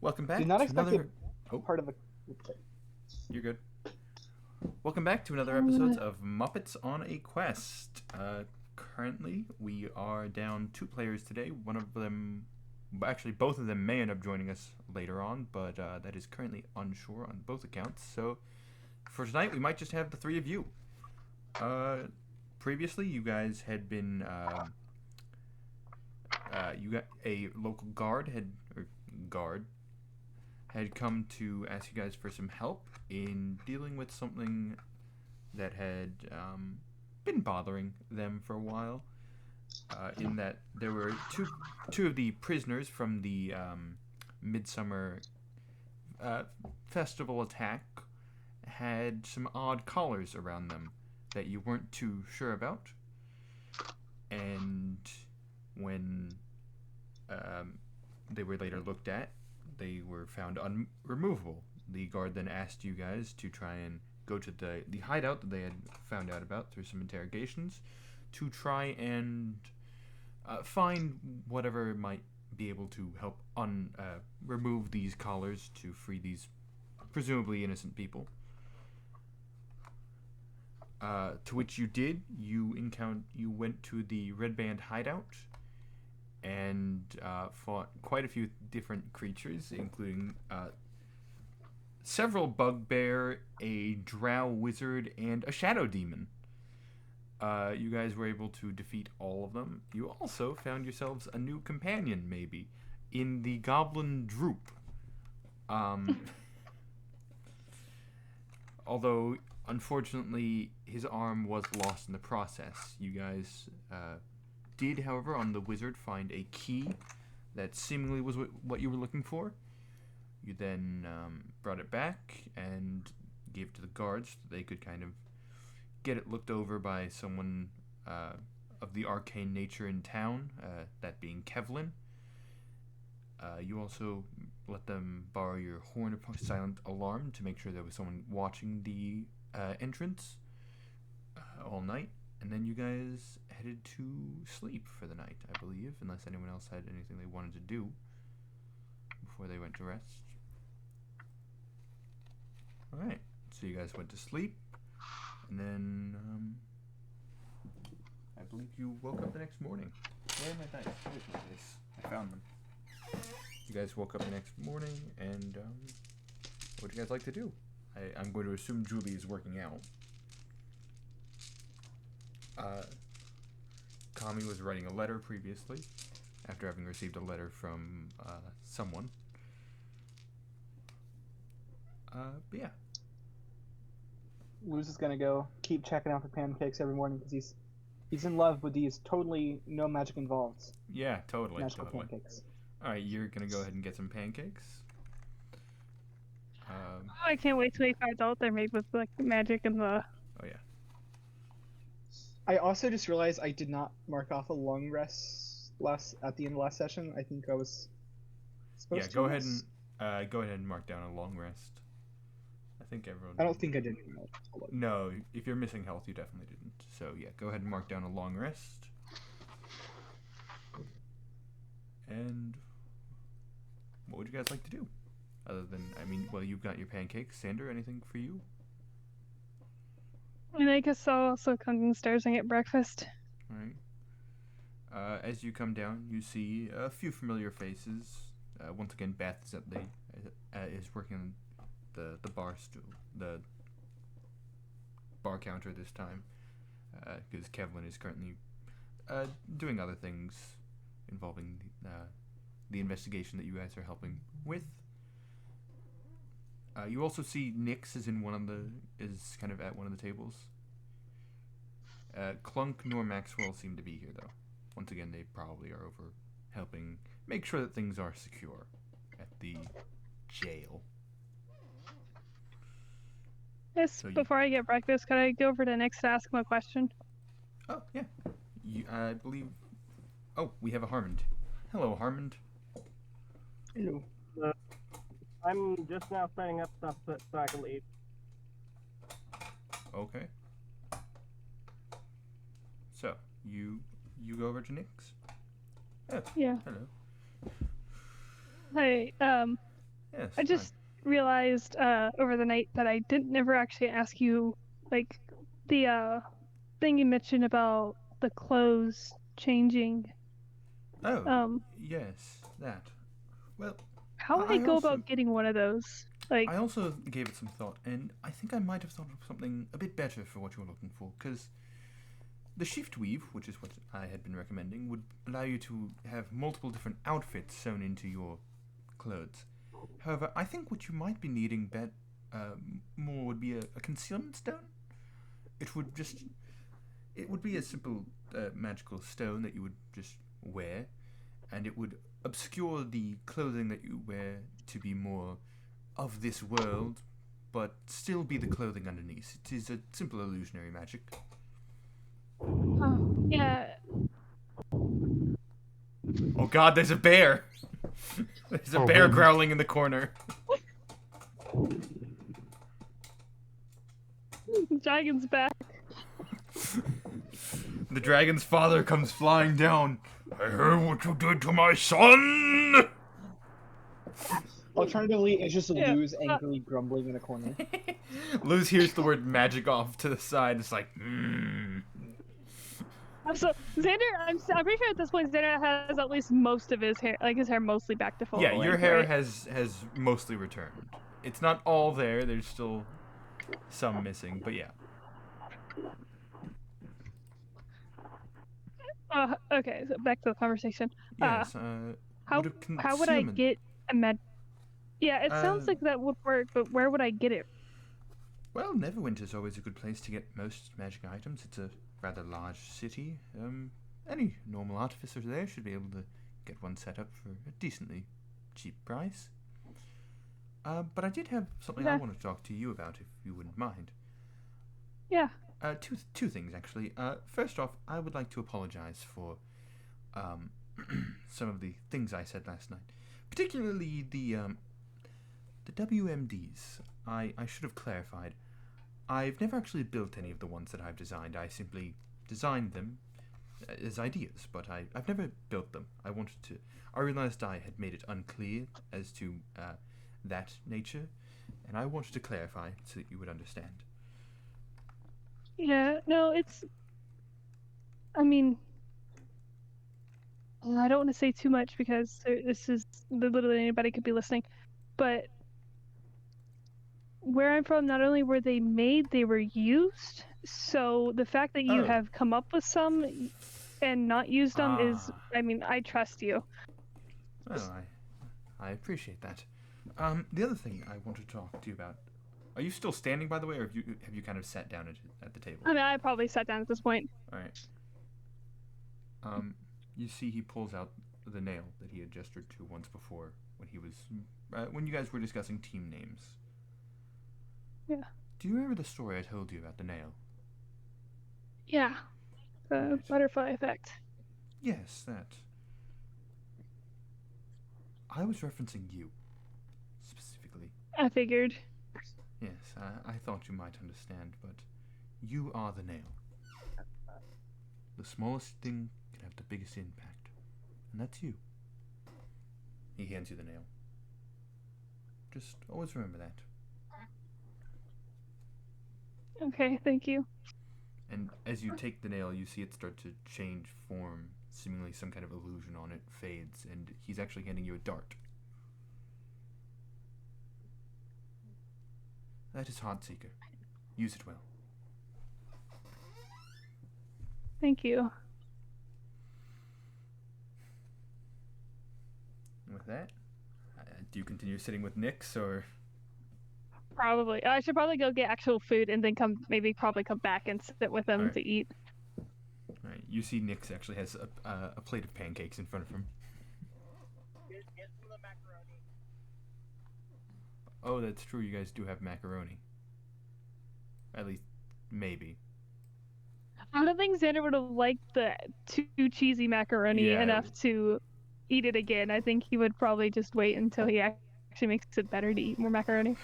Welcome Did back not to expect another. it Oh, part of the. you're good. Welcome back to another episode of Muppets on a Quest. Currently, we are down two players today. One of them, actually, both of them may end up joining us later on, but that is currently unsure on both accounts. So, for tonight, we might just have the three of you. Previously, you guys had been. You got a local guard had come to ask you guys for some help in dealing with something that had been bothering them for a while. In that there were two of the prisoners from the Midsummer uh, Festival attack had some odd collars around them that you weren't too sure about, and when they were later looked at, they were found unremovable. The guard then asked you guys to try and go to the hideout that they had found out about through some interrogations to try and find whatever might be able to help remove these collars to free these presumably innocent people. To which you did. You went to the Red Band hideout and fought quite a few different creatures, including several bugbear, a drow wizard, and a shadow demon. You guys were able to defeat all of them. You also found yourselves a new companion, maybe, in the Goblin Droop. Um, although, unfortunately, his arm was lost in the process. You guys did, however, on the wizard find a key that seemingly was what you were looking for. You then brought it back and gave it to the guards so they could kind of get it looked over by someone of the arcane nature in town, that being Kevlin. You also let them borrow your horn of silent alarm to make sure there was someone watching the entrance all night. And then you guys headed to sleep for the night, I believe, unless anyone else had anything they wanted to do before they went to rest. Alright, so you guys went to sleep, and then I believe you woke up the next morning. Where are my dice? Where's my dice? I found them. You guys woke up the next morning, and what do you guys like to do? I'm going to assume Julie is working out. Kami was writing a letter previously, after having received a letter from someone. But yeah. Luz is gonna go keep checking out for pancakes every morning because he's in love with these totally no magic involved Yeah, totally. pancakes. Alright, you're gonna go ahead and get some pancakes. I can't wait till he finds out they're made with like magic and the. Oh yeah. I also just realized I did not mark off a long rest at the end of last session. I think I was supposed to. Go ahead and mark down a long rest. I think everyone. I don't think I did. No, if you're missing health, you definitely didn't. So yeah, go ahead and mark down a long rest. And what would you guys like to do? Other than, you've got your pancakes. Sander, anything for you? And I guess I'll also come downstairs and get breakfast. All right. As you come down, you see a few familiar faces. Once again, Beth is working on the bar stool, the bar counter this time, because Kevlin is currently doing other things involving the investigation that you guys are helping with. You also see Nyx is kind of at one of the tables. Clunk nor Maxwell seem to be here though. Once again, they probably are over helping make sure that things are secure at the jail. Yes, so before I get breakfast, could I go over to Nyx to ask him a question? Oh, yeah. I believe... Oh, we have a Harmond. Hello, Harmond. Hello. I'm just now setting up stuff so I can leave. Okay. So, you go over to Nyx? Oh, yeah. Hello. Hey, Yes. I just realized over the night that I didn't never actually ask you, like, the thing you mentioned about the clothes changing. Oh, Um, yes, that. Well, how would I I go also about getting one of those? Like, I also gave it some thought, and I think I might have thought of something a bit better for what you were looking for, because the shift weave, which is what I had been recommending, would allow you to have multiple different outfits sewn into your clothes. However, I think what you might be needing more would be a concealment stone. It would be a simple magical stone that you would just wear, and it would obscure the clothing that you wear to be more of this world, but still be the clothing underneath. It is a simple illusionary magic. oh, yeah. Oh god, there's a bear! There's a bear growling in the corner. The dragon's back. The dragon's father comes flying down. I heard what you did to my son! Alternatively, it's just Yeah, Luz angrily grumbling in a corner. Luz hears the word magic off to the side. It's like, So Xander, I'm pretty sure at this point Xander has at least most of his hair, like his hair mostly back to full. Yeah, your length, hair right? has mostly returned. It's not all there. There's still some missing, but yeah. Okay, so back to the conversation. Yes. How would a how would I concealment- get a med? Yeah, it sounds Uh, like that would work, but where would I get it? Well, Neverwinter's always a good place to get most magic items. It's a rather large city. Any normal artificer there should be able to get one set up for a decently cheap price. But I did have something I Okay. wanted to talk to you about, if you wouldn't mind. Yeah. Two things actually. First off, I would like to apologize for some of the things I said last night, particularly the WMDs. I should have clarified. I've never actually built any of the ones that I've designed. I simply designed them as ideas, but I've never built them. I realized I had made it unclear as to that nature, and I wanted to clarify so that you would understand. Yeah. No, I mean, I don't want to say too much because this is literally anybody could be listening, but where I'm from, not only were they made, they were used. So the fact that you Oh. have come up with some and not used them is, Ah. I mean, I trust you. Well, I appreciate that. The other thing I wanted to talk to you about. Are you still standing, by the way, or have you kind of sat down at the table? I mean, I probably sat down at this point. All right. You see, he pulls out the nail that he had gestured to once before when you guys were discussing team names. Yeah. Do you remember the story I told you about the nail? Yeah. The Right. butterfly effect. Yes, that. I was referencing you, specifically. I figured. Yes, I thought you might understand, but you are the nail. The smallest thing can have the biggest impact, and that's you. He hands you the nail. Just always remember that. Okay, thank you. And as you take the nail, you see it start to change form. Seemingly some kind of illusion on it fades, and he's actually handing you a dart. That is Heartseeker. Use it well. Thank you. And with that, do you continue sitting with Nyx, or... Probably. I should probably go get actual food and then probably come back and sit with them Alright. to eat. Alright, you see Nyx actually has a plate of pancakes in front of him. Get some of the macaroni. Oh, that's true, you guys do have macaroni. At least, maybe. I don't think Xander would have liked the too cheesy macaroni Yeah. enough to eat it again. I think he would probably just wait until he actually makes it better to eat more macaroni.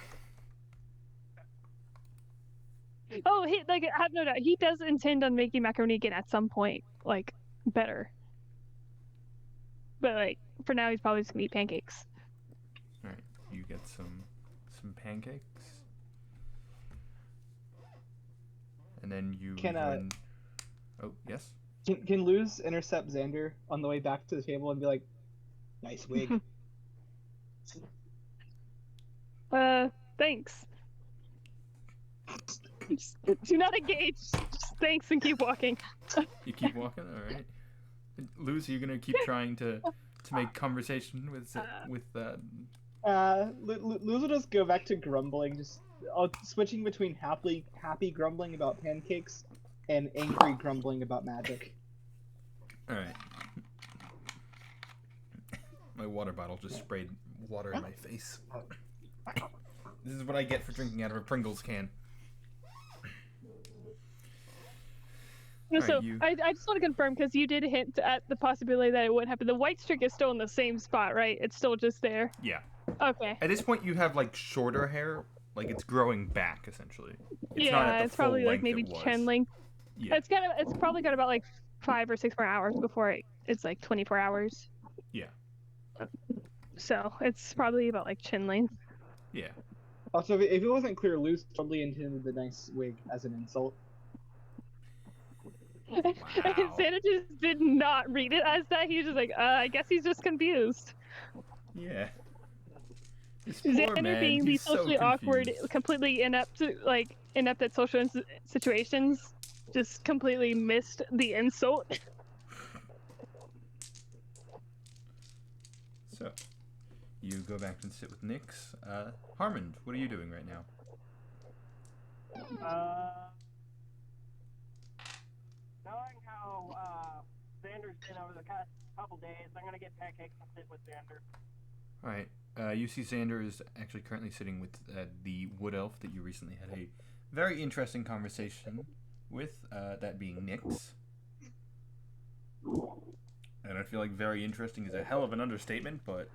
Oh, I have no doubt. He does intend on making macaroni again at some point, like, better. But, like, for now, he's probably just gonna eat pancakes. you get some pancakes, and then you Can, join. Oh yes. Can Luz intercept Xander on the way back to the table and be like, "Nice wig." Thanks. Just do not engage. Just thanks and keep walking. You keep walking. All right. Luz, are you gonna keep trying to make conversation with Luz will just go back to grumbling, just switching between happy grumbling about pancakes and angry grumbling about magic. All right. My water bottle just sprayed water in my face. This is what I get for drinking out of a Pringles can. So Alright, you- I just want to confirm because you did hint at the possibility that it would happen. The white streak is still in the same spot, right? It's still just there. Yeah. Okay. At this point, you have like shorter hair, like it's growing back essentially. It's yeah, not at the it's probably full like length maybe it was. chin length. Yeah. It's probably got about like 5 or 6 more hours before it's like 24 hours. Yeah. So it's probably about like chin length. Yeah. Also, if it wasn't clear, Luz totally intended the nice wig as an insult. And Santa just did not read it as that. He was just like, I guess he's just confused. Yeah. This poor Xander man, being the he's so socially awkward, confused. completely inept at social situations, just completely missed the insult. So, you go back and sit with Nyx. Harmond, what are you doing right now? Knowing how Xander's been over the past couple days, I'm gonna get pancakes and sit with Xander. All right. You see Xander is actually currently sitting with the wood elf that you recently had a very interesting conversation with, that being Nyx. And I feel like very interesting is a hell of an understatement, but...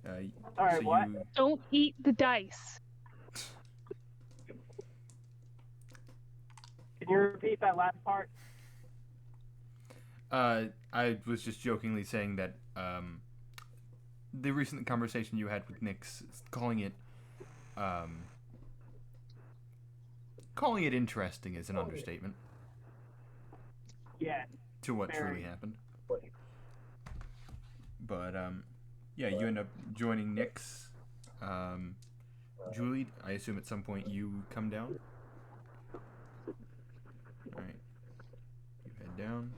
Alright, so what? Don't eat the dice. Can you repeat that last part? I was just jokingly saying that the recent conversation you had with Nyx, calling it interesting is an understatement Yeah. to what Very. truly happened. But yeah, you end up joining Nyx. Julie, I assume at some point you come down. All right, you head down.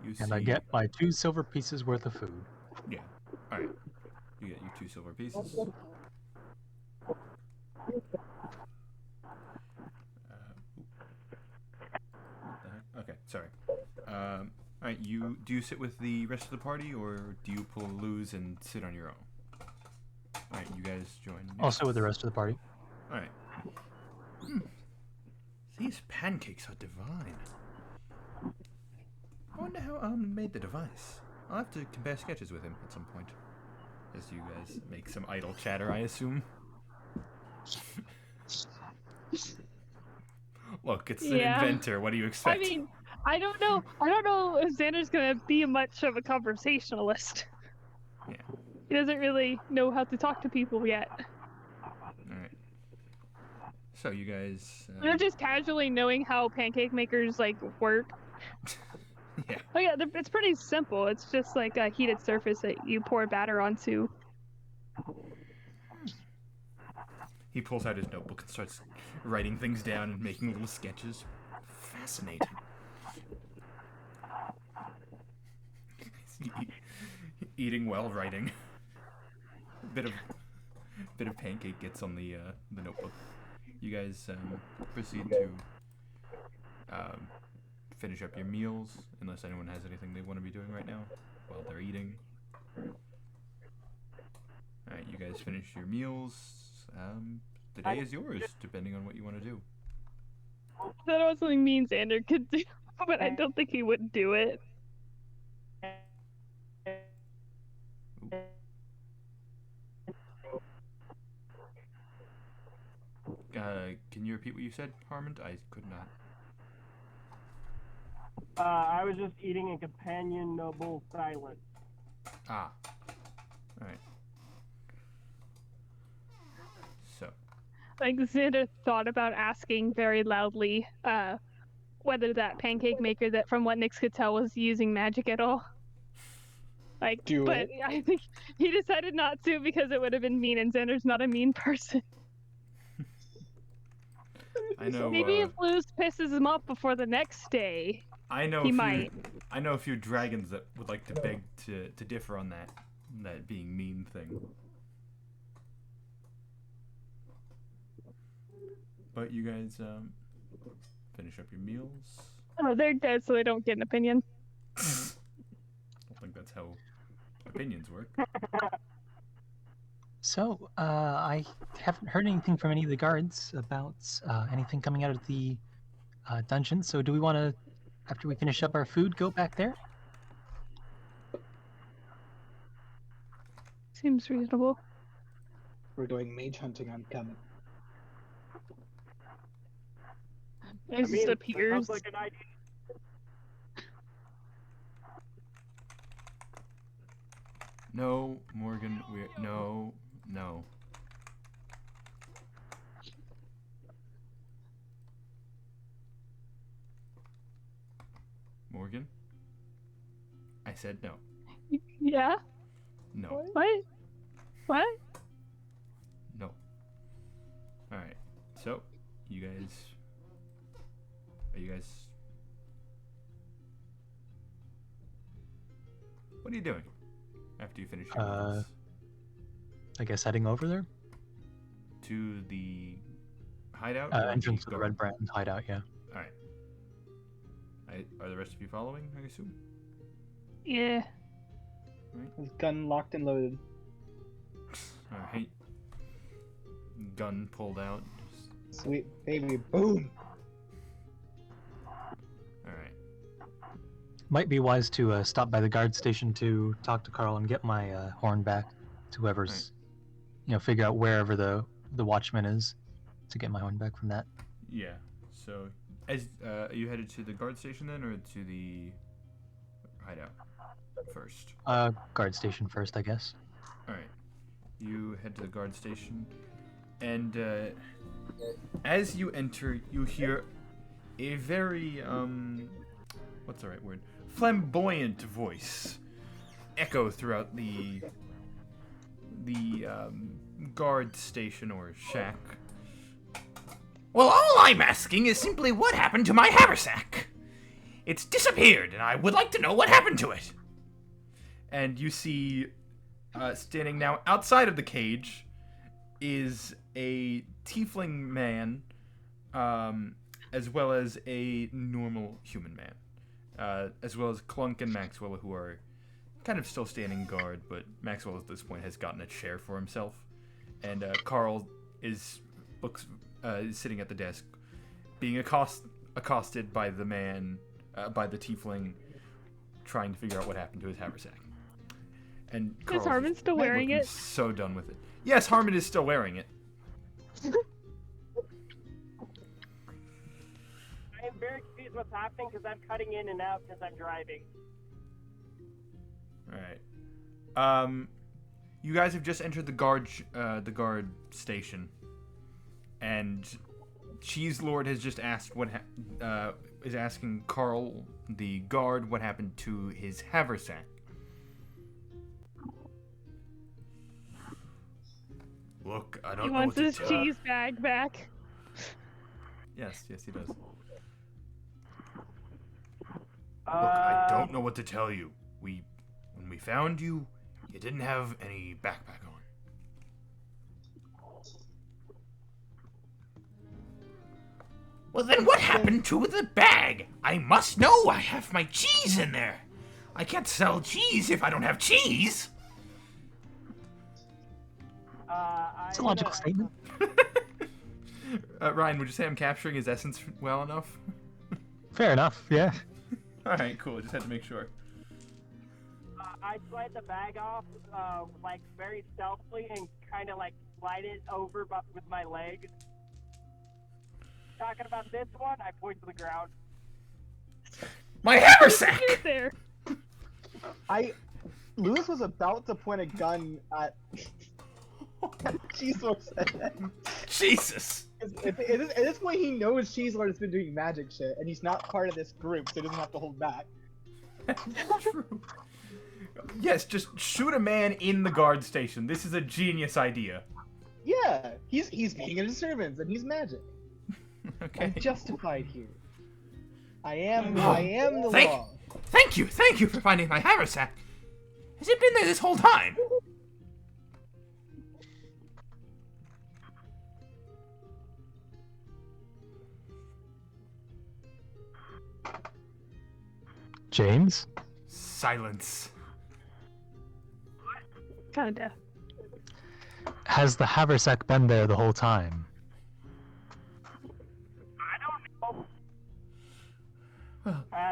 You see. And I get my 2 silver pieces worth of food. Yeah. All right. You get your 2 silver pieces. Okay, sorry. All right. Do you sit with the rest of the party, or do you pull Luz and sit on your own? All right, you guys join. Also with the rest of the party. All right. These pancakes are divine. I wonder how Almond made the device. I'll have to compare sketches with him at some point. As you guys make some idle chatter, I assume. Look, it's an Yeah. inventor. What do you expect? I mean, I don't know if Xander's gonna be much of a conversationalist. Yeah. He doesn't really know how to talk to people yet. Alright. So, you guys... They're just casually knowing how pancake makers, like, work. yeah. Oh yeah, it's pretty simple. It's just like a heated surface that you pour batter onto. He pulls out his notebook and starts writing things down and making little sketches. Fascinating. Eating while writing. Bit of pancake gets on the notebook. You guys proceed to finish up your meals, unless anyone has anything they want to be doing right now while they're eating. Alright, you guys finish your meals. The day is yours, depending on what you want to do. That was something me and Xander could do, but I don't think he would do it. Can you repeat what you said, Harmond? I could not. I was just eating in companionable silence. Ah. Alright. So. Like Xander thought about asking very loudly whether that pancake maker that from what Nix could tell was using magic at all. Like, Do but it. I think he decided not to because it would have been mean, and Xander's not a mean person. I know. Maybe if Luz pisses him off before the next day, I know he a few, might. I know a few dragons that would like to beg to differ on that being mean thing. But you guys finish up your meals. Oh, they're dead, so they don't get an opinion. I don't think that's how opinions work. So, I haven't heard anything from any of the guards about anything coming out of the dungeon. So, do we want to, after we finish up our food, go back there? Seems reasonable. We're going mage hunting on coming. It just that appears. sounds like an idea. No, Morgan. No. Morgan. I said no. Yeah? No. What? What? No. Alright. So, you guys... Are you guys... What are you doing after you finish your meals? I guess heading over there? To the hideout? or Entrance to the guard? Red Brand hideout, yeah. Alright. Are the rest of you following, I assume? Yeah. With gun locked and loaded. Alright. Gun pulled out. Sweet baby, boom! Alright. Might be wise to stop by the guard station to talk to Carl and get my horn back to whoever's, figure out wherever the watchman is to get my horn back from that. Yeah. So, as are you headed to the guard station then, or to the hideout first? Guard station first, I guess. All right. You head to the guard station, and as you enter, you hear a very what's the right word? Flamboyant voice echo throughout the guard station or shack. Well, all I'm asking is simply what happened to my haversack. It's disappeared, and I would like to know what happened to it. And you see, standing now outside of the cage, is a tiefling man, as well as a normal human man, as well as Clunk and Maxwell, who are kind of still standing guard, but Maxwell at this point has gotten a chair for himself, and Carl is sitting at the desk, being accosted by the man, by the tiefling, trying to figure out what happened to his haversack. And Is Harmon still wearing it? So done with it. Yes, Harmon is still wearing it. I am very confused what's happening because I'm cutting in and out because I'm driving. All right. You guys have just entered the guard station, and Cheese Lord has just asked is asking Carl, the guard, what happened to his haversack. Look, I don't He know wants what to his tell. cheese bag back. Yes, he does. Look, I don't know what to tell you. When we found you, you didn't have any backpack on. Well, then what happened to the bag? I must know. I have my cheese in there. I can't sell cheese if I don't have cheese. It's a logical statement. Ryan, would you say I'm capturing his essence well enough? Fair enough, yeah. All right, cool. Just had to make sure. I slide the bag off, like very stealthily, and kind of like slide it over with my leg. Talking about this one, I point to the ground. My haversack! Get there. Lewis was about to point a gun at Cheese Lord's head. Jesus! At this point, he knows Cheese Lord has been doing magic shit, and he's not part of this group, so he doesn't have to hold back. True. Yes, just shoot a man in the guard station. This is a genius idea. Yeah, he's being a disturbance, and he's magic. Okay. I'm justified here. I am the law. Thank you for finding my haversack. Has it been there this whole time? James? Silence. Kinda. Has the haversack been there the whole time? I don't know.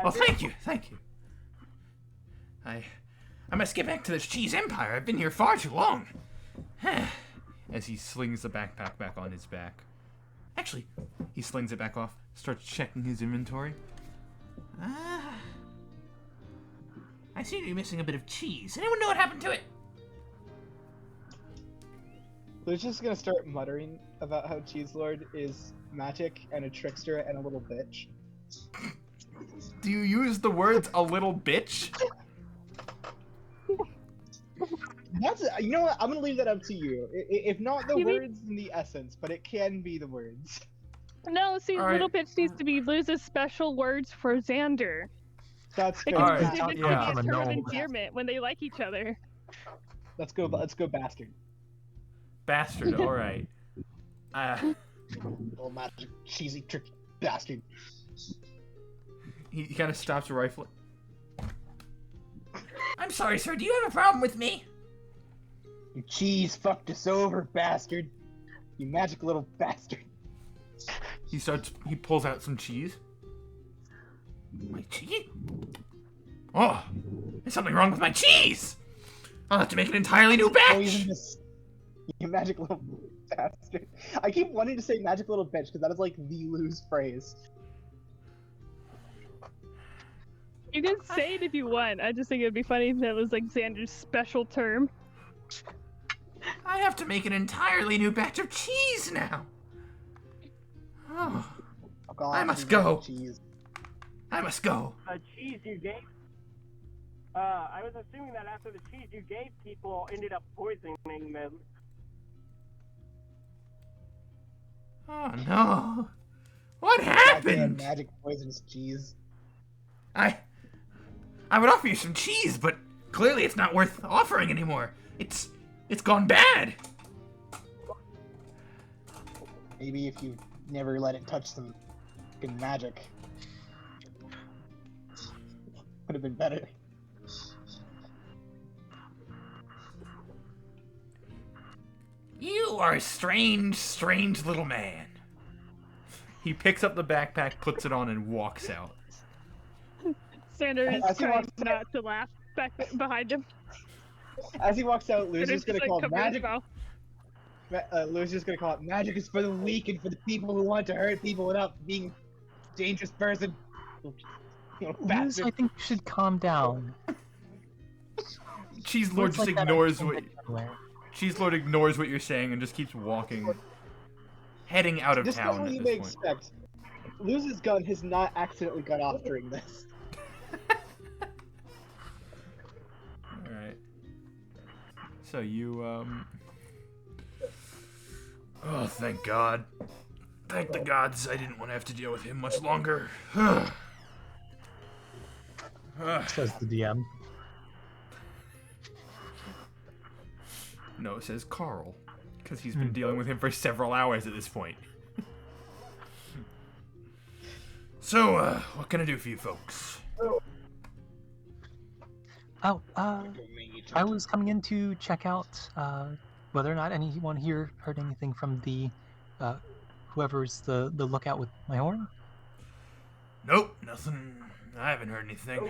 Well, thank you. I must get back to this cheese empire. I've been here far too long. As he slings the backpack back on his back. Actually, he slings it back off, starts checking his inventory. I seem to be missing a bit of cheese. Anyone know what happened to it? Luke's just gonna start muttering about how Cheese Lord is magic and a trickster and a little bitch. Do you use the words a little bitch? That's you know what? I'm gonna leave that up to you. If not the You mean- words, then the essence, but it can be the words. No, see, All right. little bitch needs to be Luz's special words for Xander. That's Like fair. All right, it's yeah. a yeah. term of No. endearment when they like each other. Let's go, bastard. Bastard, alright. Little magic, cheesy, tricky bastard. He kind of stops rifling. I'm sorry, sir. Do you have a problem with me? You cheese fucked us over, bastard. You magic little bastard. He pulls out some cheese. My cheese? Oh, there's something wrong with my cheese! I'll have to make an entirely new batch! Poisonous. You magic little bastard. I keep wanting to say magic little bitch because that is like the loose phrase. You can say it if you want. I just think it would be funny if that was like Xander's special term. I have to make an entirely new batch of cheese now! Oh, Oh, God, I must cheese, go. Cheese. I must go. The cheese you gave. I was assuming that after the cheese you gave people ended up poisoning them. Oh no. What Goddamn happened? magic poisonous cheese. I would offer you some cheese, but clearly it's not worth offering anymore. It's gone bad. Maybe if you never let it touch some fucking magic, would have been better. You are a strange, strange little man. He picks up the backpack, puts it on, and walks out. Xander is As he trying walks not to laugh back behind him. As he walks out, Lou's Xander's just gonna like, call cover his magic. mouth. Lou's just gonna call it magic is for the weak and for the people who want to hurt people without being a dangerous person. You know, Luz, bastard. I think you should calm down. Cheese Lord Looks just like that ignores on what everywhere. Cheese Lord ignores what you're saying and just keeps walking, heading out of Just town what at you may this point. expect. Luz's gun has not accidentally gone off during this. Alright. So you, oh, thank God. Thank the gods I didn't want to have to deal with him much longer. Says the DM. No, it says Carl. Because he's been dealing with him for several hours at this point. So, what can I do for you folks? Oh, I was coming in to check out whether or not anyone here heard anything from the whoever's the lookout with my horn. Nope, nothing. I haven't heard anything.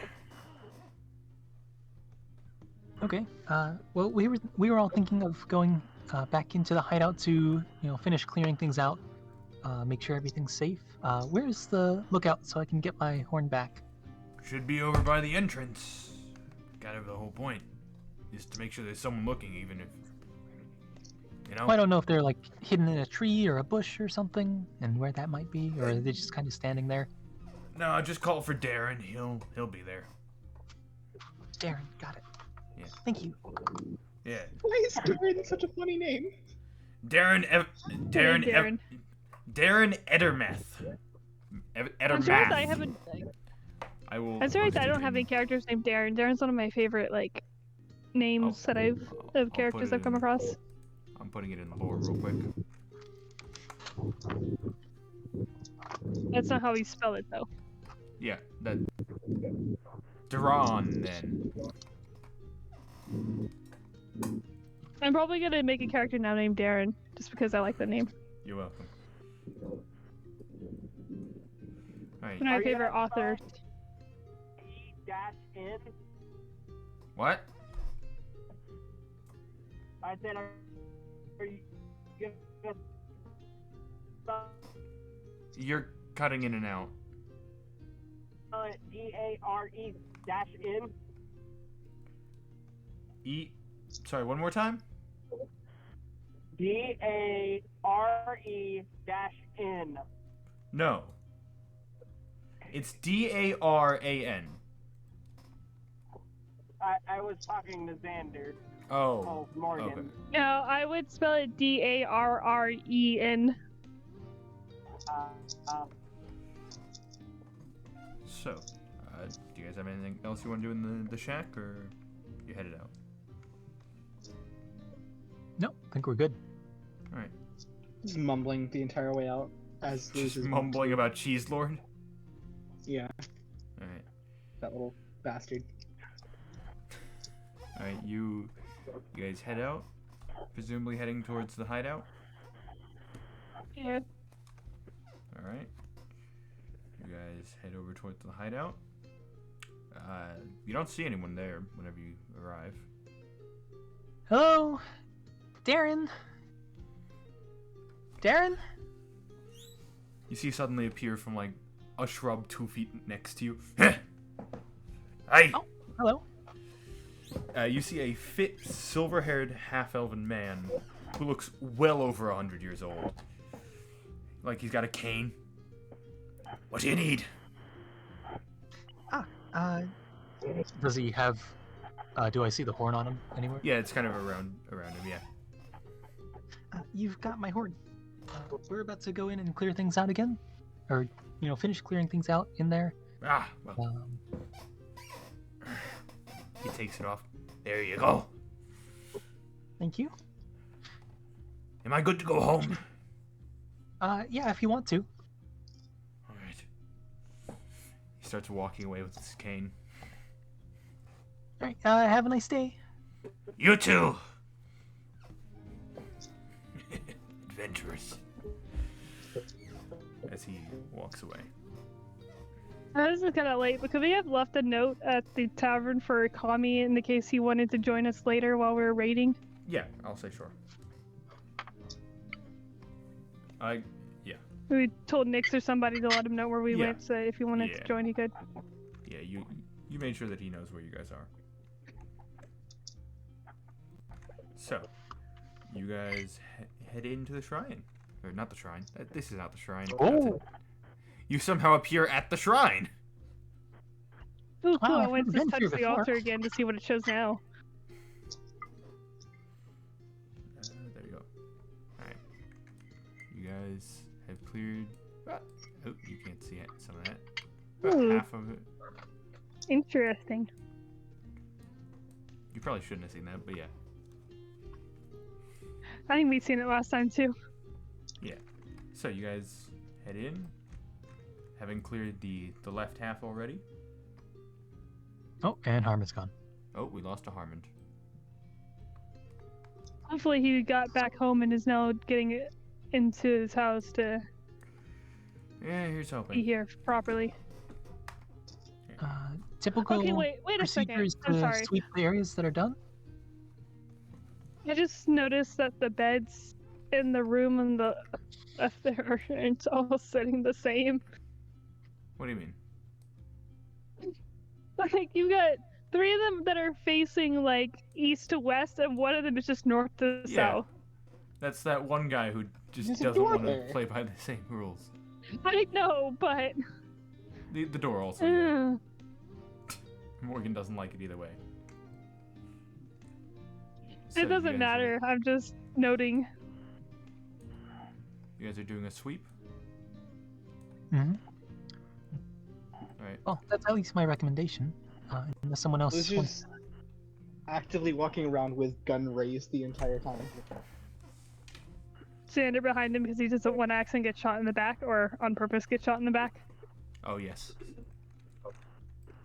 Okay. Well, we were all thinking of going back into the hideout to finish clearing things out, make sure everything's safe. Where's the lookout so I can get my horn back? Should be over by the entrance. Kind of the whole point. Just to make sure there's someone looking, even if... You know? Well, I don't know if they're like hidden in a tree or a bush or something, and where that might be, or are they just kind of standing there? No, just call for Darren. He'll be there. Darren, got it. Yeah. Thank you. Yeah. Why is Darren such a funny name? Darren Darren. Edermeth. I'm Edermath. surprised I haven't. I'm surprised I don't have any characters named Darren. Darren's one of my favorite like names that I'll of characters put it I've come in- across. I'm putting it in the lore real quick. That's not how you spell it though. Yeah, that. Duran, then. I'm probably gonna make a character now named Darren just because I like the name. You're welcome. Alright. One of my Are you favorite gonna authors. E-N? What? I said, are you gonna spell You're cutting in and out. it D-A-R-E-N? Sorry, one more time? D-A-R-E-N. No. It's Daran. I was talking to Xander. Oh. Morgan. Okay. No, I would spell it Darren. So, do you guys have anything else you want to do in the shack, or you headed out? No, I think we're good. Alright. Just mumbling the entire way out as Luz Just is mumbling about Cheese Lord? Yeah, Alright. that little bastard. Alright, you guys head out, presumably heading towards the hideout. Yeah. Alright. You guys head over towards the hideout. You don't see anyone there whenever you arrive. Hello, Darren. Darren? You see suddenly appear from like a shrub 2 feet next to you. Hey! Oh, hello. You see a fit, silver-haired, half-elven man who looks well over 100 years old. Like he's got a cane. What do you need? Does he have? Do I see the horn on him anywhere? Yeah, it's kind of around him. Yeah. You've got my horn. We're about to go in and clear things out again, or finish clearing things out in there. Ah, well, he takes it off. There you go. Thank you. Am I good to go home? Yeah, if you want to. All right. He starts walking away with his cane. All right. Have a nice day. You too. Adventurous. As he walks away. This is kind of late, but could we have left a note at the tavern for Kami in the case he wanted to join us later while we were raiding? Yeah, I'll say sure. Yeah. We told Nix or somebody to let him know where we Yeah. went, so if he wanted Yeah. to join, he could. Yeah, you made sure that he knows where you guys are. So, you guys head into the shrine. Or not the shrine. This is not the shrine. That's Oh. it. You somehow appear at the shrine. Ooh, cool. Wow, I I've went to never been touch here the before. altar again to see what it shows now. There you go. Alright. You guys have cleared... oh, you can't see some of that. About Ooh. half of it. Interesting. You probably shouldn't have seen that, but yeah. I think we'd seen it last time too. So you guys head in, having cleared the left half already. Oh, and Harmon's gone. Oh, we lost a Harmond. Hopefully he got back home and is now getting it into his house to Yeah, here's be hoping. here properly. Typical Okay, wait a second. procedures I'm to sorry. sweep the areas that are done. I just noticed that the beds in the room and the left there aren't all sitting the same. What do you mean? Like you got 3 of them that are facing like east to west, and one of them is just north to Yeah. south. That's that one guy who just There's a doesn't door want to there. play by the same rules. I know, but The door also. Yeah. Morgan doesn't like it either way. So it you doesn't guys matter. I'm just noting. You guys are doing a sweep. Hmm. All right. Well, that's at least my recommendation. Unless someone else Lu's wants. just actively walking around with gun raised the entire time. Xander behind him because he doesn't want to accidentally get shot in the back or on purpose get shot in the back. Oh yes.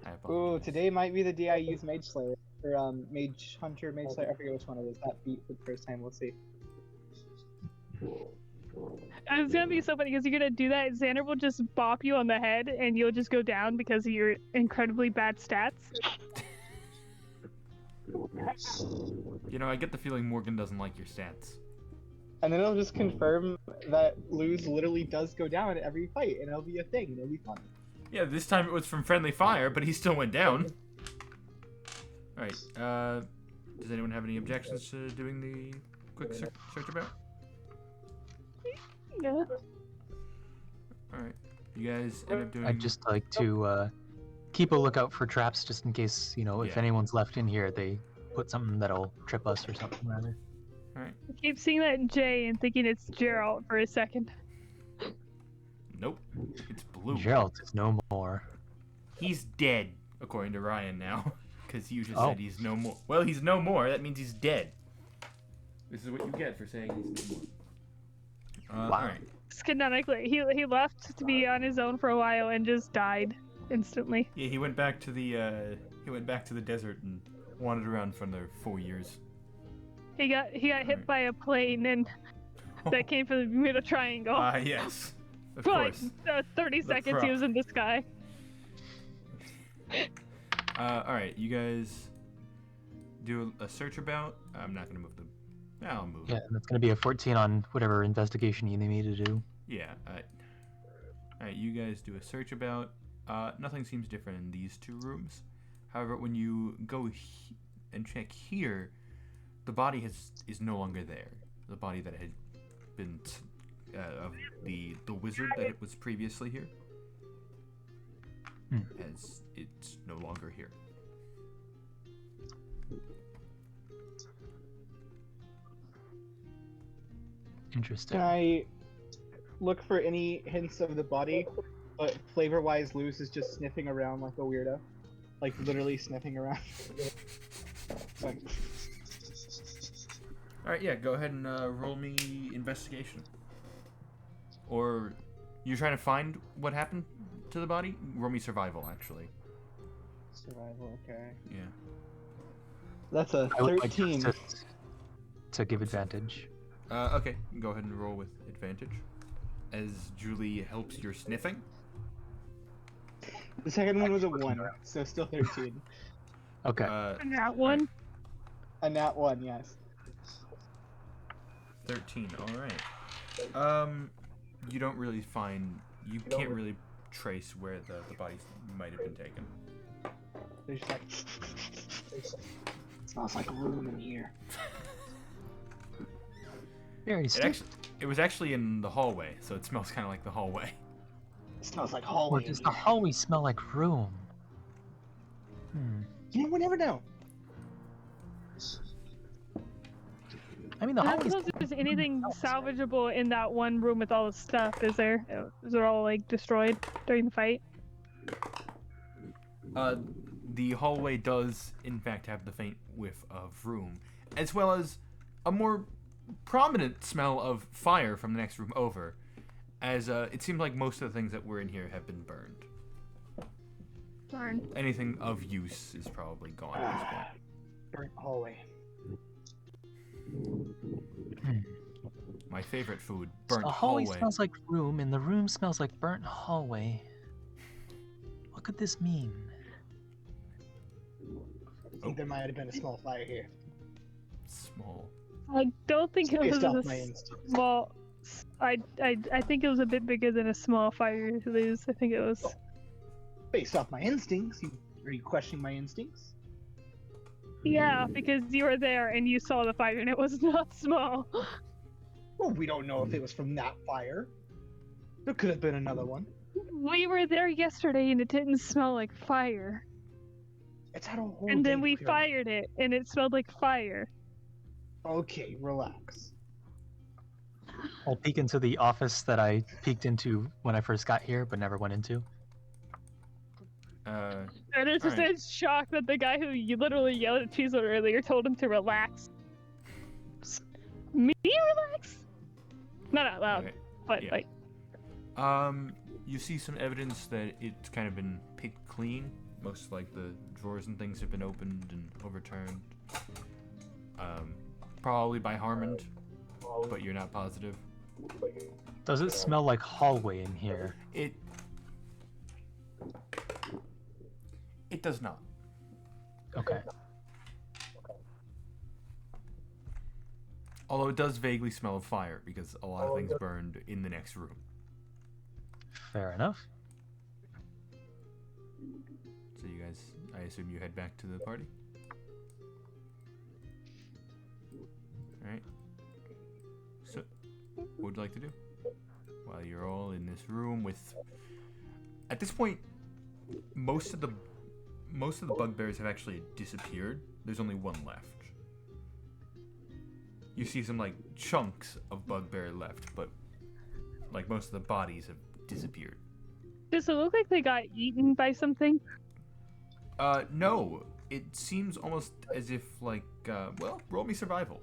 I Ooh, apologize. today might be the day I use Mage Slayer. Or, Mage Hunter, Mage Slayer, I forget which one it is. That beat for the first time, we'll see. It's gonna be so funny because you're gonna do that. Xander will just bop you on the head and you'll just go down because of your incredibly bad stats. You know, I get the feeling Morgan doesn't like your stats. And then it'll just confirm that Luz literally does go down at every fight, and it'll be a thing, and it'll be fun. Yeah, this time it was from friendly fire, but he still went down. All right. Does anyone have any objections to doing the quick search about? Yeah. All right. You guys end up doing. I'd just like to keep a lookout for traps just in case, if Yeah. anyone's left in here, they put something that'll trip us or something rather. All right. I keep seeing that J and thinking it's Gerald for a second. Nope. It's blue. Geralt is no more. He's dead, according to Ryan now, because you just Oh. said he's no more. Well, he's no more. That means he's dead. This is what you get for saying he's no more. Wow. All right. Canonically, he left to be on his own for a while and just died instantly. Yeah, he went back to the desert and wandered around for another 4 years. He got hit by a plane and that came from the Bermuda Triangle. Ah, yes. Of For like course. 30 The seconds he prop. was in the sky. All right, you guys do a search about. I'm not gonna move them. I'll move. Yeah, and that's gonna be a 14 on whatever investigation you need me to do. Yeah. All right, you guys do a search about. Nothing seems different in these 2 rooms. However, when you go and check here, the body is no longer there. The body that had been of the wizard that it was previously here, as it's no longer here. Interesting. Can I look for any hints of the body, but flavor-wise, Luz is just sniffing around like a weirdo. Like, literally sniffing around. Like, All right, yeah, go ahead and roll me investigation. Or you're trying to find what happened to the body? Roll me survival, actually. survival, okay. Yeah. That's a I would like 13. to give advantage. Okay, go ahead and roll with advantage. As Julie helps your sniffing. The second one was a 1, so still 13. Okay. And that one. A nat 1, yes. 13, alright. You don't really find... You can't really trace where the body might have been taken. They're just like... It smells like a room in here. Very It was actually in the hallway, so it smells kind of like the hallway. It smells like Or hallway in does the here. hallway smell like room? You know, we never know. I mean, the I don't hallway's... suppose there's anything salvageable in that one room with all the stuff, is there? Is it all like destroyed during the fight? The hallway does, in fact, have the faint whiff of room, as well as a more prominent smell of fire from the next room over, as it seems like most of the things that were in here have been burned. Darn. Anything of use is probably gone at this point. Burnt hallway. My favorite food, So burnt the hallway hallway. smells like room, and the room smells like burnt hallway. What could this mean? I think there might have been a small fire here. Small. I don't think it was Based off a my instincts. small. I think it was a bit bigger than a small fire, Luz. I think it was. Based off my instincts, you Are you questioning my instincts? Yeah, because you were there and you saw the fire and it was not small. Well, we don't know if it was from that fire. There could have been another one. We were there yesterday and it didn't smell like fire. It's had a whole And then day we clear. fired it and it smelled like fire. Okay, relax. I'll peek into the office that I peeked into when I first got here, but never went into. And it's just Alright. in shock that the guy who you literally yelled at Cheezel earlier told him to relax. Me relax? Not out loud, Okay. but yeah. like, You see some evidence that it's kind of been picked clean. Most like the drawers and things have been opened and overturned. Probably by Harmond, but you're not positive. Does it smell like hallway in here? It does not. Okay. Although it does vaguely smell of fire because a lot of things burned in the next room. Fair enough. So you guys, I assume you head back to the party? Alright. So, what would you like to do? While you're all in this room with... At this point, most of the bugbears have actually disappeared. There's only one left. You see some, like, chunks of bugbear left, but, like, most of the bodies have disappeared. does it look like they got eaten by something? No. It seems almost as if, like, well, roll me survival.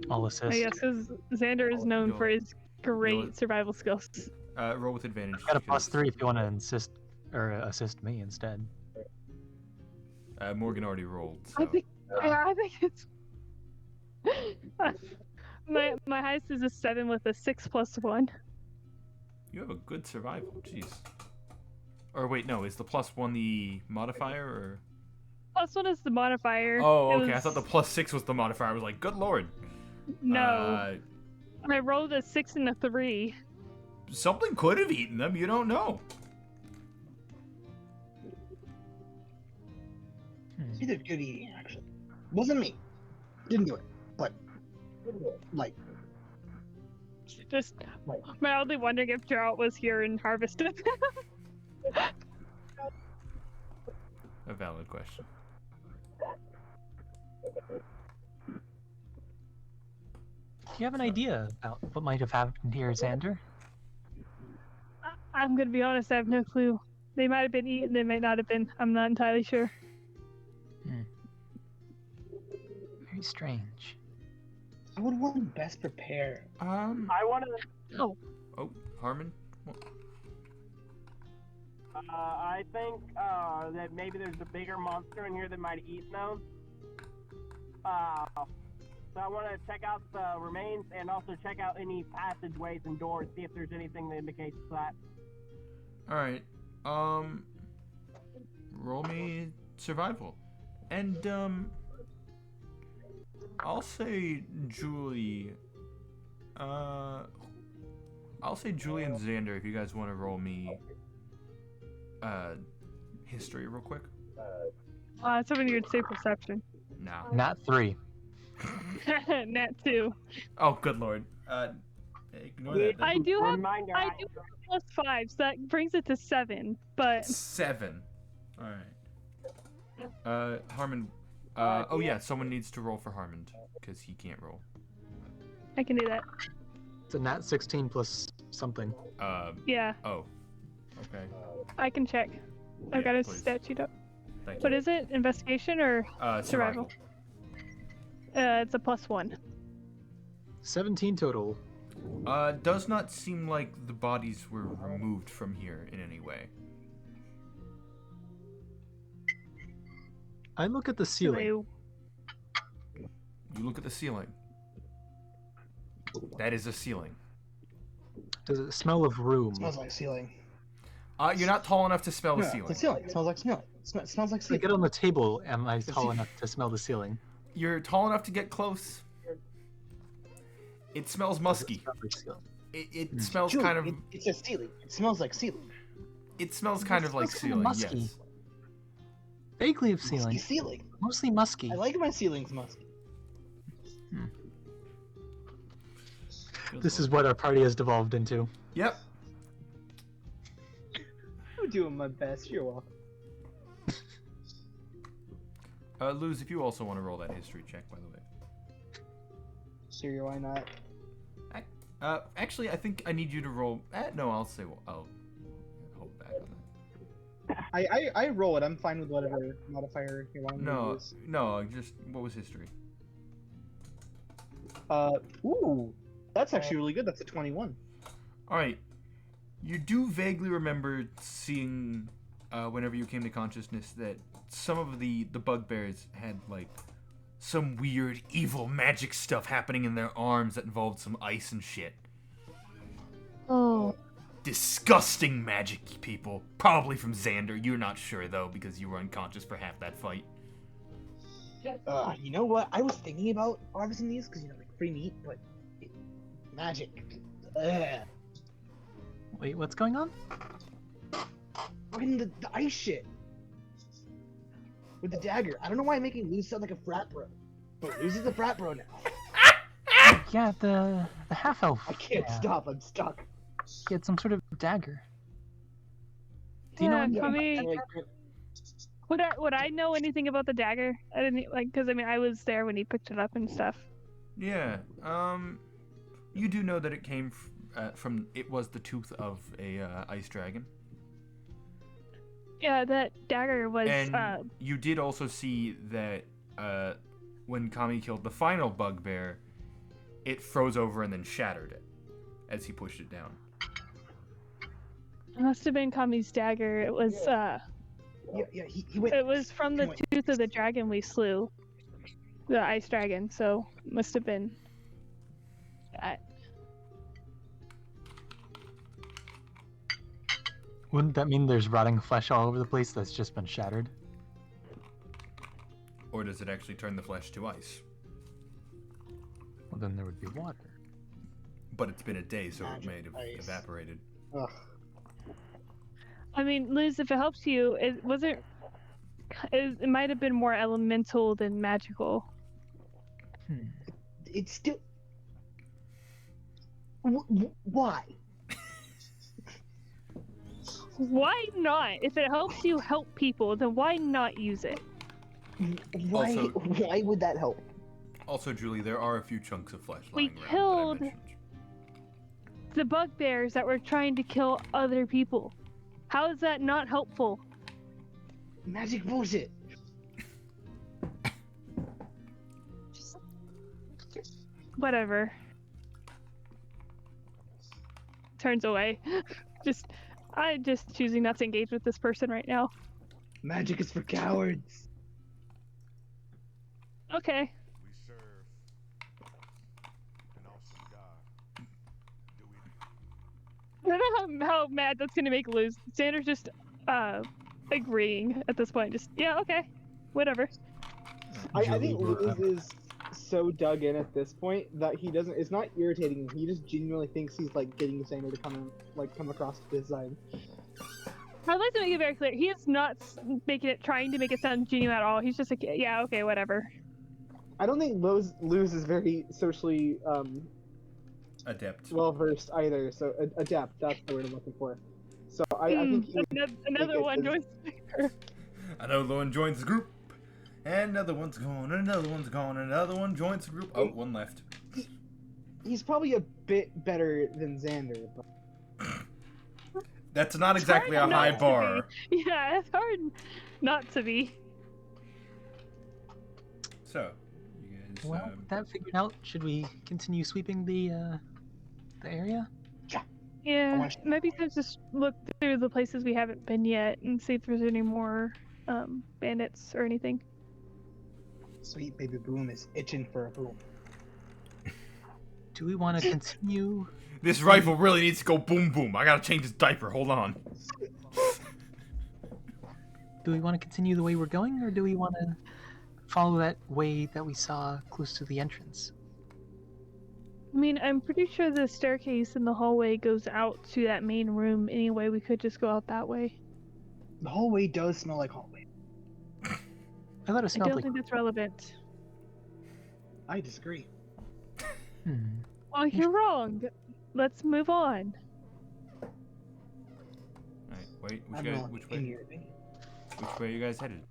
I'll assist. I guess because Xander is known You'll- for his great you'll- survival skills. Roll with advantage. I've got a because, +3 if you want to insist or assist me instead. Morgan already rolled, so... I think it's my highest is a 7 with a 6 plus 1. You have a good survival, jeez. Or wait, no, is the +1 the modifier, or...? Plus 1 is the modifier. Oh, It okay, I thought the was- +6 was the modifier. I was like, good lord. No, I rolled a 6 and a 3. Something could have eaten them, you don't know. You did good eating, actually. Wasn't me. Didn't do it. But, like, Just mildly wondering if Drought was here and harvested. A valid question. Do you have an idea about what might have happened here, Xander? I'm gonna be honest, I have no clue. They might have been eaten, they might not have been. I'm not entirely sure. Very strange. I would want to best prepare. I want to. Oh, Oh, Harmon? I think that maybe there's a bigger monster in here that might have eaten them. So I want to check out the remains and also check out any passageways and doors, see if there's anything that indicates that. Alright, roll me survival. And, I'll say Julie, I'll say Julie and Xander if you guys want to roll me, history real quick. somebody would say perception. Nah. Nat 3. Nat 2. Oh, good lord. Ignore that. I do have Reminder, I do have plus 5, so that brings it to 7. But 7. Alright. Harmon. Oh yeah, someone needs to roll for Harmon, because he can't roll. I can do that. It's a Nat 16 plus something. Yeah, Oh. Okay. I can check. Yeah, I've got a please. stat sheet up. Thank you. What is it? Investigation or Survival. it's a plus 1. 17 total. Does not seem like the bodies were removed from here in any way. I look at the ceiling. So You look at the ceiling. That is a ceiling. Does it smell of room? Smells like ceiling. You're not tall enough to smell the Yeah, ceiling. it's a ceiling. It smells like ceiling. It smells like I ceiling. get on the table. Am I a tall ceiling. enough to smell the ceiling? You're tall enough to get close. It smells musky. Smell like ceiling. It smells Julie, kind of. it's a ceiling. It smells like ceiling. It smells kind of like smells kinda ceiling, musky. yes. Vaguely of Musky ceiling. ceiling. Mostly musky. I like my ceilings musky. This is what our party has devolved into. Yep. I'm doing my best. You're welcome. Luz, if you also want to roll that history check, by the way. Sure, why not? Actually, I think I need you to roll. No, I'll say. I'll hold back on that. I roll it. I'm fine with whatever modifier you want me to No, use. no. Just what was history? Ooh, that's actually really good. That's a 21. All right. You do vaguely remember seeing, whenever you came to consciousness, that some of the bugbears had like some weird evil magic stuff happening in their arms that involved some ice and shit. Oh. Disgusting magic, people. Probably from Xander. You're not sure though because you were unconscious for half that fight. You know what? I was thinking about harvesting these because like free meat, but magic. Ugh. Wait, what's going on? Fucking the ice shit. With the dagger. I don't know why I'm making Luz sound like a frat bro. But Luz is a frat bro now. Yeah, the half elf. I can't stop. I'm stuck. He had some sort of dagger. Do you know Yeah, anything about Kami, Like, would I know anything about the dagger? I didn't because I mean I was there when he picked it up and stuff. Yeah. You do know that it came from. It was the tooth of a ice dragon. Yeah, that dagger was. And you did also see that when Kami killed the final bugbear, it froze over and then shattered it as he pushed it down. It must have been Kami's dagger. It was. He went. It was from the went- tooth of the dragon we slew, the ice dragon. So must have been. Wouldn't that mean there's rotting flesh all over the place that's just been shattered? Or does it actually turn the flesh to ice? Well, then there would be water. But it's been a day, so it may have Ice. evaporated. Ugh. I mean, Liz, if it helps you, it wasn't. It might have been more elemental than magical. It's still. Why? Why not? If it helps you help people, then why not use it? Why? Also- Why would that help? Also, Julie, there are a few chunks of flesh We lying around killed- that I mentioned. The bugbears that were trying to kill other people. How is that not helpful? Magic bullshit. Whatever. Turns away. I'm just choosing not to engage with this person right now. Magic is for cowards. Okay. We serve an awesome God. Do we? I don't know how mad that's gonna make Luz. Xander's just agreeing at this point. Just yeah, okay, whatever. I Julie think will, Luz is so dug in at this point that he doesn't. It's not irritating him. He just genuinely thinks he's like getting Xander to come across to his side. I'd like to make it very clear. He is not trying to make it sound genuine at all. He's just like, yeah, okay, whatever. I don't think Luz is very socially Adept. well versed either. So adept. That's the word I'm looking for. So I think he would Another it one as- joins. Another one joins the group. And another one's gone, another one's gone, another one joins the group. Oh, one left. he's probably a bit better than Xander. But That's not It's exactly a hard high not to bar. Yeah, it's hard not to be. So, you guys. Well, with that figured out, should we continue sweeping the area? Yeah, wanna- maybe time to just look through the places we haven't been yet and see if there's any more bandits or anything. Sweet baby Boom is itching for a boom. Do we want to continue? This rifle really needs to go boom boom. I gotta change his diaper. Hold on. Do we want to continue the way we're going, or do we want to follow that way that we saw close to the entrance? I mean, I'm pretty sure the staircase in the hallway goes out to that main room anyway. We could just go out that way. The hallway does smell like hallway. I thought it I smelled don't like. think that's relevant. I disagree. Well, you're wrong. Let's move on. Alright, wait, I'm not which way? in here. Which way are you guys headed?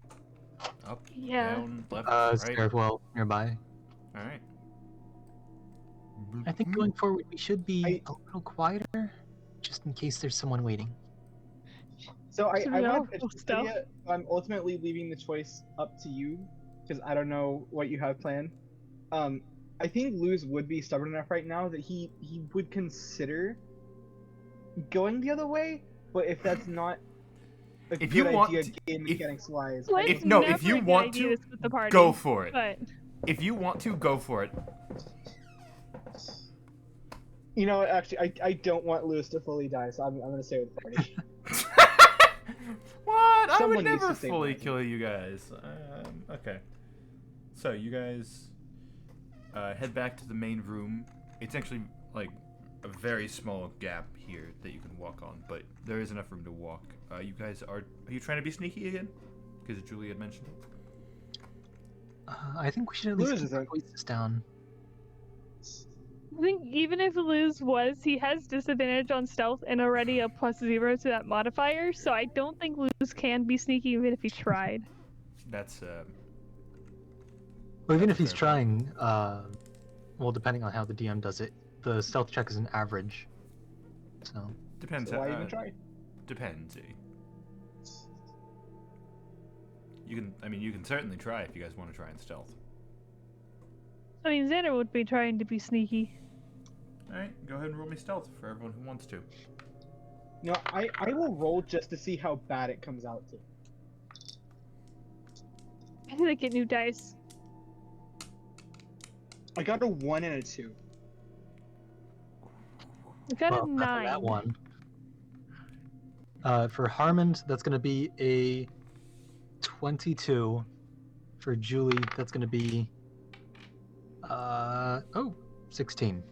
Up, Yeah. down, left, right? Stairwell nearby. Alright. I think going forward we should be a little quieter, just in case there's someone waiting. So Should I we all want to pitch go this stealth? idea. I'm ultimately leaving the choice up to you because I don't know what you have planned. I think Luz would be stubborn enough right now that he would consider going the other way, but if that's not a If good you want idea to- game mechanics wise, Let's If- no, if never you a good want idea to, split the party, Go for it. But If you want to, go for it. you know, actually, I don't want Luz to fully die, so I'm gonna stay with the party. What? I Someone would needs never to save fully Maggie. kill you guys. Okay. So you guys head back to the main room. It's actually like a very small gap here that you can walk on, but there is enough room to walk. You guys are you trying to be sneaky again? Because Julie had mentioned it. I think we should at least Luz keep is a- our voices down. I think even if Luz was, he has disadvantage on stealth and already a +0 to that modifier, so I don't think Luz can be sneaky even if he tried. That's Well, even That's if he's fair trying, well, depending on how the DM does it, the stealth check is an average. So depends. So why even try? Depends. You can. I mean, you can certainly try if you guys want to try and stealth. I mean, Xander would be trying to be sneaky. All right, go ahead and roll me stealth for everyone who wants to. No, I will roll just to see how bad it comes out to. I need to get new dice. I got a 1 and a 2. I got well, a not for 9. that one. For Harmond, that's going to be a 22. For Julie, that's going to be 16.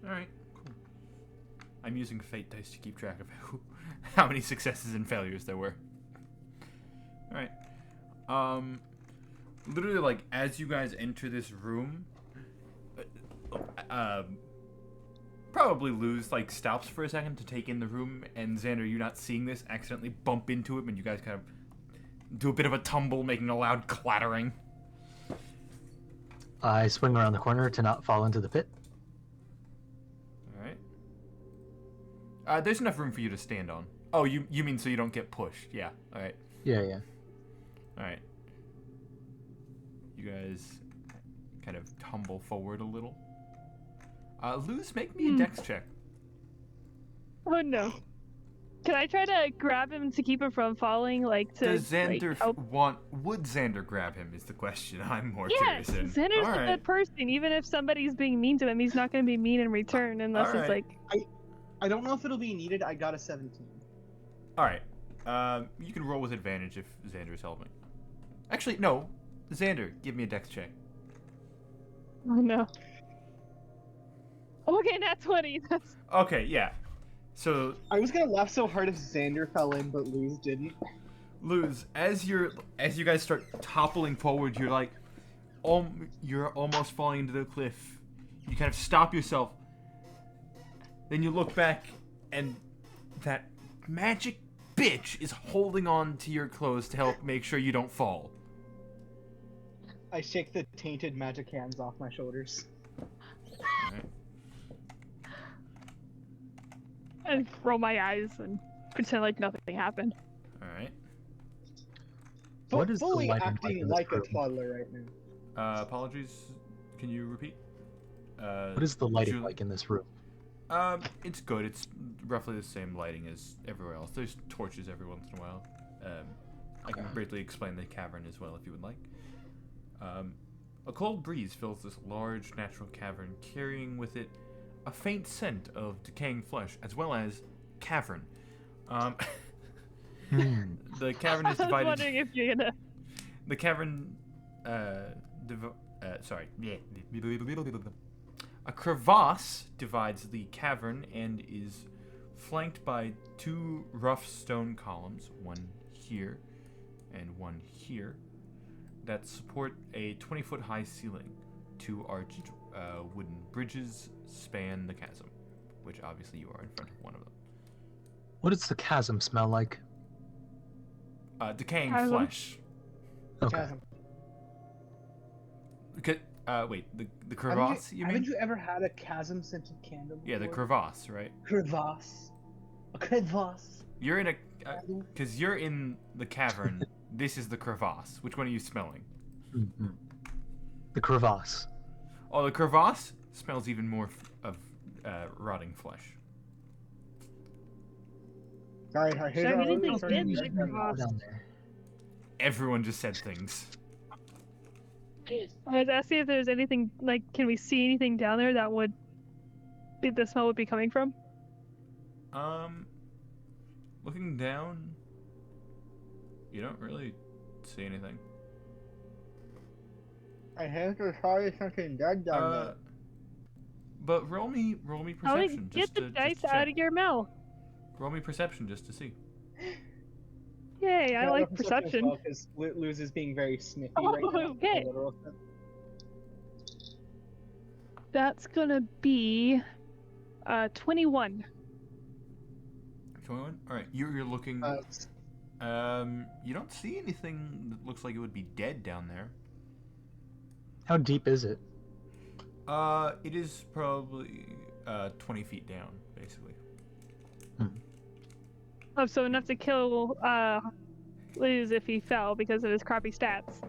All right, cool. I'm using fate dice to keep track of how many successes and failures there were. All right. Literally, like as you guys enter this room, probably Luz like stops for a second to take in the room, and Xander, you not seeing this, accidentally bump into him, and you guys kind of do a bit of a tumble, making a loud clattering. I swing around the corner to not fall into the pit. All right. There's enough room for you to stand on. Oh, you mean so you don't get pushed? Yeah. All right. Yeah. All right. You guys kind of tumble forward a little. Luz, make me a dex check. Oh no. Can I try to grab him to keep him from falling? Like to Does Xander like, help? would Xander grab him is the question I'm more Yes, curious in. Xander's All a right. good person. Even if somebody's being mean to him, he's not going to be mean in return unless it's Alright. like. I don't know if it'll be needed. I got a 17. All right. You can roll with advantage if Xander's helping. Actually, no. Xander, give me a dex check. Oh no. Okay, that's 20. That's. Okay, yeah. So, I was gonna laugh so hard if Xander fell in, but Luz didn't. Luz, as you guys start toppling forward, you're like, you're almost falling into the cliff. You kind of stop yourself. Then you look back, and that magic bitch is holding on to your clothes to help make sure you don't fall. I shake the tainted magic hands off my shoulders. Alright. I roll my eyes and pretend like nothing happened. Alright. What is the fully lighting like acting in this like a room? toddler right now. Apologies. Can you repeat? What is the lighting Julie- like in this room? It's good. It's roughly the same lighting as everywhere else. There's torches every once in a while. I can briefly explain the cavern as well if you would like. A cold breeze fills this large natural cavern, carrying with it a faint scent of decaying flesh, as well as cavern. The cavern is I was divided. wondering if you're gonna. The cavern sorry. A crevasse divides the cavern and is flanked by two rough stone columns, one here and one here, that support a 20-foot high ceiling. Two arched wooden bridges span the chasm, which obviously you are in front of one of them. What does the chasm smell like? Decaying Chasm? flesh. Okay. Chasm. Wait, the crevasse, you mean? Haven't you ever had a chasm-scented candle? Yeah, the before? crevasse, right? Crevasse. A crevasse. You're in a... Because you're in the cavern. This is the crevasse. Which one are you smelling? Mhm. The crevasse. Oh, the crevasse smells even more of rotting flesh. Sorry, I So anything's sorry, in the sorry. crevasse. Down there. Everyone just said things. I was asking if there's anything, like, can we see anything down there that would be the smell would be coming from? Looking down, you don't really see anything. I have to try something dead down there. But roll me Holly, perception. get just the to, dice just to out check. of your mouth. Roll me perception just to see. Yay, I Yeah, like as perception. well, 'cause Luz is being very sniffy Oh, right now. okay. in a literal sense. That's gonna be 21. 21. All right, you're looking. You don't see anything that looks like it would be dead down there. How deep is it? It is probably 20 feet down, basically. Oh, so enough to kill Luz if he fell because of his crappy stats.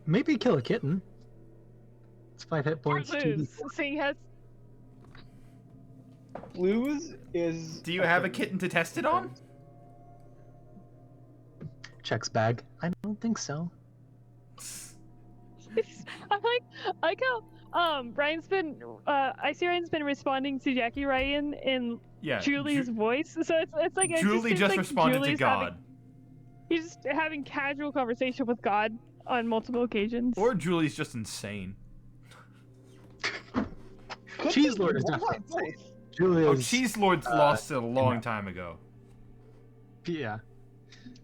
Maybe kill a kitten. It's 5 hit points. Luz, seeing as Luz is. Do you have a kitten to test it on? Checks bag. I don't think so. I like how Ryan's been I see Ryan's been responding to Jackie Ryan in Yeah. Julie's voice, so it's like it Julie seems just like responded Julie's to God. He's just having casual conversation with God on multiple occasions. Or Julie's just insane. Cheese Lord is Why definitely not both? insane. Julia's. Oh, Cheese Lord's lost it a long time ago. Yeah.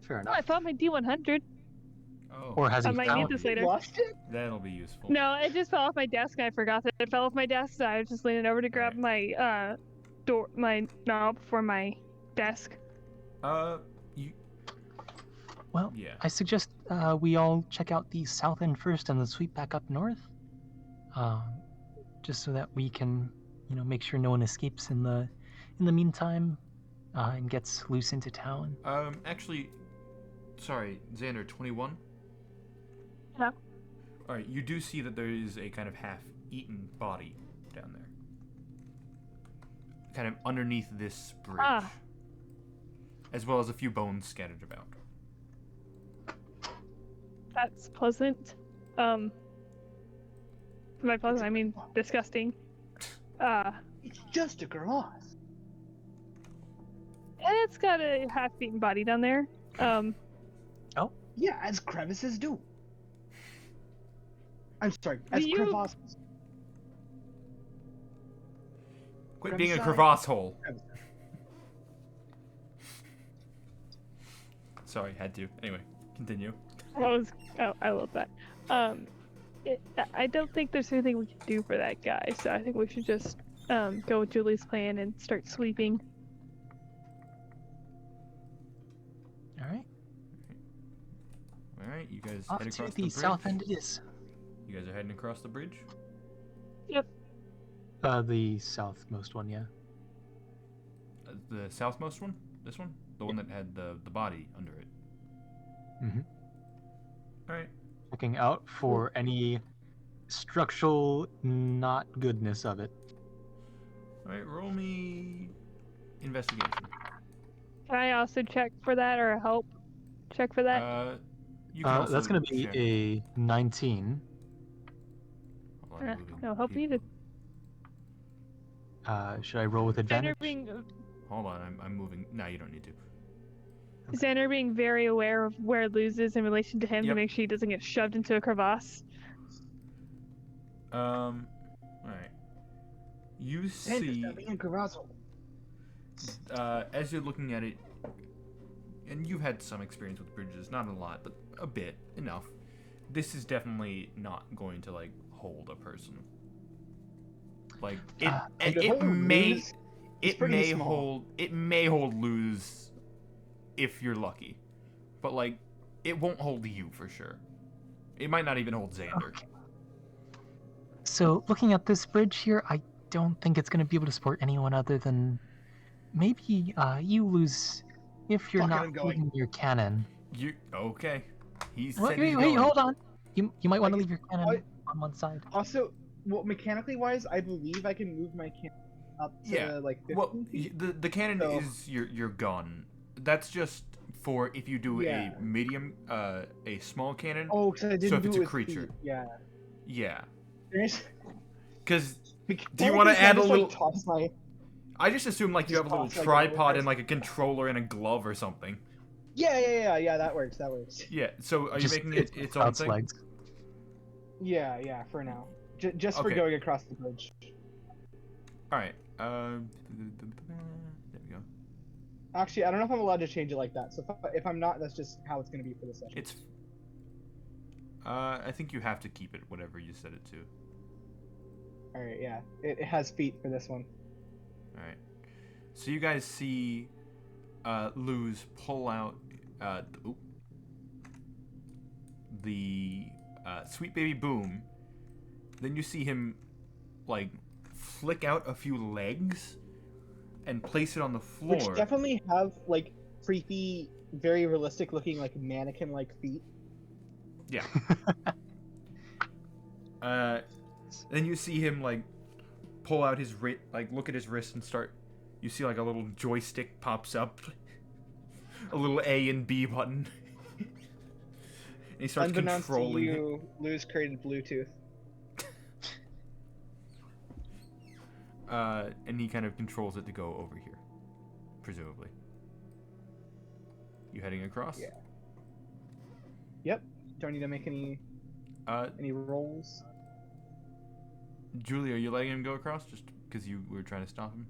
Fair Oh, enough. I found my D100. Oh, Or has I he might found need this it? later. Lost it? that'll be useful. No, it just fell off my desk and I forgot that it fell off my desk, so I was just leaning over to grab my my knob for my desk. You. Well, Yeah. I suggest we all check out the south end first and then sweep back up north. Just so that we can, make sure no one escapes in the meantime, and gets loose into town. Actually, sorry, Xander, 21? Yeah. Alright, you do see that there is a kind of half-eaten body down there. Kind of underneath this bridge. Ah. As well as a few bones scattered about. That's pleasant. By pleasant, I mean disgusting. It's just a grass. It's got a half-eaten body down there. Yeah, as crevices do. I'm sorry, as you- crevasses. Quit being a Crevicide. crevasse hole. Crevice. Sorry, had to. Anyway, continue. I love that. I don't think there's anything we can do for that guy, so I think we should just go with Julie's plan and start sweeping. All right. Alright, you guys Off head to across the bridge. south end it is. You guys are heading across the bridge? The southmost one, yeah. The southmost one? This one? The one that had the body under it. Mhm. Alright. Looking out for any structural not goodness of it. Alright, roll me investigation. Can I also check for that or help check for that? You can also That's going to be check. a 19. Hold on, I'm moving no, help people. needed. Should I roll with Xander advantage? being Hold on, I'm moving. No, you don't need to. Xander being very aware of where Luz is in relation to him Yep. to make sure he doesn't get shoved into a crevasse. All right. You see, as you're looking at it, and you've had some experience with bridges, not a lot, but a bit, enough. This is definitely not going to like hold a person. Like it, and the it whole may, Luz is it pretty may small. hold, it may hold Luz, if you're lucky, but like, it won't hold you for sure. It might not even hold Xander. So looking at this bridge here, I don't think it's going to be able to support anyone other than maybe you lose if you're Fuck it, not I'm going. leaving your cannon. You okay? He said Wait, he's wait, going. hold on. You might want to Like, leave your cannon I- on one side. Also, well, mechanically wise, I believe I can move my cannon up to Yeah, like 15 Well, feet. the cannon So- is your gun. That's just for if you do Yeah. a medium, a small cannon. Oh, because I didn't so if do it's it a with creature. feet. Yeah. Yeah, There's- because do you Technically, want to can I add a just, little? Like, toss my... I just assume like you just have a little toss, like, tripod a- and like a controller and a glove or something. Yeah, that works. Yeah. So are you Just- making it its own Sprouts thing? legs. Yeah, for now. Just for Okay. going across the bridge. All right. There we go. Actually, I don't know if I'm allowed to change it like that. So if I'm not, that's just how it's gonna be for the session. It's. I think you have to keep it whatever you set it to. All right, yeah. It has feet for this one. All right. So you guys see Luz pull out the Sweet Baby Boom. Then you see him like flick out a few legs and place it on the floor. Which definitely have like creepy, very realistic looking like mannequin-like feet. Yeah. Then you see him like pull out his look at his wrist and start. You see like a little joystick pops up, a little A and B button, and he starts Unbeknownst to controlling it. you, Luz created Bluetooth. And he kind of controls it to go over here, presumably. You heading across? Yeah. Yep. Do I need to make any rolls? Julie, are you letting him go across just because you were trying to stop him?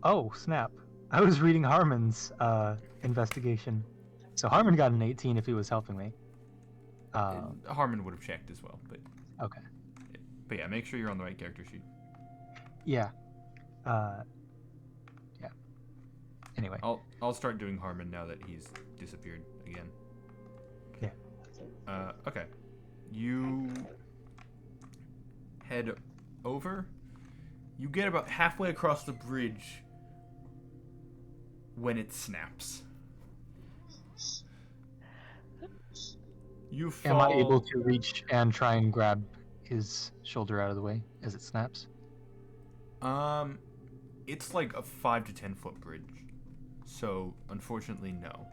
Oh, snap. I was reading Harmon's investigation. So Harmon got an 18 if he was helping me. Harmon would have checked as well, but Okay. But yeah, make sure you're on the right character sheet. Yeah. Yeah. Anyway. I'll start doing Harmon now that he's disappeared again. Yeah. Okay. You head over. You get about halfway across the bridge when it snaps. You fall. Am I able to reach and try and grab his shoulder out of the way as it snaps? It's like a 5 to 10 foot bridge, so unfortunately, no.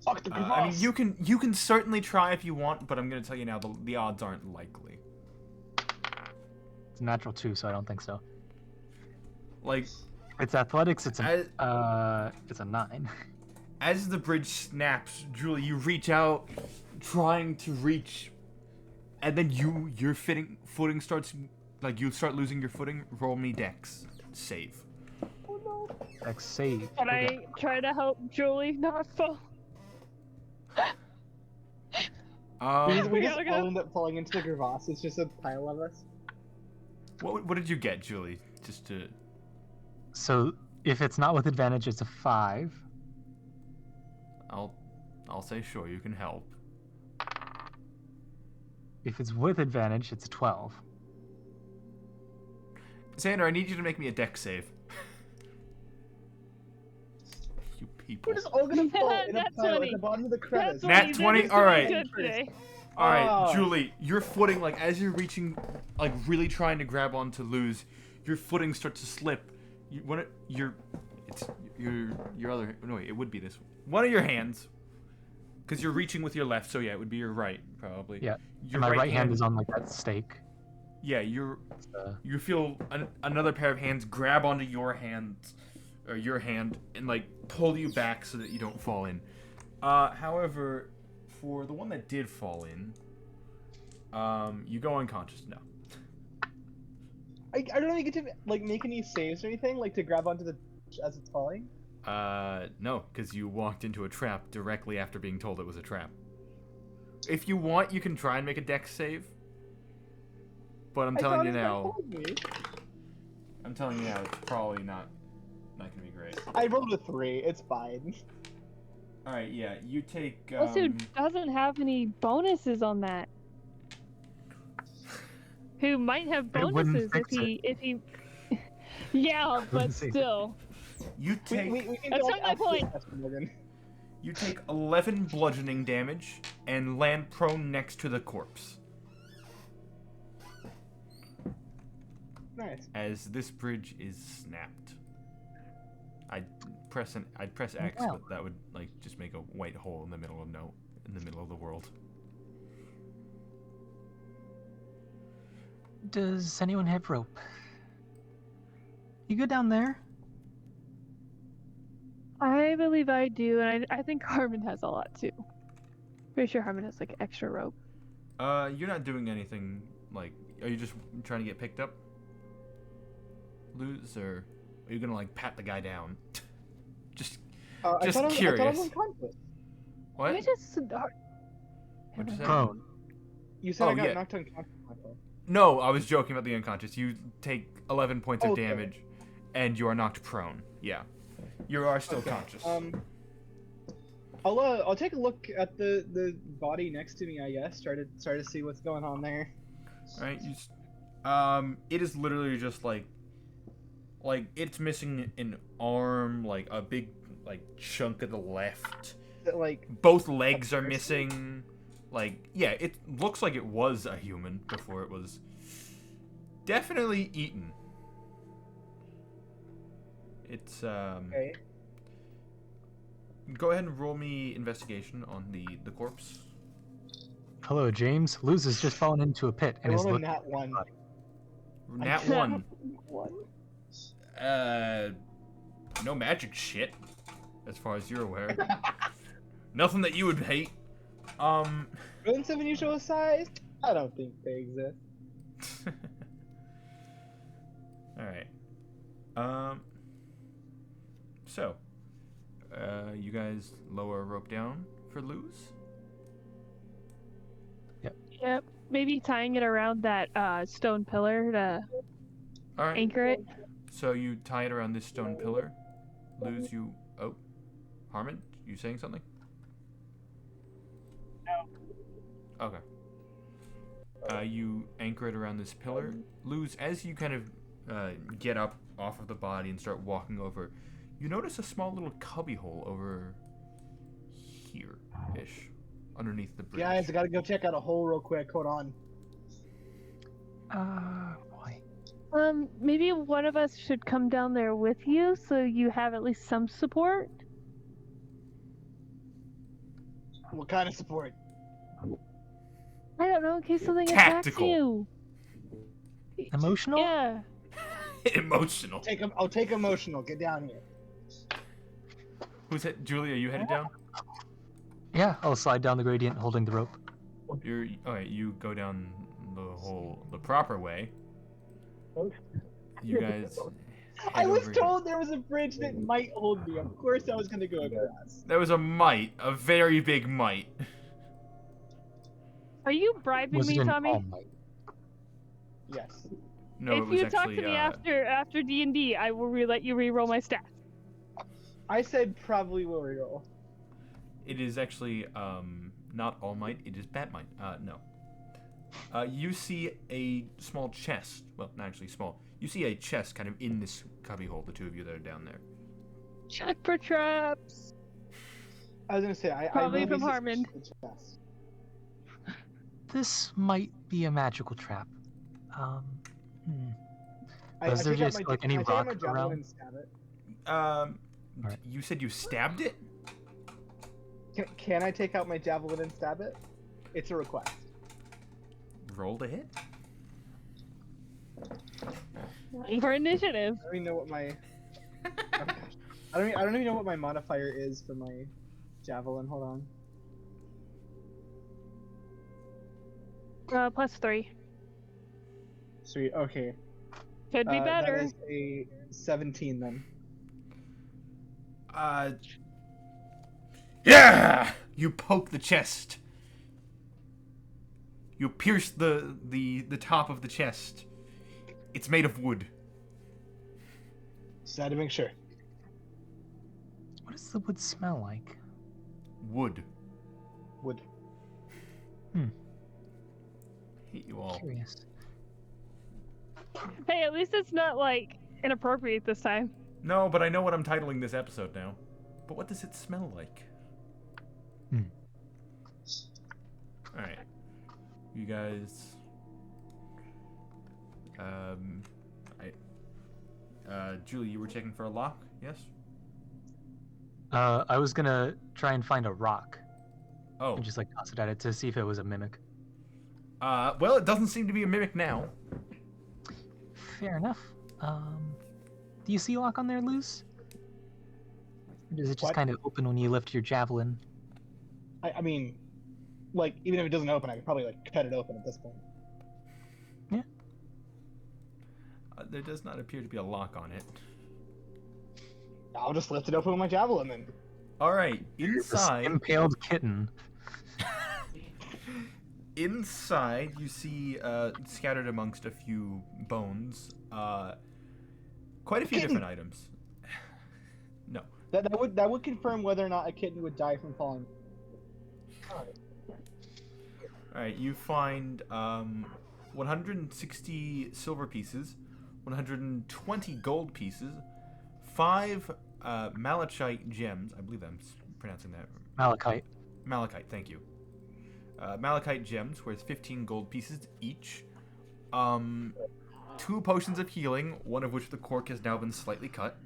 Fuck the I mean, you can certainly try if you want, but I'm gonna tell you now the odds aren't likely. It's a natural 2, so I don't think so. Like, It's athletics. It's as, it's a 9. as the bridge snaps, Julie, you reach out, trying to reach, and then your footing starts, like you start losing your footing. Roll me dex save. Dex save. But Okay. I try to help Julie not fall. We just gotta all go. end up falling into the crevasse. It's just a pile of us. What did you get, Julie? Just to So if it's not with advantage, it's a 5. I'll say sure you can help. If it's with advantage, it's a 12. Xander, I need you to make me a dex save. You people. We're just all gonna fall in a That's pile at funny. the bottom of the crevice. That's Nat what you 20? did. Alright. Good today. All right, Oh. Julie, your footing, like as you're reaching, like really trying to grab onto Luz, your footing starts to slip. Your other, no wait, it would be this one of your hands, because you're reaching with your left, so yeah, it would be your right probably. Yeah. Your And my right hand is on like that stake. Yeah, you feel another pair of hands grab onto your hands, or your hand and like pull you back so that you don't fall in. However, for the one that did fall in, you go unconscious now. I don't really get to like make any saves or anything, like to grab onto the as it's falling. No, because you walked into a trap directly after being told it was a trap. If you want, you can try and make a dex save. But I'm telling you now, it's probably not gonna be great. I rolled a 3. It's fine. All right, yeah, you take. Also, doesn't have any bonuses on that. Who might have It wouldn't bonuses fix if he. Yeah, but Wouldn't save it. still. You take. We can That's go not my after point. this, Morgan. You take 11 bludgeoning damage and land prone next to the corpse. Nice. As this bridge is snapped. I'd press X, Wow. but that would like just make a white hole in the middle of the world. Does anyone have rope? You go down there. I believe I do, and I think Harmon has a lot too. Pretty sure Harmon has like extra rope. You're not doing anything like. Are you just trying to get picked up? Lose, or are you gonna like pat the guy down? just I Just thought I was curious. unconscious. what? I just. What'd you say? Prone. You said Oh, I got yeah. knocked unconscious. I thought. No, I was joking about the unconscious. You take 11 points of Okay. damage, and you are knocked prone. Yeah, you are still Okay, conscious. I'll take a look at the body next to me. I guess try to see what's going on there. Right? It is literally just like it's missing an arm, like a big like chunk of the left. Like Both legs are person? missing. Like, yeah, it looks like it was a human before it was definitely eaten. It's okay. Go ahead and roll me investigation on the corpse. Hello, James. Luz has just fallen into a pit and is Rolling looking. that one. Nat I- 1. What? No magic shit, as far as you're aware. Nothing that you would hate. Ruins of unusual size? I don't think they exist. Alright. So, you guys lower a rope down for Luz? Yep. Maybe tying it around that stone pillar to Alright. anchor it. So you tie it around this stone pillar. Luz, you... Oh. Harmon, you saying something? No. Okay. You anchor it around this pillar. Luz, as you kind of get up off of the body and start walking over, you notice a small little cubby hole over here-ish, underneath the bridge. Guys, I gotta go check out a hole real quick. Hold on. Boy. Maybe one of us should come down there with you so you have at least some support. What kind of support? I don't know, in case something Tactical. attacks you. Emotional? Yeah. Emotional. I'll take emotional. Get down here. Who's it? Julie, are you headed down? Yeah, I'll slide down the gradient holding the rope. You're alright. You go down the proper way. You guys. I head was over here. told there was a bridge that might hold me. Of course, I was gonna go across. There was a mite, a very big mite. Are you bribing Was me, it an Tommy? all might? Yes. No, it If was you talk actually. to me after D&D, I will let you re-roll my stats. I said probably will reroll. It is actually not all might. It is bat might. No. You see a small chest. Well, not actually small. You see a chest kind of in this cubbyhole. The two of you that are down there. Check for traps. I was gonna say I Probably will be from Harmon. suspicious of chest. This might be a magical trap. I Was there take out just, my- like, any I take out rock my javelin around? and stab it. Alright. You said you stabbed it. Can I take out my javelin and stab it? It's a request. Roll to hit. For initiative. I don't even know what my. Oh, gosh. I don't even know what my modifier is for my javelin. Hold on. +3. Sweet. Okay. Could be better. That is a 17 then. Yeah! You poke the chest. You pierce the top of the chest. It's made of wood. Just had to make sure. What does the wood smell like? Wood. Wood. Hate you all. Curious. Hey, at least it's not like inappropriate this time. No, but I know what I'm titling this episode now. But what does it smell like? Alright. You guys... Julie, you were checking for a lock, yes? I was gonna try and find a rock Oh. and just like toss it at it to see if it was a mimic. Well, it doesn't seem to be a mimic now. Fair enough. Do you see a lock on there, Luz? Or does it just What? kind of open when you lift your javelin? I mean, like, even if it doesn't open, I could probably, like, cut it open at this point. There does not appear to be a lock on it. I'll just lift it open with my javelin then. Alright, This inside... impaled kitten. Inside, you see, scattered amongst a few bones, quite a few Kitten. different items. No. That would confirm whether or not a kitten would die from falling. Alright, you find, 160 silver pieces, 120 gold pieces, 5, malachite gems. I believe I'm pronouncing that. Malachite. Malachite, thank you. Malachite gems worth 15 gold pieces each. 2 potions of healing, one of which the cork has now been slightly cut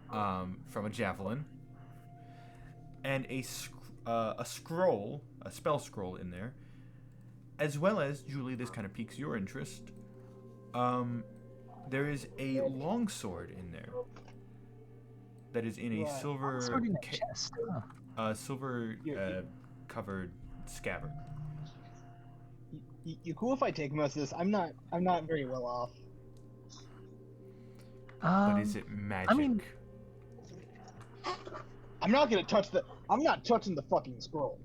from a javelin. And a scroll, a spell scroll in there. As well as, Julie, this kind of piques your interest. There is a longsword in there. That is in a What? silver... Sort in the chest. Huh. silver covered scabbard. You cool if I take most of this? I'm not very well off. But is it magic? mean- I'm not touching the fucking scroll.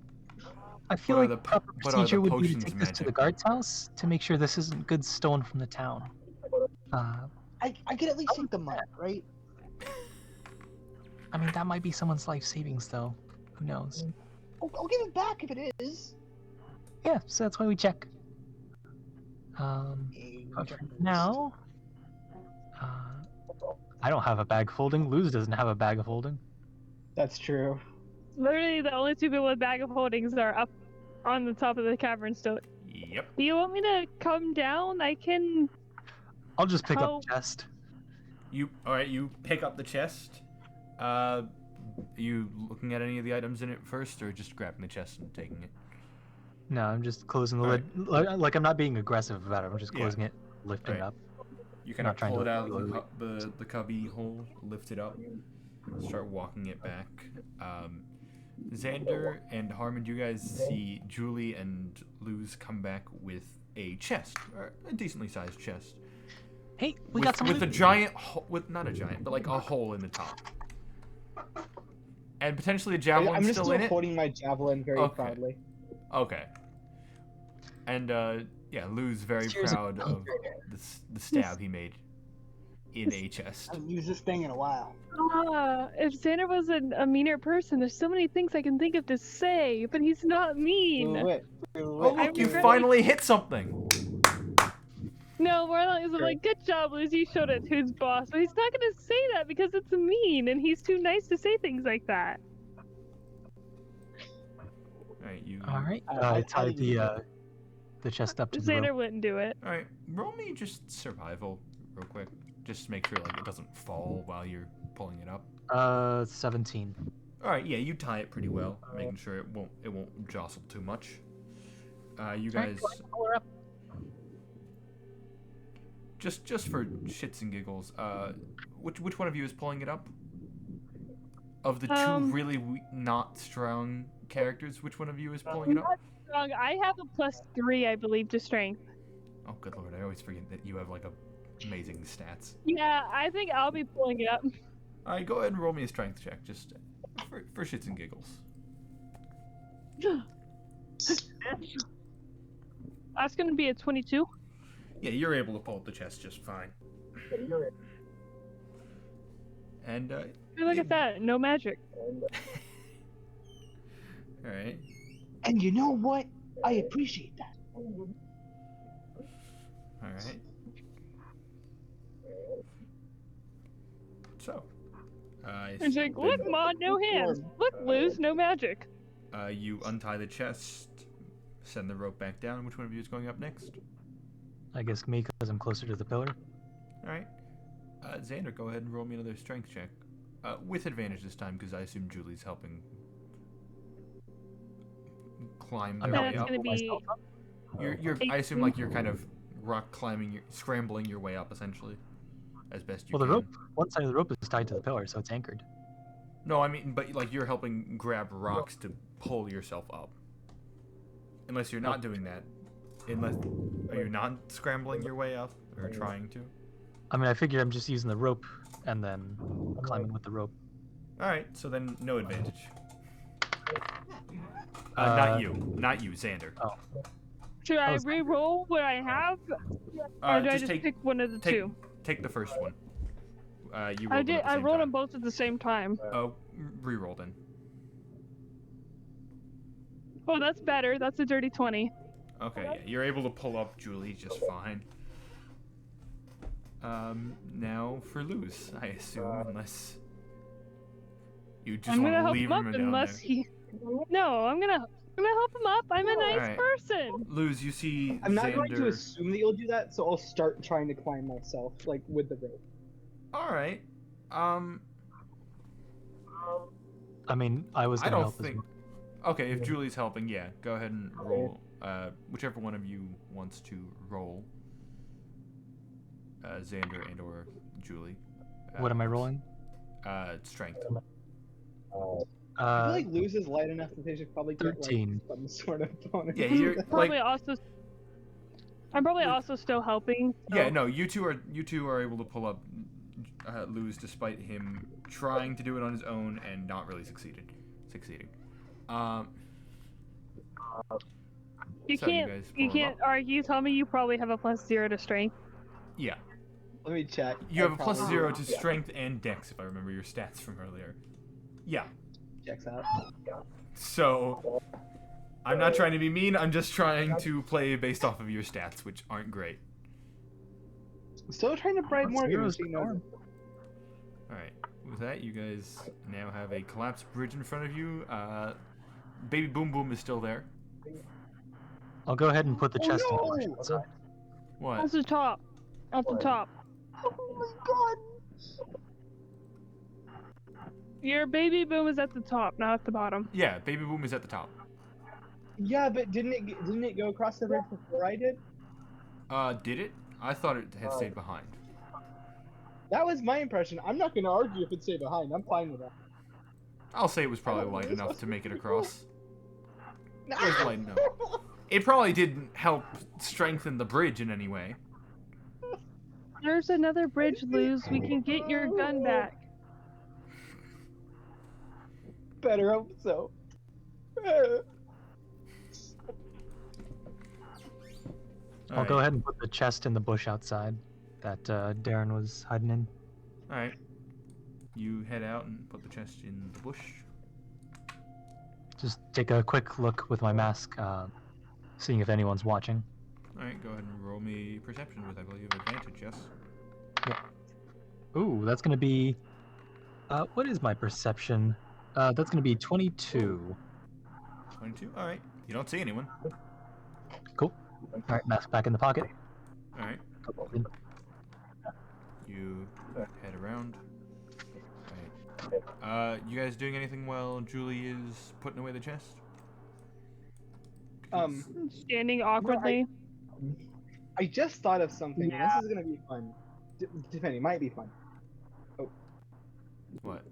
I feel But are like the the proper but are the procedure would be to potions take this to the magic? guard's house to make sure this isn't goods stolen from the town. I could at least take the money, right? I mean, that might be someone's life savings, though. Who knows? I'll give it back if it is. Yeah, so that's why we check. But for now, I don't have a bag folding. Luz doesn't have a bag of holding. That's true. Literally, the only 2 people with bag of holdings are up on the top of the cavern still. Yep. Do you want me to come down? I can. I'll just pick How- up the chest. Alright, you pick up the chest. You looking at any of the items in it first, or just grabbing the chest and taking it? No, I'm just closing the Alright. lid. Like, I'm not being aggressive about it. I'm just Yeah. closing it, lifting it Alright. up. You kind Not of trying pull to it out look of the cubby hole, lift it up, start walking it back. Xander and Harmon, you guys see Julie and Luz come back with a chest, or a decently sized chest, Hey, we got some with a loot. giant, not a giant, but like a hole in the top, and potentially a javelin I'm just still still in it. holding my javelin very Okay. proudly. Okay. And yeah, Lou's very Cheers. proud of the stab he made in a chest. I haven't used this thing in a while. If Xander was a meaner person, there's so many things I can think of to say, but he's not mean. Wait. Oh I'm look, you really- finally hit something. No, more like, it's like, good job, Liz, you showed it who's boss. But he's not gonna say that because it's mean, and he's too nice to say things like that. Alright, you. All right. I I tied think the chest up to the Xander rope. wouldn't do it. Alright, roll me just survival real quick. Just to make sure like it doesn't fall while you're pulling it up. 17. Alright, yeah, you tie it pretty well, making sure it won't jostle too much. You Alright, guys, go ahead, pull her up. just for shits and giggles, which one of you is pulling it up? Of the two really not strong characters, which one of you is pulling it up? Not strong. I have a +3, I believe, to strength. Oh, good lord! I always forget that you have like amazing stats. Yeah, I think I'll be pulling it up. All right, go ahead and roll me a strength check, just for shits and giggles. That's gonna be a 22. Yeah, you're able to pull up the chest just fine. And Hey, look at that, no magic. all right. And you know what? I appreciate that. All right. So, It's like, look, Ma, no hands. Look, Luz, no magic. you untie the chest, send the rope back down. Which one of you is going up next? I guess me, because I'm closer to the pillar. All right. Xander, go ahead and roll me another strength check. With advantage this time, because I assume Julie's helping climb their way That's up. gonna be I assume like you're kind of rock climbing, scrambling your way up essentially, as best you Well, the can. rope, one side of the rope is tied to the pillar, so it's anchored. No, I mean, but like you're helping grab rocks to pull yourself up. Unless you're not doing that. Are you not scrambling your way up or trying to? I mean, I figure I'm just using the rope and then climbing with the rope. All right, so then no advantage. Not you, Xander. Oh. Should I re-roll what I have, or do I just take pick one of the two? Take the first one. You I rolled them at did. the I same rolled time. them both at the same time. Oh, re-roll then. Oh, that's better. That's a dirty 20. Okay, yeah, you're able to pull up Julie just fine. Now for Luz, I assume, unless you just I'm want gonna to help leave him up him down unless there. he. No, I'm gonna help him up. I'm a nice Alright. person. Luz, you see I'm not going to Xander. assume that you'll do that, so I'll start trying to climb myself, like with the rope. All right. I mean, I was I gonna don't help as think. well. Okay, if Julie's helping, yeah, go ahead and roll. Whichever one of you wants to roll. Xander and or Julie. What am I rolling? Strength. I feel like Luz is light enough that they should probably get 13. like, some sort of bonus. Yeah, you're Probably like. also. I'm probably also still helping. So. Yeah, no, you two are able to pull up Luz despite him trying to do it on his own and not really succeeding. You So can't. guys You pull him can't argue. Tell me you probably have a +0 to strength. Yeah, Let me check. you have a Probably- +0 to strength and dex if I remember your stats from earlier. Yeah, Checks out. so I'm not trying to be mean. I'm just trying to play based off of your stats, which aren't great. Still trying to bribe Morgan. Zero's She knows it. All right, with that, you guys now have a collapsed bridge in front of you. Baby Boom Boom is still there. I'll go ahead and put the chest in the bush no! outside. What? At the top. At the top. Oh my god! Your baby boom is at the top, not at the bottom. Yeah, Baby Boom is at the top. Yeah, but didn't it go across the bridge before I did? Did it? I thought it had stayed behind. That was my impression. I'm not gonna argue if it stayed behind. I'm fine with that. I'll say it was probably light enough to make it across. No! It was light enough. It probably didn't help strengthen the bridge in any way. There's another bridge, Luz. We can get your gun back. Better hope so. I'll go ahead and put the chest in the bush outside that Darren was hiding in. Alright. You head out and put the chest in the bush. Just take a quick look with my mask, seeing if anyone's watching. Alright, go ahead and roll me perception with, I believe, advantage, yes? Ooh, that's gonna be. What is my perception? That's gonna be 22. 22? Alright. You don't see anyone. Cool. All right, mask back in the pocket. Alright. You head around. Alright. You guys doing anything while Julie is putting away the chest? Standing awkwardly. I just thought of something. And this is gonna be fun. Depending, might be fun. What?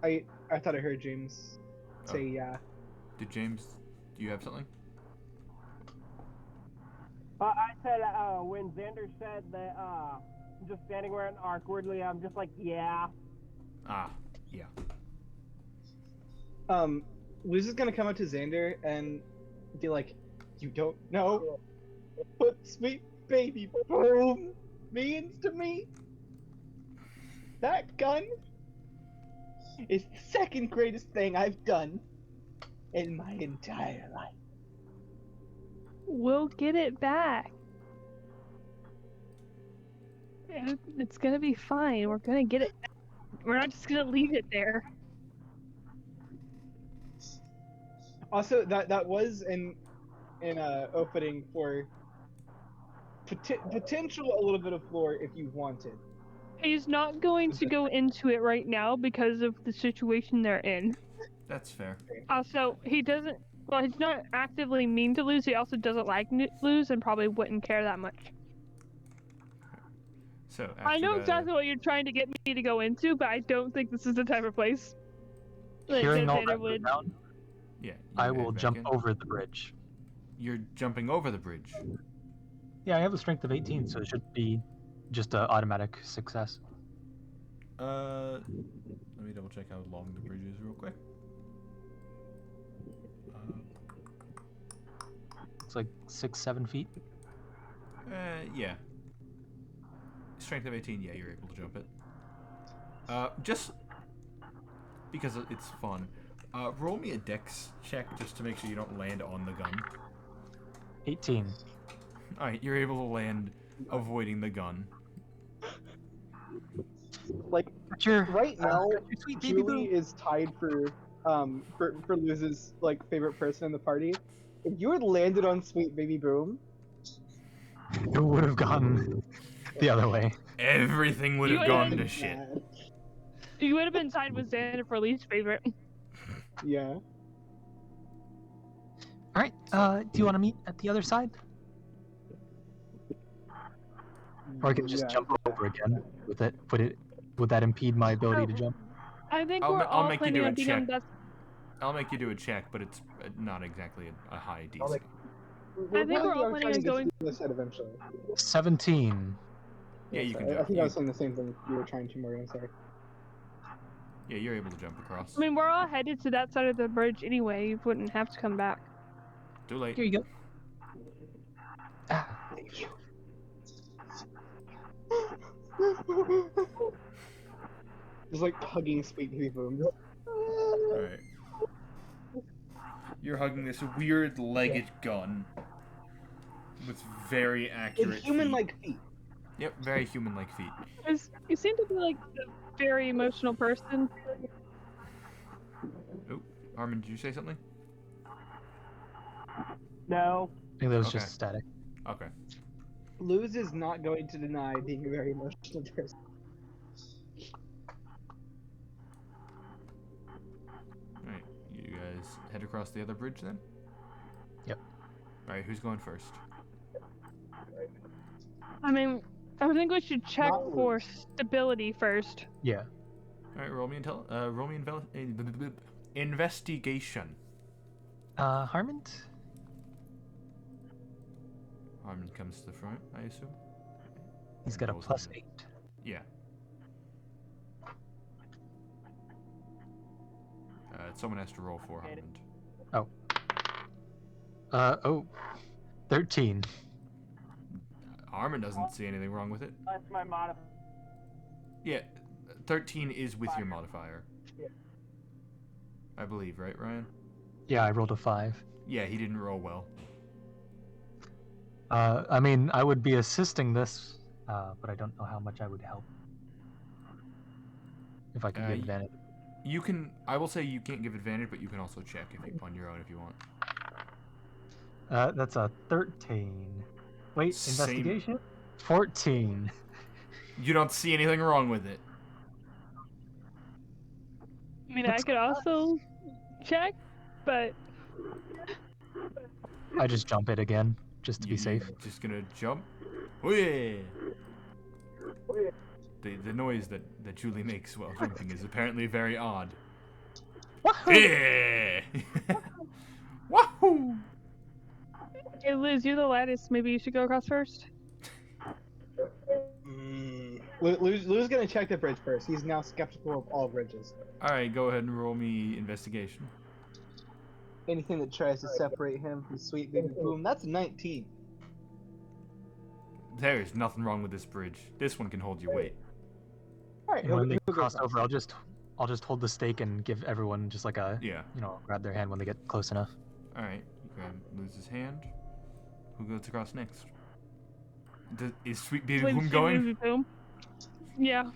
I thought I heard James say yeah. Did James? Do you have something? I said when Xander said that just standing around awkwardly, I'm just like, yeah. Ah, yeah. Luz is gonna come up to Xander and be like, "You don't know what sweet baby boom means to me? That gun is the second greatest thing I've done in my entire life." We'll get it back. It's gonna be fine. We're gonna get it back. We're not just gonna leave it there. Also, that was an opening for potential a little bit of floor if you wanted. He's not going to go into it right now because of the situation they're in. That's fair. Also, he doesn't. Well, he's not actively mean to lose. He also doesn't like lose and probably wouldn't care that much. So after I know the- exactly what you're trying to get me to go into, but I don't think this is the type of place. Hearing all Xander that would. down, Yeah. you I head will back jump in. over the bridge. You're jumping over the bridge. Yeah, I have a strength of 18, so it should be just an automatic success. Let me double check how long the bridge is real quick. It's like 6-7 feet. Yeah. Strength of 18, yeah, you're able to jump it. Just because it's fun. Roll me a dex check just to make sure you don't land on the gun. 18. Alright, you're able to land avoiding the gun. Like Sure. right now, Sweet baby Julie boo. is tied for Luz's like favorite person in the party. If you had landed on Sweet Baby Boom, It would have gone the other way. Everything would You have gone ain't to shit. mad. You would have been tied with Xander for least favorite. Yeah. All right. Do you want to meet at the other side, or I can just Yeah. jump over again with it? Would that impede my ability to jump? I think I'll we're ma- I'll all make you planning do a on being on check. best. I'll make you do a check, but it's not exactly a high DC. like- I think we're all trying planning to on get going- to this side eventually. 17. Yeah, you sorry. can I jump. think I was saying the same thing you were trying to, Morgan. Sorry. Yeah, you're able to jump across. I mean, we're all headed to that side of the bridge anyway. You wouldn't have to come back. Too late. Here you go. Ah, Just like hugging Sweet Baby Boom. Alright. You're hugging this weird legged gun with very In accurate human-like feet. Yep, very human-like feet. You seem to be like a very emotional person. Armin, did you say something? No. I think that was Okay. just static. Okay. Luz is not going to deny being a very emotional person. Alright, you guys head across the other bridge then? Yep. Alright, who's going first? I mean, I think we should check Not for loose. stability first. Yeah. Alright, roll me investigation. Harmon? Armin comes to the front, I assume. He's got a Rolls +8. Yeah. Someone has to roll for Okay. Armin. 13. Armin doesn't see anything wrong with it. That's my modifier. Yeah, 13 is with your modifier. Yeah. I believe, right, Ryan? Yeah, I rolled a 5. Yeah, he didn't roll well. I mean, I would be assisting this, but I don't know how much I would help. If I could Uh, give y- advantage. You can. I will say you can't give advantage, but you can also check on your own if you want. That's a 13. Wait, Same. investigation? 14. You don't see anything wrong with it. I mean, I could also check, but I just jump it again, just to be You safe. Just gonna jump. Oh yeah. The noise that Julie makes while jumping is apparently very odd. Yeah! Wahoo! Hey Liz, you're the lattice. Maybe you should go across first. Lou's gonna check the bridge first. He's now skeptical of all bridges. Alright, go ahead and roll me investigation. Anything that tries to separate him from Sweet Baby Boom, that's 19. There is nothing wrong with this bridge. This one can hold your weight. Alright, And when they he'll go cross first. over, I'll just hold the stake and give everyone just like a Yeah. grab their hand when they get close enough. Alright, you grab Luz's hand. Who goes across next? Is Sweet Baby Like, Boom shoot, going? maybe boom. Yeah.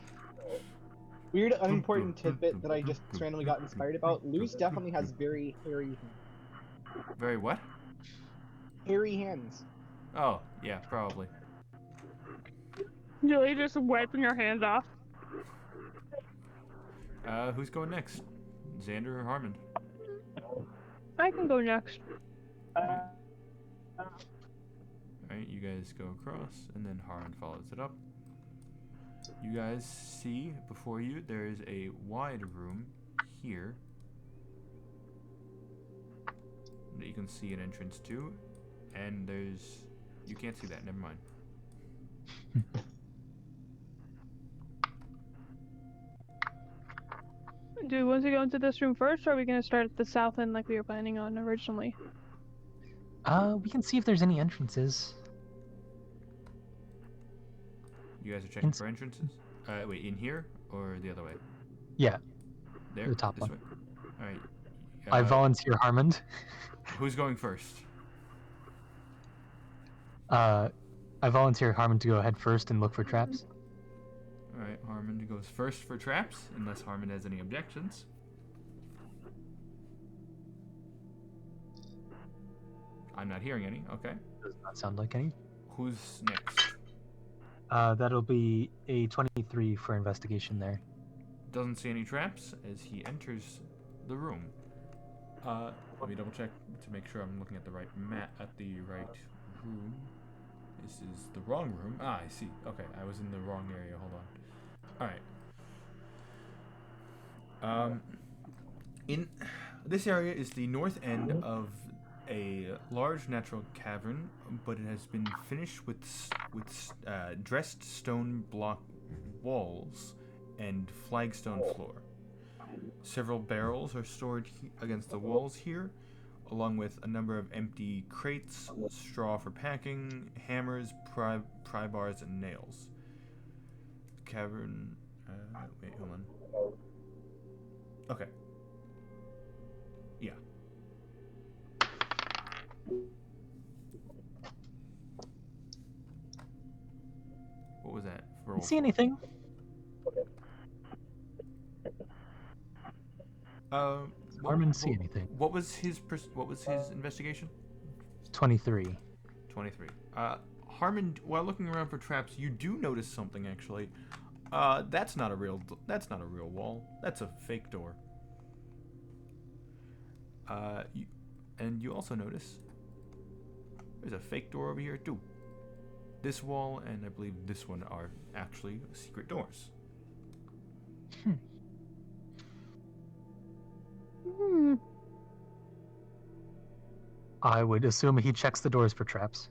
Weird unimportant tidbit that I just randomly got inspired about. Luz definitely has very hairy Very what? hands. Oh, yeah, probably. Julie just wiping her hands off. Who's going next? Xander or Harmon? I can go next. Alright, you guys go across, and then Harmon follows it up. You guys see before you there is a wide room here that you can see an entrance to, and there's... You can't see that, never mind. Do we want to go into this room first, or are we going to start at the south end like we were planning on originally? We can see if there's any entrances. You guys are checking Ins- for entrances? Wait, in here or the other way? Yeah, There? The top this one. way? Alright. I volunteer Harmond. Who's going first? I volunteer Harmond to go ahead first and look for traps. Alright, Harmon goes first for traps, unless Harmon has any objections. I'm not hearing any, okay. Does not sound like any. Who's next? That'll be a 23 for investigation there. Doesn't see any traps as he enters the room. Let me double check to make sure I'm looking at the right room. This is the wrong room. Ah, I see. Okay, I was in the wrong area. Hold on. Alright. In this area is the north end of a large natural cavern, but it has been finished with dressed stone block walls and flagstone floor. Several barrels are stored against the walls here, along with a number of empty crates, straw for packing, hammers, pry bars, and nails. Cavern. Wait, hold on. Okay. Yeah. What was that? For Didn't see anything. Harmon see anything. What was his investigation? 23. 23. Harmon, while looking around for traps, you do notice something actually. That's not a real wall. That's a fake door. And you also notice there's a fake door over here too. This wall and I believe this one are actually secret doors. I would assume he checks the doors for traps.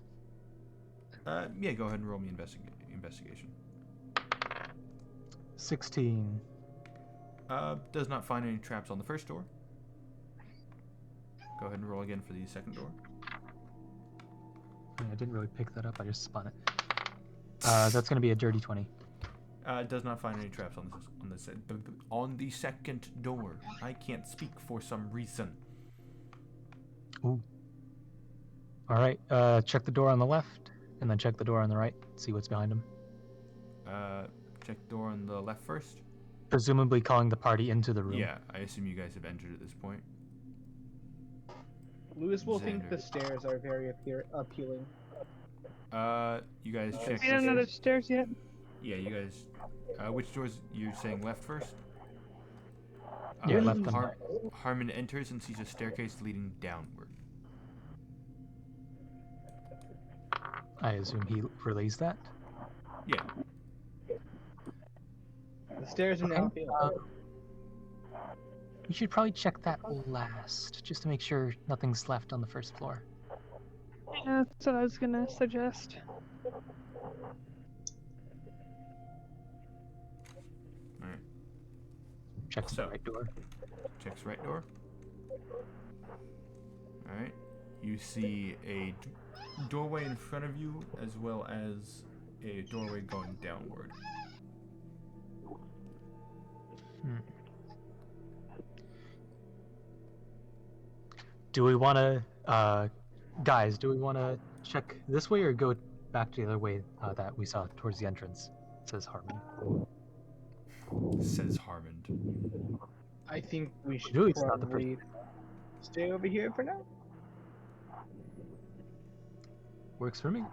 Yeah, go ahead and roll me investigation. 16. Does not find any traps on the first door. Go ahead and roll again for the second door. Yeah, I didn't really pick that up. I just spun it. That's going to be a dirty 20. Does not find any traps on the second door. I can't speak for some reason. Ooh. All right. Check the door on the left, and then check the door on the right. See what's behind him. Check the door on the left first. Presumably calling the party into the room. Yeah, I assume you guys have entered at this point. Lewis will think Xander. the stairs are very appealing. You guys check. We don't know the stairs yet. Yeah, you guys. Which doors? You're saying left first? Yeah, left and Harmon enters and sees a staircase leading downward. I assume he relays that. Yeah. The stairs are now appealing. You should probably check that last, just to make sure nothing's left on the first floor. Yeah, that's what I was gonna suggest. Alright. Check So- the right door. Checks right door. Alright. You see a doorway in front of you, as well as a doorway going downward. Do we want to, guys? Do we want to check this way or go back to the other way that we saw towards the entrance? Says Harmon. Says Harmon. I think we should Julie's not the probably stay over here for now. Works for me.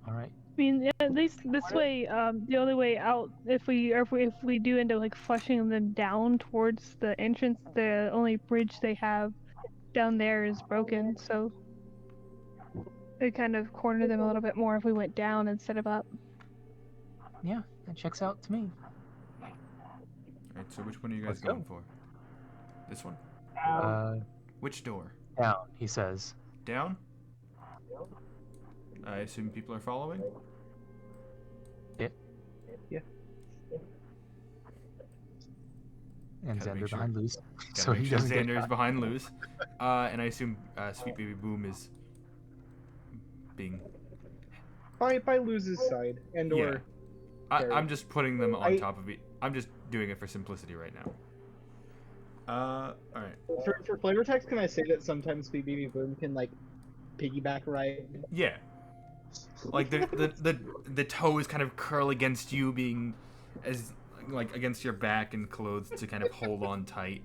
All right. I mean, yeah, at least this way, the only way out, if we do end up like flushing them down towards the entrance, the only bridge they have down there is broken, so it kind of corner them a little bit more if we went down instead of up. Yeah, that checks out to me. Alright, so which one are you guys Let's go. going for? This one? Which door? Down, he says. Down? I assume people are following? And Gotta make Xander sure. behind Luz. Gotta So make he sure doesn't get Xander's caught. behind Luz. And I assume Sweet Baby Boom is being... By Luz's side, and Yeah. or I'm just putting them on I- top of it. I'm just doing it for simplicity right now. Alright. for flavor text, can I say that sometimes Sweet Baby Boom can like piggyback ride? Yeah. Like the toes kind of curl against you, being as like against your back and clothes to kind of hold on tight.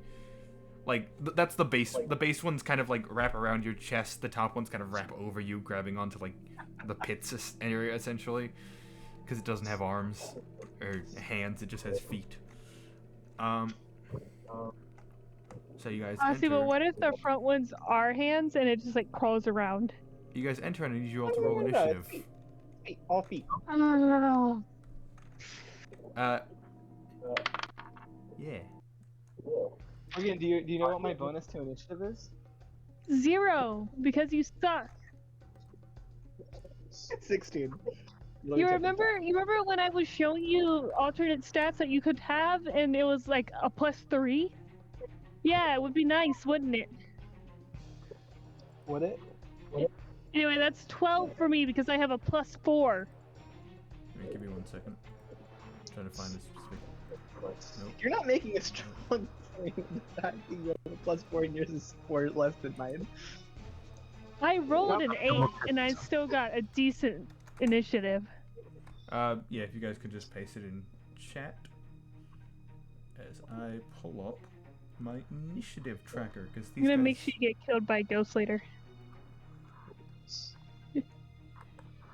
Like that's the base. The base ones kind of like wrap around your chest. The top ones kind of wrap over you, grabbing onto like the pits area essentially, because it doesn't have arms or hands. It just has feet. So you guys Honestly, enter. but what if the front ones are hands and it just like crawls around? You guys enter, and I need you all to roll No, initiative. Feet, all feet. Yeah. Again, do you know what my bonus to initiative is? 0, because you suck. 16. You remember when I was showing you alternate stats that you could have and it was like a +3? Yeah, it would be nice, wouldn't it? Would it? Anyway, that's 12 for me because I have a +4. Alright, give me 1 second. I'm trying to find a specific. Nope. You're not making a strong point. The fact that you have a +4 and yours is 4 less than mine. I rolled an 8 and I still got a decent initiative. Yeah, if you guys could just paste it in chat as I pull up my initiative tracker, because I'm these gonna guys... make sure you get killed by a ghost later.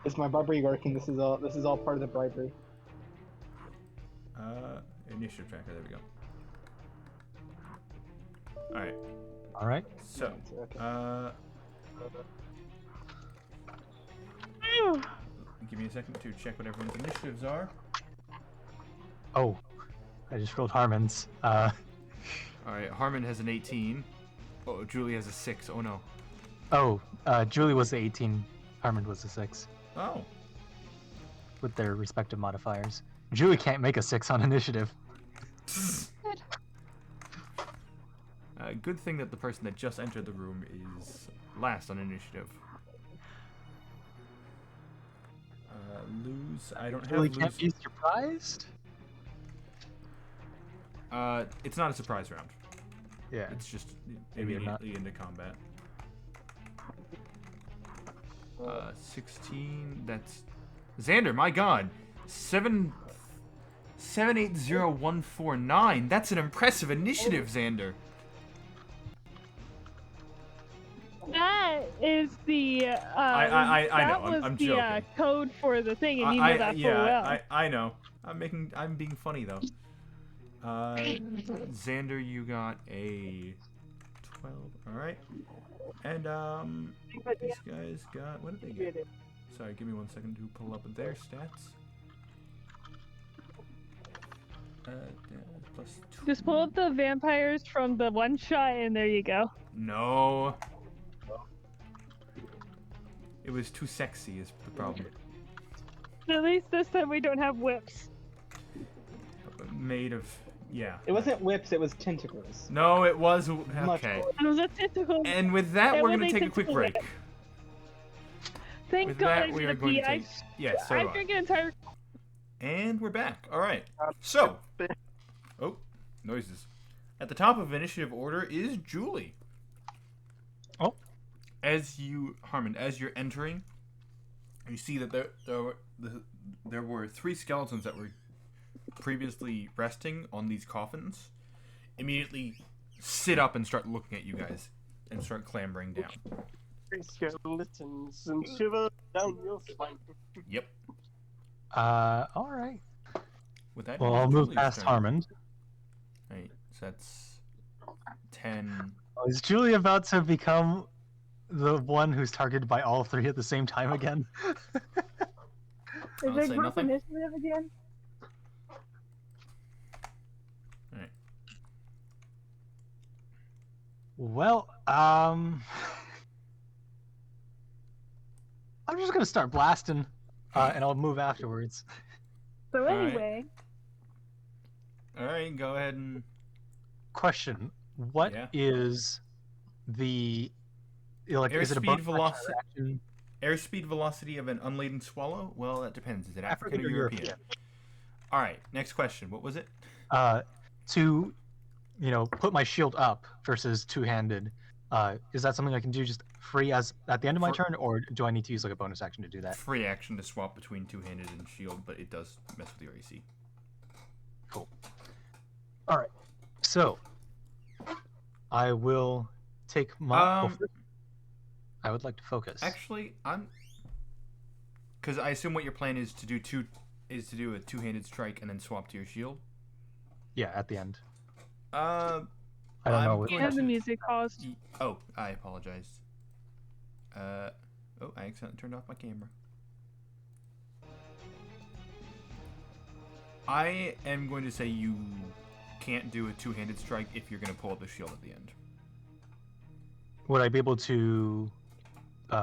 It's my bribery working. This is all part of the bribery. Initiative tracker, there we go. Alright, All right. so, Okay. give me a second to check what everyone's initiatives are. Oh, I just rolled Harmon's. Alright, Harmon has an 18. Oh, Julie has a 6. Oh no. Julie was the 18. Harmon was the 6. Oh. With their respective modifiers. Julie can't make a 6 on initiative. Good thing that the person that just entered the room is last on initiative. Lose. I don't Julie have can't lose. be surprised? It's not a surprise round. Yeah. It's just Maybe you're not. immediately into combat. 16. That's Xander. My God, 780149. That's an impressive initiative, Xander. That is the I that know, was I'm the joking. code for the thing, and you know that full well. I know. I'm being funny though. Xander, you got a 12. All right. And these guys got, what did they get? Sorry, give me 1 second to pull up their stats. Plus 2. Just pull up the vampires from the one shot, and there you go. No. It was too sexy is the problem. At least this time we don't have whips. Made of, yeah. It wasn't whips, it was tentacles. No, it was, Much okay. It was a tentacle. And with that, And we're when going to they take a quick tentacle break. Thank With God that, I we did are a going to pee. take... Yes, so I do I. drank an entire. And we're back. All right. So, oh, noises. At the top of initiative order is Julie. Oh. Harmon, as you're entering, you see that there were 3 skeletons that were previously resting on these coffins. Immediately sit up and start looking at you guys and start clambering down. Skeletons and shiver down your spine. Yep. All right. With that, Well, it is I'll move Julie's past turn. Harmon. Right. So that's 10. Oh, is Julie about to become the one who's targeted by all 3 at the same time again? I'll say nothing. initiative again? Well, I'm just gonna start blasting, and I'll move afterwards. So Alright. anyway, All right, go ahead and Question: What Yeah. is the Is it a Airspeed bonus velocity. action? Airspeed velocity of an unladen swallow? Well, that depends. Is it African, African or or European? European? All right, next question. What was it? To put my shield up versus two-handed. Is that something I can do just free as at the end of my For- turn, or do I need to use like a bonus action to do that? Free action to swap between two-handed and shield, but it does mess with your AC. Cool. All right. So I will take my. I would like to focus. Actually, because I assume what your plan is to do a two-handed strike and then swap to your shield. Yeah, at the end. I I don't know. I'm What, going and the to- music paused. Oh, I apologize. I accidentally turned off my camera. I am going to say you can't do a two-handed strike if you're going to pull up the shield at the end. would I be able to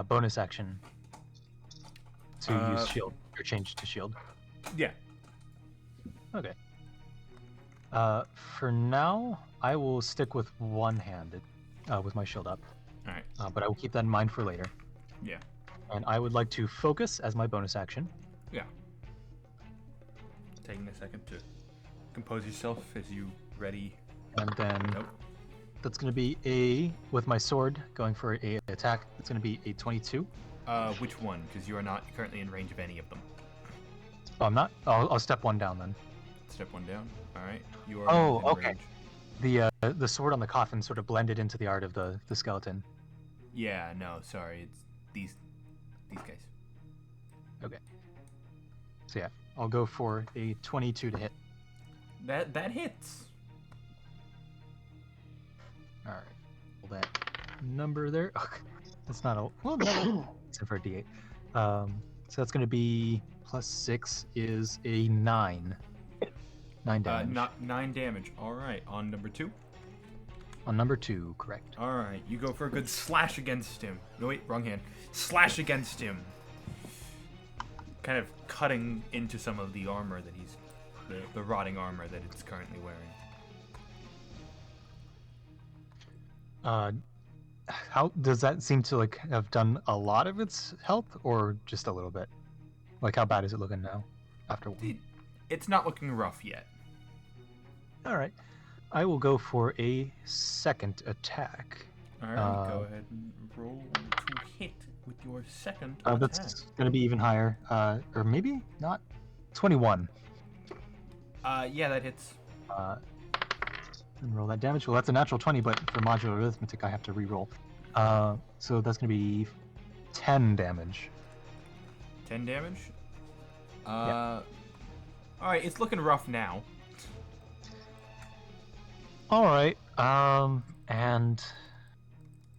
bonus action to use shield or change to shield? Yeah. Okay. For now, I will stick with one-handed, with my shield up. All right. But I will keep that in mind for later. Yeah. And I would like to focus as my bonus action. Yeah. Taking a second to compose yourself as you ready. And then Nope. that's going to be with my sword, going for a attack. It's going to be a 22. Which one? Because you are not currently in range of any of them. Oh, I'm not? I'll step one down then. Step one down. All right. You are. Oh, within okay. range. The sword on the coffin sort of blended into the art of the skeleton. Yeah. No. Sorry. It's these guys. So yeah, I'll go for a 22 to hit. That hits. All right, pull that number there. That's not a well, no, except for a D8. So that's going to be +6 is a 9. 9 damage. Not 9 damage. All right. On number 2. On number 2, correct. All right. You go for a good slash against him. No wait, wrong hand. Slash against him. Kind of cutting into some of the armor that he's, the rotting armor that it's currently wearing. How does that seem to have done a lot of its health, or just a little bit? Like how bad is it looking now? After one? It's not looking rough yet. All right, I will go for a second attack. All right. Go ahead and roll to hit with your second attack. That's going to be even higher, or maybe not. 21. Yeah, that hits. And roll that damage. Well, that's a natural 20, but for modular arithmetic, I have to re-roll. So that's going to be 10 damage. 10 damage. Yeah. All right. It's looking rough now. All right. And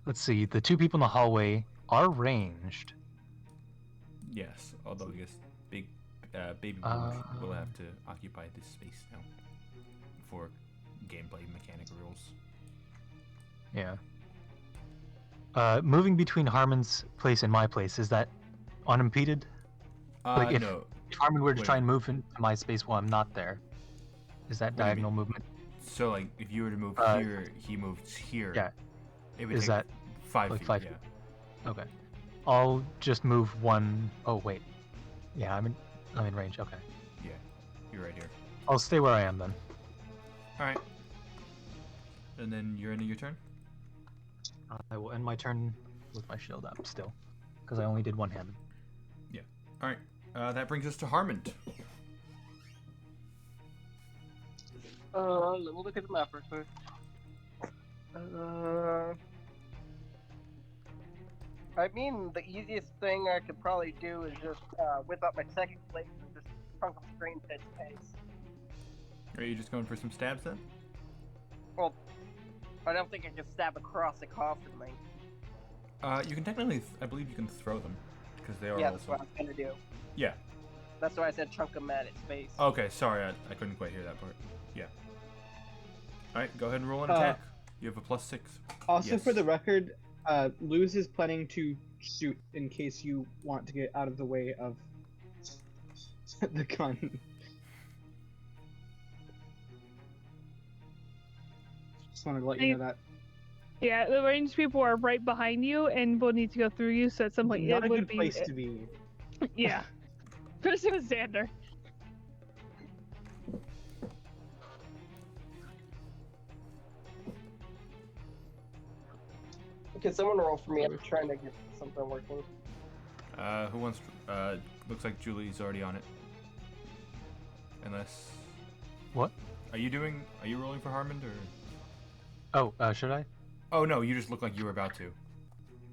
let's see. The 2 people in the hallway are ranged. Yes. Although I guess baby Blue will have to occupy this space now. for gameplay mechanic rules. Yeah. Moving between Harmon's place and my place, is that unimpeded? Like, if- No. If Harmon were to Wait. try and move into my space while I'm not there, is that What do you diagonal movement? So, like, if you were to move Uh, here, he moves here. yeah. It would Is take that 5 like feet, 5 yeah. feet? Okay. I'll just move one. Oh wait. Yeah, I'm in range. Okay. Yeah. You're right here. I'll stay where I am then. Alright. And then you're ending your turn? I will end my turn with my shield up still, because I only did one-handed. Alright. That brings us to Harmond. Let me look at the map real quick. I mean, the easiest thing I could probably do is just whip up my second blade and just trunk him straight into his face. Are you just going for some stabs then? Well, I don't think I can stab across the coffin, mate. You can technically, I believe you can throw them, because they are Yeah, that's also... what I was gonna do. Yeah. That's why I said chunk him at its face. Okay, sorry, I couldn't quite hear that part. Yeah. Alright, go ahead and roll an Uh, attack. You have a +6. Also, Yes. for the record, Luz is planning to shoot in case you want to get out of the way of the gun. Just wanted to let you know that. Yeah, the ranged people are right behind you, and will need to go through you. So at some point, Not it a would good be. place to be. Yeah. Especially with Xander. Can someone roll for me? I'm trying to get something working. Who wants to... looks like Julie's already on it. Unless... What? Are you rolling for Harmond, or... Oh, should I? Oh, no, you just look like you were about to.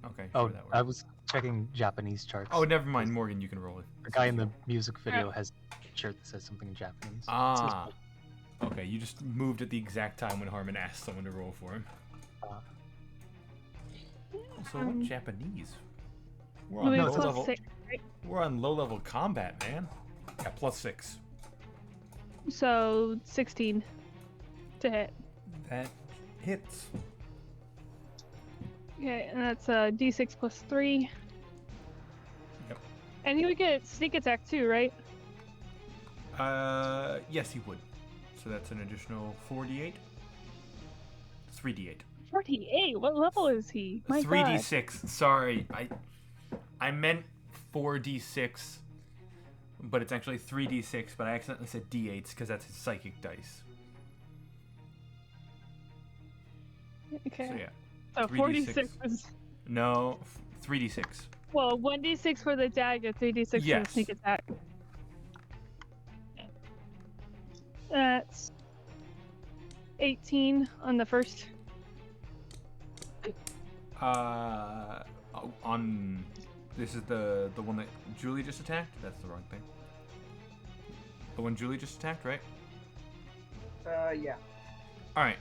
Okay, Oh, sure, that I works. was checking Japanese charts. Oh, never mind, Morgan, you can roll it. The guy in the music video has a shirt that says something in Japanese. Ah. Okay, you just moved at the exact time when Harmon asked someone to roll for him. So what Japanese? We're on, Louis no, low it's plus level, 6, right? we're on low level combat, man. Yeah, +6. So 16 to hit. That hits. Okay, and that's a d6 plus 3. Yep. And he would get sneak attack too, right? Yes, he would. So that's an additional 4d8. 3d8. 48. What level is he? My God. 3d6. Sorry, I meant 4d6, but it's actually 3d6. But I accidentally said d8s because that's his psychic dice. Okay. So yeah, So 3d6. 46 is. no, 3d6. Well, 1d6 for the dagger, 3d6 for Yes. the sneak attack. That's 18 on the first. On this is the one that Julie just attacked. That's the wrong thing. The one Julie just attacked, right? Yeah. All right.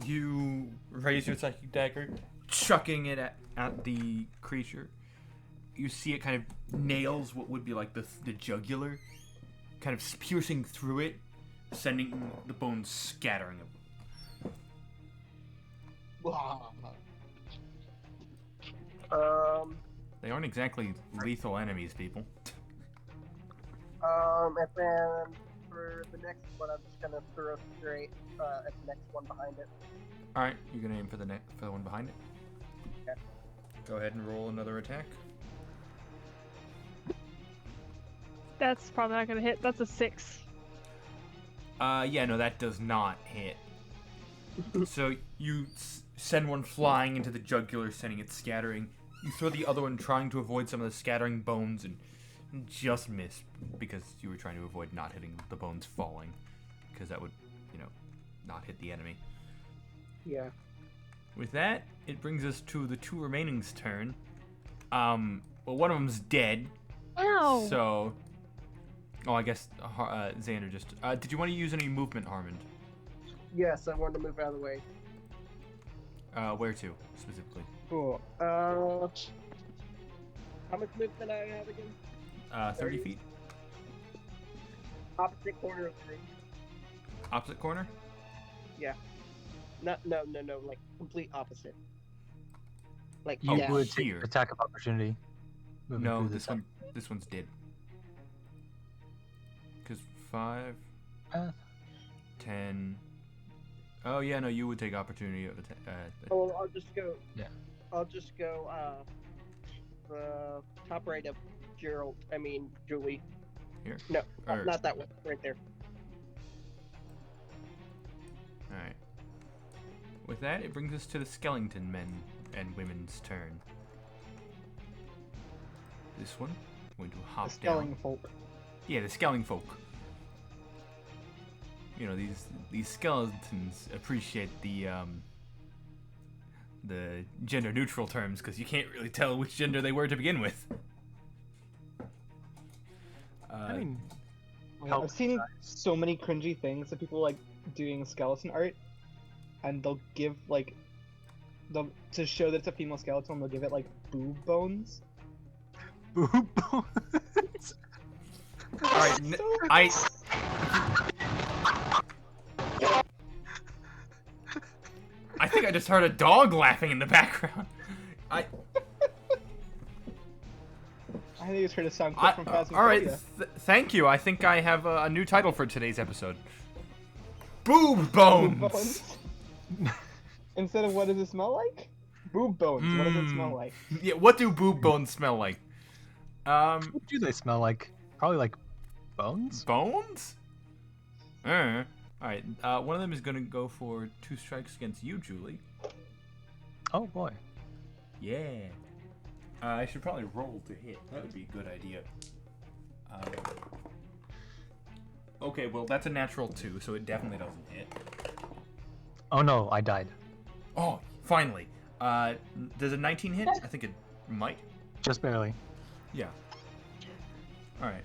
You raise your psychic dagger, chucking it at the creature. You see it kind of nails what would be like the jugular, kind of piercing through it, sending the bones scattering. They aren't exactly lethal enemies, people. And then for the next one, I'm just gonna throw straight at the next one behind it. All right, you're gonna aim for the one behind it. Okay. Go ahead and roll another attack. That's probably not gonna hit. That's a 6. Yeah, no, that does not hit. So you send one flying into the jugular, sending it scattering. You throw the other one, trying to avoid some of the scattering bones, and just miss because you were trying to avoid not hitting the bones falling, because that would, not hit the enemy. Yeah. With that, it brings us to the two remaining's turn. Well, one of them's dead. Ow! So, I guess Xander just. Did you want to use any movement, Harmond? Yes, I wanted to move out of the way. Where to specifically? Cool. How much movement I have again? 30 feet. Opposite corner of the ring. Opposite corner? No, like complete opposite. Like You dash. would take here. attack of opportunity. moving No, through this one's dead. Because 5, path. 10. Oh yeah, no, you would take opportunity of Oh, I'll just go. Yeah. I'll just go. The top right of Gerald. I mean Julie. Here. No, Or- not that one. Right there. Alright. With that, it brings us to the skeleton men and women's turn. This one, going to The hop Skelling down. folk. Yeah, the skelling folk. You know, these skeletons appreciate the gender neutral terms because you can't really tell which gender they were to begin with. I mean, I've seen so many cringy things of people like doing skeleton art, and they'll give like, to show that it's a female skeleton, they'll give it like boob bones. boob. Alright, I think I just heard a dog laughing in the background. I think it's heard a sound clip from Phasmophobia. Alright, thank you. I think I have a new title for today's episode. Boob bones! Boob bones. Instead of what does it smell like? Boob bones. What does it smell like? Yeah, what do boob bones smell like? What do they smell like? Probably like bones? Bones? Alright, one of them is gonna go for 2 strikes against you, Julie. Oh boy. Yeah. I should probably roll to hit. That would be a good idea. Okay, well, that's a natural 2, so it definitely doesn't hit. Oh no, I died. Oh, finally. Does a 19 hit? I think it might. Just barely. Yeah. Alright.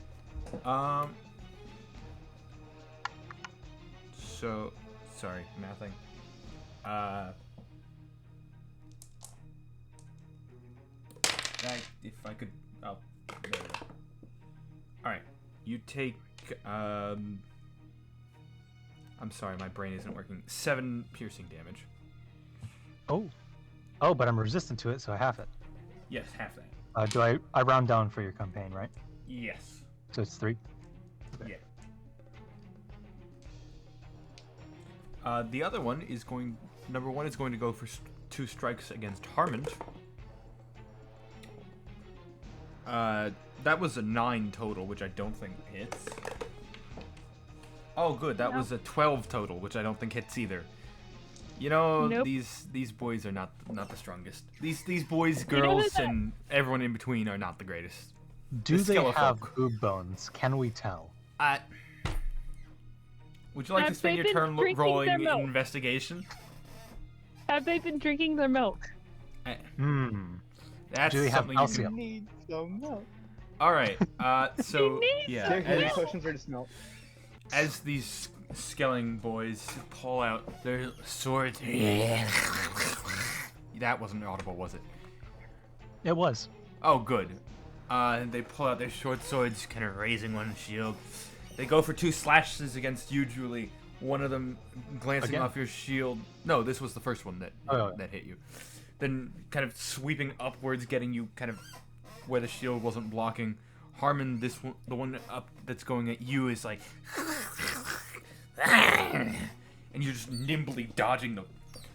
So, sorry, mathing. If I could, oh, there we go. Alright, you take, I'm sorry, my brain isn't working. 7 piercing damage. Oh. Oh, but I'm resistant to it, so I half it. Yes, half that. Do I round down for your campaign, right? Yes. So it's 3. Yeah. The other one is going, number 1 is going to go for 2 strikes against Harmond. That was a 9 total, which I don't think hits. Oh, good. That was a 12 total, which I don't think hits either. You know, Nope. these boys are not the strongest. These boys, You know girls, that- and everyone in between are not the greatest. Do The they have Skelefolk. boob bones? Can we tell? Would you like to Have spend they your been turn drinking rolling their milk? investigation? Have they been drinking their milk? That's Do they have something calcium? you Need some milk. can... All right. So need yeah, Their healing as, potions are to smell. as these Skelling boys pull out their swords. That wasn't audible, was it? It was. Oh, good. They pull out their short swords, kind of raising one shield. They go for 2 slashes against you, Julie. One of them glancing Again? off your shield. No, this was the first one that that hit you. Then kind of sweeping upwards, getting you kind of where the shield wasn't blocking. Harmon, this one, the one up that's going at you, is like, and you're just nimbly dodging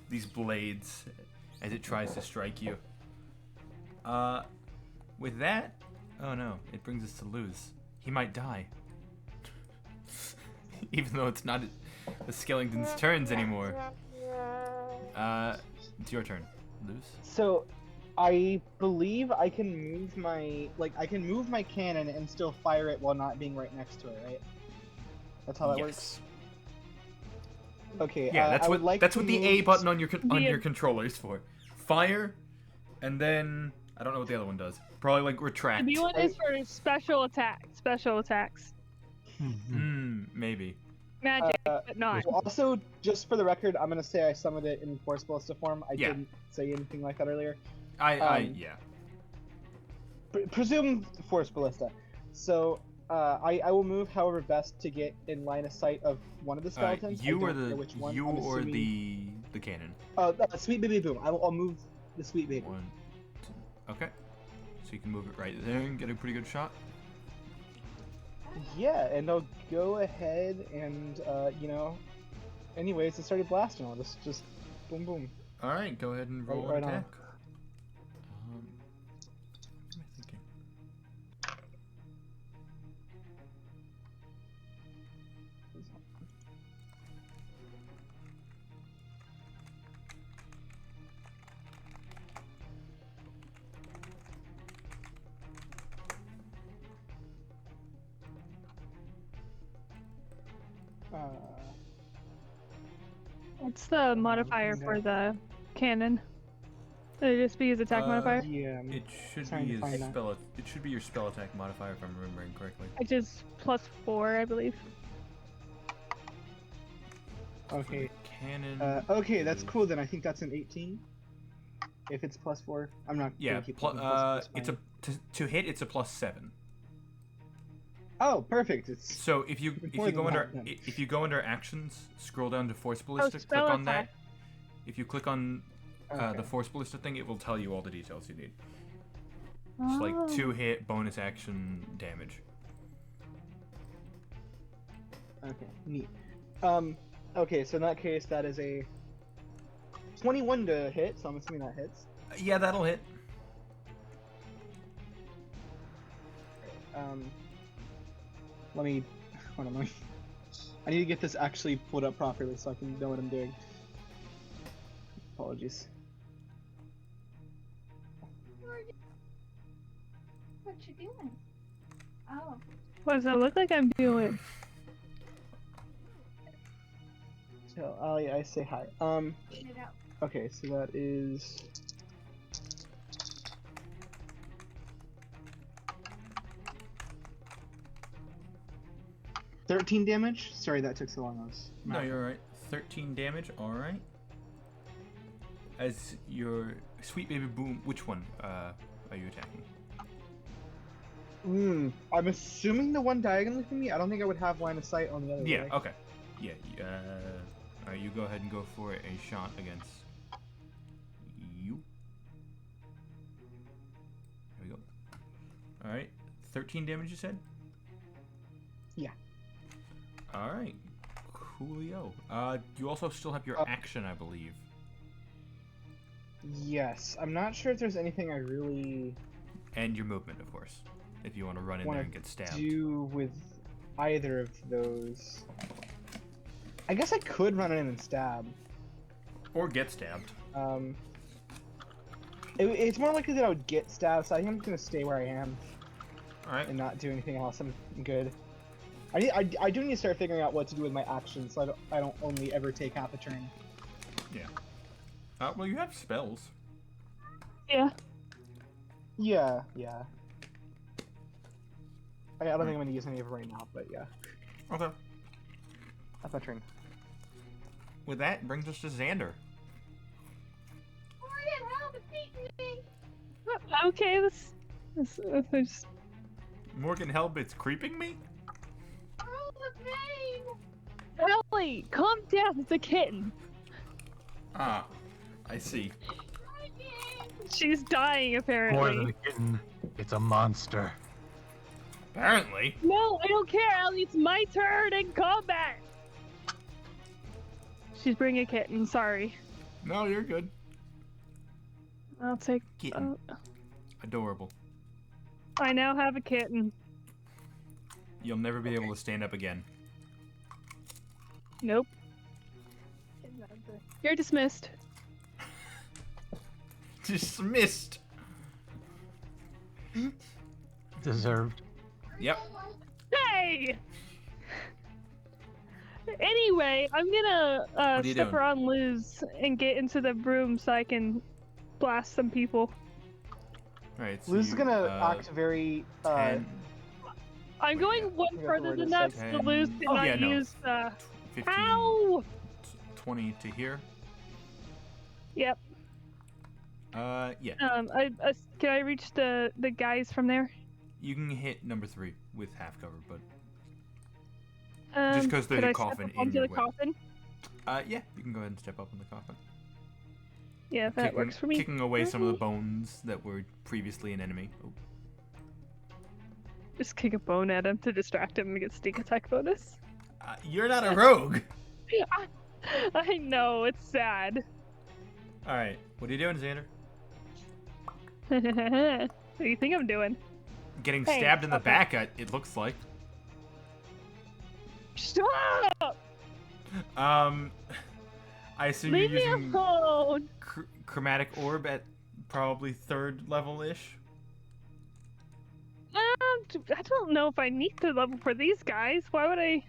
these blades as it tries to strike you. With that, oh no, it brings us to Luz. He might die. Even though it's not the Skellington's turns anymore. It's your turn, Luz. So, I believe I can move my cannon and still fire it while not being right next to it, right? That's how that works. Okay. Yeah, I would like that's to what the move- A button on your The- your controller is for. Fire, and then I don't know what the other one does. Probably like retract. The B one is for special attacks. Special attacks. Maybe. Magic, but not. Well, also, just for the record, I'm gonna say I summoned it in Force Ballista form. I Yeah. didn't say anything like that earlier. Yeah. Presume Force Ballista. So, I will move however best to get in line of sight of one of the skeletons. I You or don't care which one. you I'm or assuming- the cannon. Sweet baby boom. I'll move the sweet baby. 1, 2. Okay. So you can move it right there and get a pretty good shot. Yeah, and I'll go ahead and anyways, I started blasting. I'll just boom boom. All right, go ahead and roll Right an on. attack. What am I thinking? What's the modifier for the cannon? Would it just be his attack modifier? Yeah. It should trying be to find his that. spell. It should be your spell attack modifier if I'm remembering correctly. Which is +4, I believe. Okay. Cannon. Okay, that's is- cool then. I think that's an 18. If it's +4, I'm not. Yeah. gonna keep putting plus, It's a to hit. It's a +7. Oh, perfect. It's So if you more go than under that, then. if you go under actions, scroll down to force ballista, click spell on attack. that. If you click on the Okay. force ballista thing, it will tell you all the details you need. It's like Oh. 2 hit bonus action damage. Okay, neat. Okay, so in that case, that is a 21 to hit. So I'm assuming that hits. Yeah, that'll hit. Let me. Hold on. I need to get this actually pulled up properly so I can know what I'm doing. Apologies. What you doing? Oh, What does it look like I'm doing? So I say hi. get it out. Okay, so that is. $13 damage? Sorry that took so long. I was No, you're alright. 13 damage, alright. As your sweet baby boom, which one are you attacking? I'm assuming the one diagonally from me. I don't think I would have line of sight on the other. Yeah, way. okay. Yeah, alright, you go ahead and go for a shot against you. There we go. Alright, 13 damage you said? Yeah. Alright, coolio. You also still have your action, I believe. Yes, I'm not sure if there's anything I really And your movement, of course. If you want to run in Wanna there and get stabbed. do with either of those. I guess I could run in and stab. Or get stabbed. It's more likely that I would get stabbed, so I think I'm just gonna stay where I am Alright. and not do anything else. I'm good. I do need to start figuring out what to do with my actions, so I don't only ever take half a turn. Well, you have spells. Yeah. Yeah. I don't think I'm gonna use any of it right now, but yeah, Okay. that's my turn. With that, brings us to Xander. Morgan, help! It's eating me! Okay, this is Morgan Helbit's creeping me? Oh, the pain! Ellie, calm down. It's a kitten. Ah, I see. She's dying apparently. More than a kitten, it's a monster. Apparently. No, I don't care, Ellie. It's my turn in combat. She's bringing a kitten. Sorry. No, you're good. I'll take. Kitten. Adorable. I now have a kitten. You'll never be able to stand up again. Nope. You're dismissed. Dismissed. Deserved. Yep. Hey. Anyway, I'm gonna What are you step doing? around Luz and get into the room so I can blast some people. Alright, so Luz is you, gonna act very 10, I'm going one forgot the further word than it that, said. so Luz did Oh, not yeah, no. use. 15, Ow! 20 to here. Yep. Yeah. Can I reach the guys from there? You can hit number 3 with half cover, but just 'cause there's could a I coffin step up in onto your the way. coffin? yeah, you can go ahead and step up in the coffin. Yeah, that works for me. Kicking away some of the bones that were previously an enemy. Oh. Just kick a bone at him to distract him and get sneak attack bonus. You're not a rogue. I know, it's sad. All right, what are you doing, Xander? What do you think I'm doing? Getting Hey, stabbed in the stop back. It looks like. Stop! I assume Leave you're me using alone! chromatic orb at probably 3rd level ish. I don't know if I need the level for these guys. Why would I?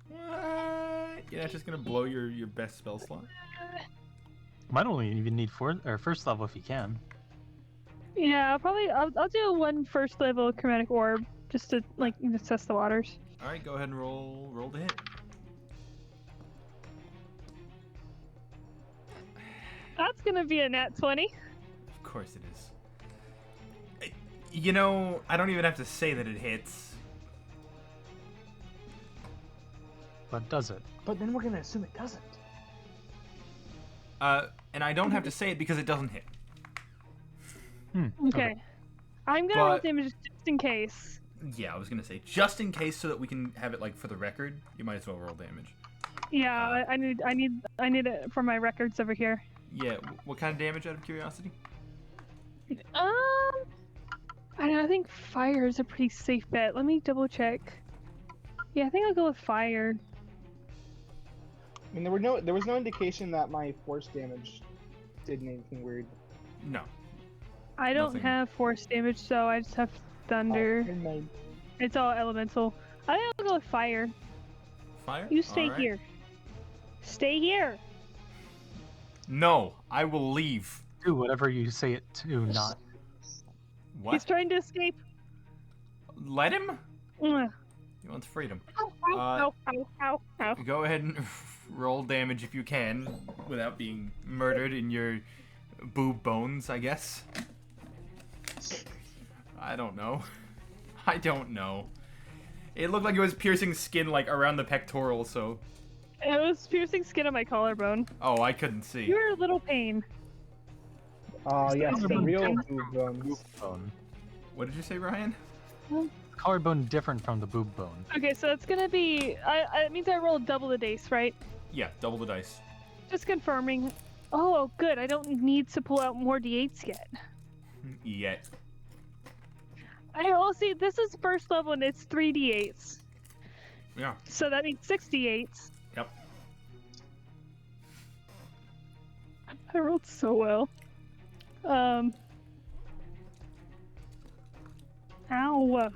What? You're not just gonna blow your best spell slot? Might only even need 4th or 1st level if you can. Yeah, I'll do one first level chromatic orb just to like assess the waters. All right, go ahead and roll to hit. That's gonna be a nat 20. Of course it is. You know, I don't even have to say that it hits. But does it? But then we're gonna assume it doesn't. And I don't have to say it because it doesn't hit. Okay. I'm gonna roll But- damage just in case. Yeah, I was gonna say just in case so that we can have it like for the record. You might as well roll damage. Yeah, I need it for my records over here. Yeah, what kind of damage out of curiosity? I think fire is a pretty safe bet. Let me double check. Yeah, I think I'll go with fire. I mean, there was no indication that my force damage did anything weird. No. I don't Nothing. have force damage, so I just have thunder. Oh, never mind. It's all elemental. I think I'll go with fire. Fire? You stay Alright. here. Stay here. No, I will leave. Do whatever you say it to, not. What? He's trying to escape. Let him? Mwah. He wants freedom. Ow, ow, ow, ow, ow. Go ahead and roll damage if you can without being murdered in your boob bones, I guess. I don't know. I don't know. It looked like it was piercing skin like around the pectoral, so... It was piercing skin on my collarbone. Oh, I couldn't see. You're a little pain. Oh, yes, the Collarbone real different boob from the bones. boob bone. What did you say, Ryan? Collarbone different from the boob bone. Okay, so it's gonna be. It means I rolled double the dice, right? Yeah, double the dice. Just confirming. Oh, good. I don't need to pull out more d8s yet. Yet. Well, see, this is first level and it's 3d8s. Yeah. So that means 6 d8s. Yep. I rolled so well. Ow.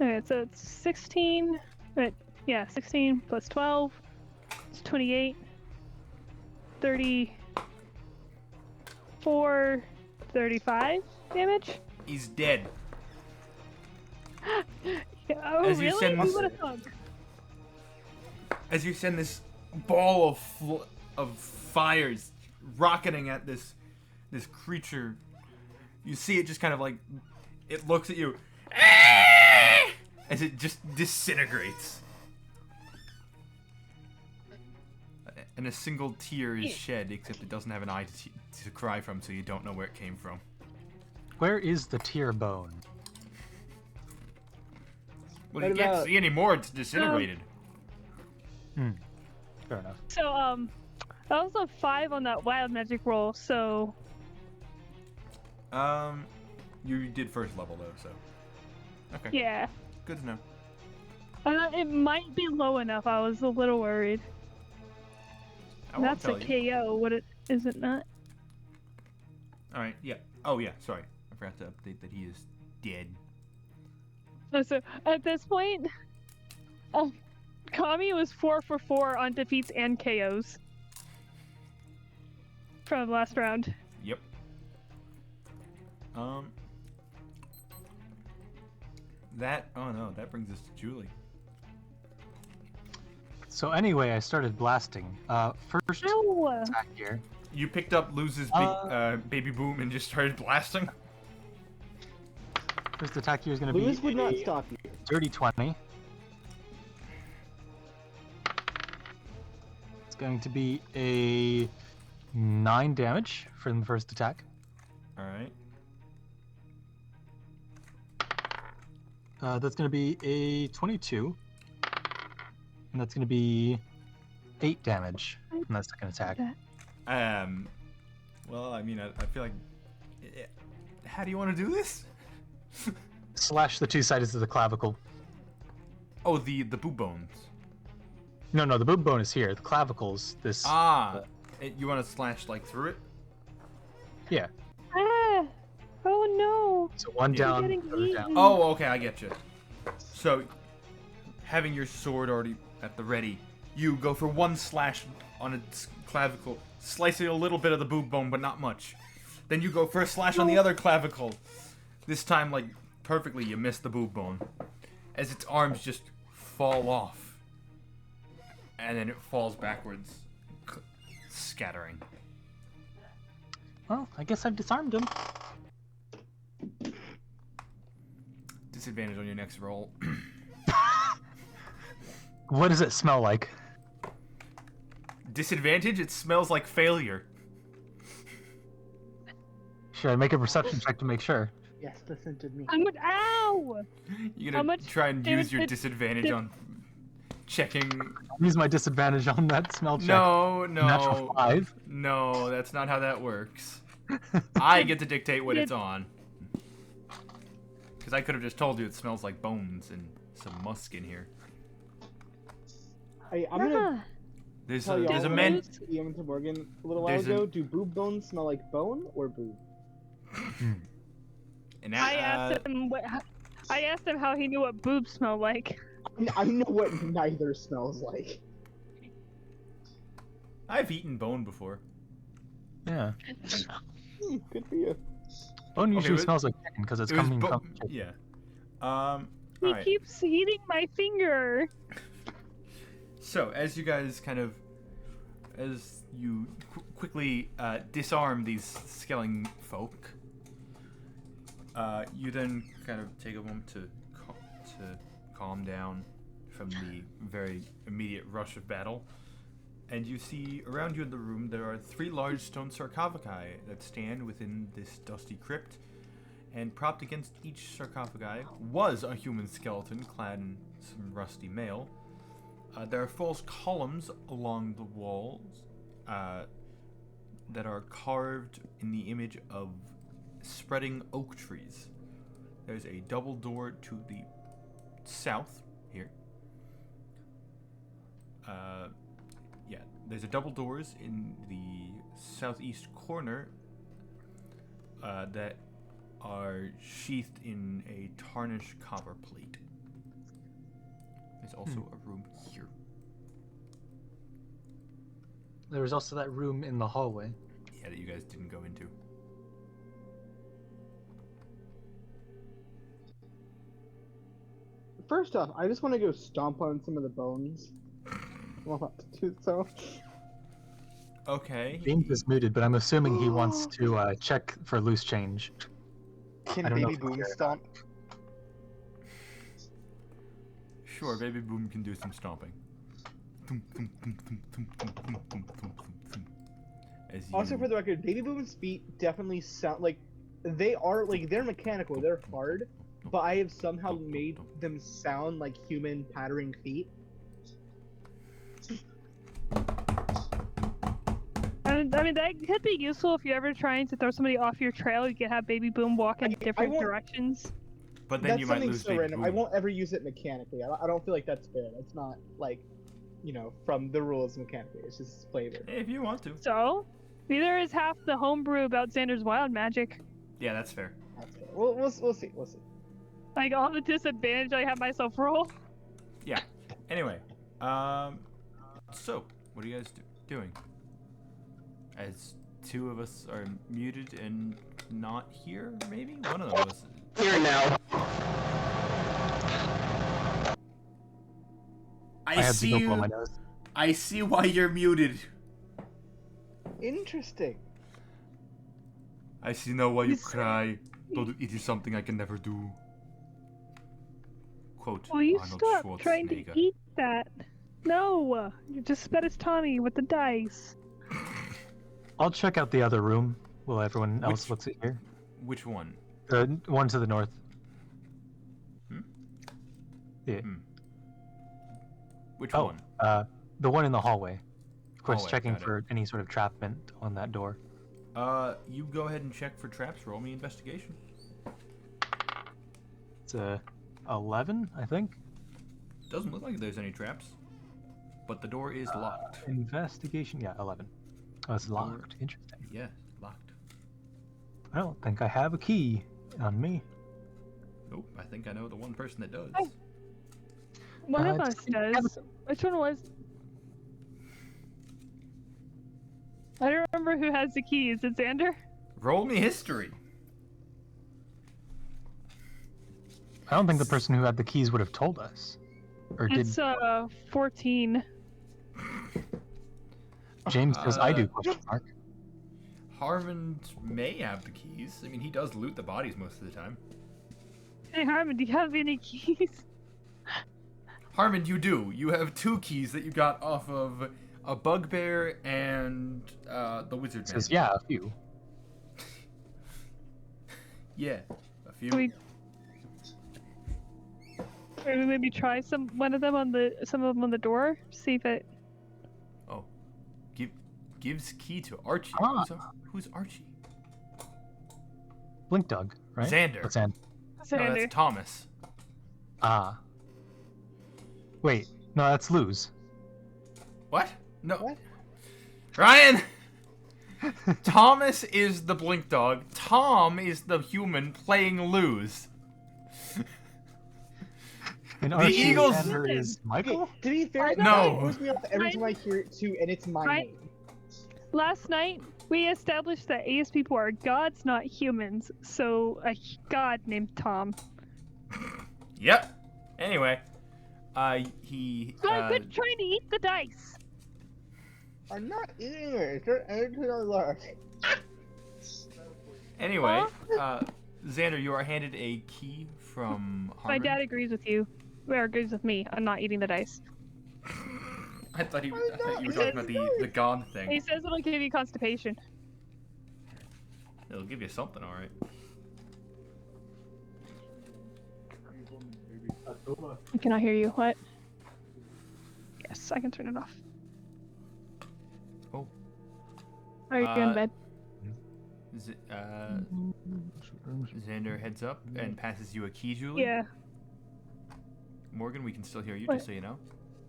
Okay, so it's 16. Wait, yeah, 16 plus 12. It's 28. 34. 35 damage. He's dead. Yeah, oh, As you really? send Who this- would have thunk? As you send this ball of fires rocketing at this creature, you see it just kind of like it looks at you as it just disintegrates, and a single tear is shed, except it doesn't have an eye to cry from, so you don't know where it came from. Where is the tear bone? Well, you What can't about- see anymore; it's disintegrated. Fair enough. So, that was a 5 on that wild magic roll, so. You did first level though, so okay, Yeah. good to know. It might be low enough. I was a little worried. I won't That's a tell you. KO. What it is it not? All right, yeah. Oh yeah, sorry, I forgot to update that he is dead. So at this point, Kami was 4 for 4 on defeats and KOs from last round. Yep. That brings us to Julie. So anyway, I started blasting. First Ow! attack here. You picked up Luz's big baby boom and just started blasting. First attack here is going to be Lewis would not a stop you. dirty 20. It's going to be a 9 damage from the first attack. All right. That's going to be a 22. And that's going to be 8 damage from that second attack. Well, I mean, I feel like. How do you want to do this? Slash the 2 sides of the clavicle. Oh, the boob bones. No, the boob bone is here. The clavicle's this. You want to slash like through it? Yeah. Ah! Oh no! So one Yeah. down, Getting the other down. eaten. Oh, okay, I get you. So, having your sword already at the ready, you go for one slash on its clavicle, slicing a little bit of the boob bone, but not much. Then you go for a slash on the other clavicle. This time, like, perfectly, you miss the boob bone. As its arms just fall off. And then it falls backwards, scattering. Well, I guess I've disarmed him. Disadvantage on your next roll. What does it smell like? Disadvantage? It smells like failure. Should I make a perception check to make sure? Yes, listen to me. How much? Ow! You're How gonna much try and damage use your did- disadvantage on checking. Use my disadvantage on that smell check. No, Natural no, 5. no. That's not how that works. I get to dictate what it's on. Because I could have just told you it smells like bones and some musk in here. I'm gonna Ah, There's tell a you there's a all man. what I DM to Morgan a little while There's a- ago. Do boob bones smell like bone or boob? And I asked him what. I asked him how he knew what boobs smell like. I know what neither smells like. I've eaten bone before. Yeah. Good for you. Bone usually but- smells like chicken because it's It was coming from chicken. yeah. He Alright. keeps eating my finger. So, as you guys as you quickly disarm these skelling folk, you then kind of take a moment to calm down from the very immediate rush of battle, and you see around you in the room there are 3 large stone sarcophagi that stand within this dusty crypt, and propped against each sarcophagi was a human skeleton clad in some rusty mail. There are false columns along the walls that are carved in the image of spreading oak trees. There's a double door to the south here. There's a double doors in the southeast corner that are sheathed in a tarnished copper plate. There's also a room here. There was also that room in the hallway. Yeah, that you guys didn't go into. First off, I just want to go stomp on some of the bones. I'll have to do so. Okay. James is muted, but I'm assuming he wants to check for loose change. Can I don't know baby if it's boom there. stomp? Sure, Baby Boom can do some stomping. As you... Also, for the record, baby boom's feet definitely sound like they're mechanical, they're hard, but I have somehow made them sound like human pattering feet. I mean, that could be useful if you're ever trying to throw somebody off your trail. You can have Baby Boom walk in different won't- directions. But then That's you might something lose so Baby random. Boom. I won't ever use it mechanically. I don't feel like that's fair. That's not like, from the rules mechanically. It's just flavor. If you want to. So, neither is half the homebrew about Xander's wild magic. Yeah, that's fair. That's fair. We'll see. We'll see. Like all the disadvantage I have myself roll. Yeah. Anyway, so what are you guys doing? As 2 of us are muted and not here, maybe one of us. Here now. I had see to go blow you. my nose. I see why you're muted. Interesting. I see now why you Yes. cry. Though it is something I can never do. quote Will you Arnold stop trying to Schwarzenegger. eat that? No! You just sped as Tommy with the dice. I'll check out the other room while everyone else Which- looks at here. Which one? The one to the north. Hmm? Yeah. Which Oh, one? the one in the hallway. Of course, Hallway, checking got it. for any sort of trapment on that door. You go ahead and check for traps. Roll me investigation. It's a 11, I think. Doesn't look like there's any traps, but the door is locked. Investigation, yeah, 11. Oh, it's locked. Interesting. Yeah, locked. I don't think I have a key on me. Nope, I think I know the one person that does. Hi. One of it's- us does. Which one was? I don't remember who has the key. Is it Xander? Roll me history. I don't think the person who had the keys would have told us. Or did It's 14. James says I do, uh, question mark. Harmon may have the keys. I mean, he does loot the bodies most of the time. Hey Harmon, do you have any keys? Harmon, you do. You have 2 keys that you got off of a bugbear and the wizard man. Says, yeah, a few. Yeah, a few. Can we maybe try some of them on the door? See if it. Oh, gives key to Archie. Ah. Who's Archie? Blink Dog, right? Xander. What's Xander? No, Xander. that's Thomas. Ah. Wait, no, that's Luz. What? No. What? Ryan! Thomas is the blink dog. Tom is the human playing Luz. And The Archie Eagles- Xander is Michael? To be fair, I that know. throws me off every time I hear it too, and it's my Right. name. Last night we established that AS people are gods, not humans. So a god named Tom. Yep. Anyway, he. So I've been trying to eat the dice. I'm not eating it. It's anything I like. Anyway, Xander, you are handed a key from My Harmon. dad agrees with you. Or agrees with me on not eating the dice. I thought you were talking about the god He thing. says it'll give you constipation. It'll give you something, all right. I cannot hear you. What? Yes, I can turn it off. Oh. Are you in bed? Xander heads up and passes you a key, Julie. Yeah. Morgan, we can still hear you, What? just so you know.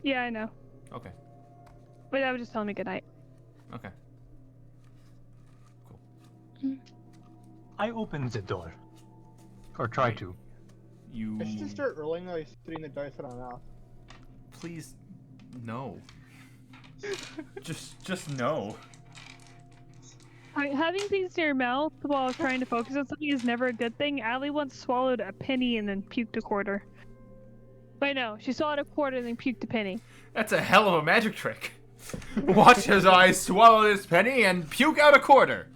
Yeah, I know. Okay. But I was just telling me goodnight. Okay. I opened the door. Or try Right. to. You I should just start rolling while he's putting the dice in my mouth. please no. just no. Having things in your mouth while trying to focus on something is never a good thing. Allie once swallowed a penny and then puked a quarter. Wait, no, she swallowed a quarter and then puked a penny. That's a hell of a magic trick. Watch as I swallow this penny and puke out a quarter.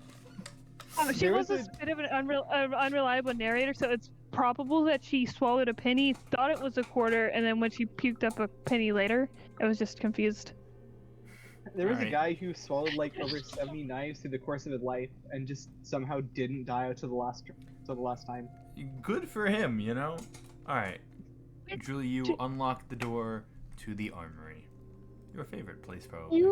She There was was a bit of an unreliable narrator, so it's probable that she swallowed a penny, thought it was a quarter, and then when she puked up a penny later, I was just confused. There was a Alright. guy who swallowed like over 70 knives through the course of his life and just somehow didn't die to the last time. Good for him, you know? Alright. Julie, you unlock the door to the armory. Your favorite place, probably.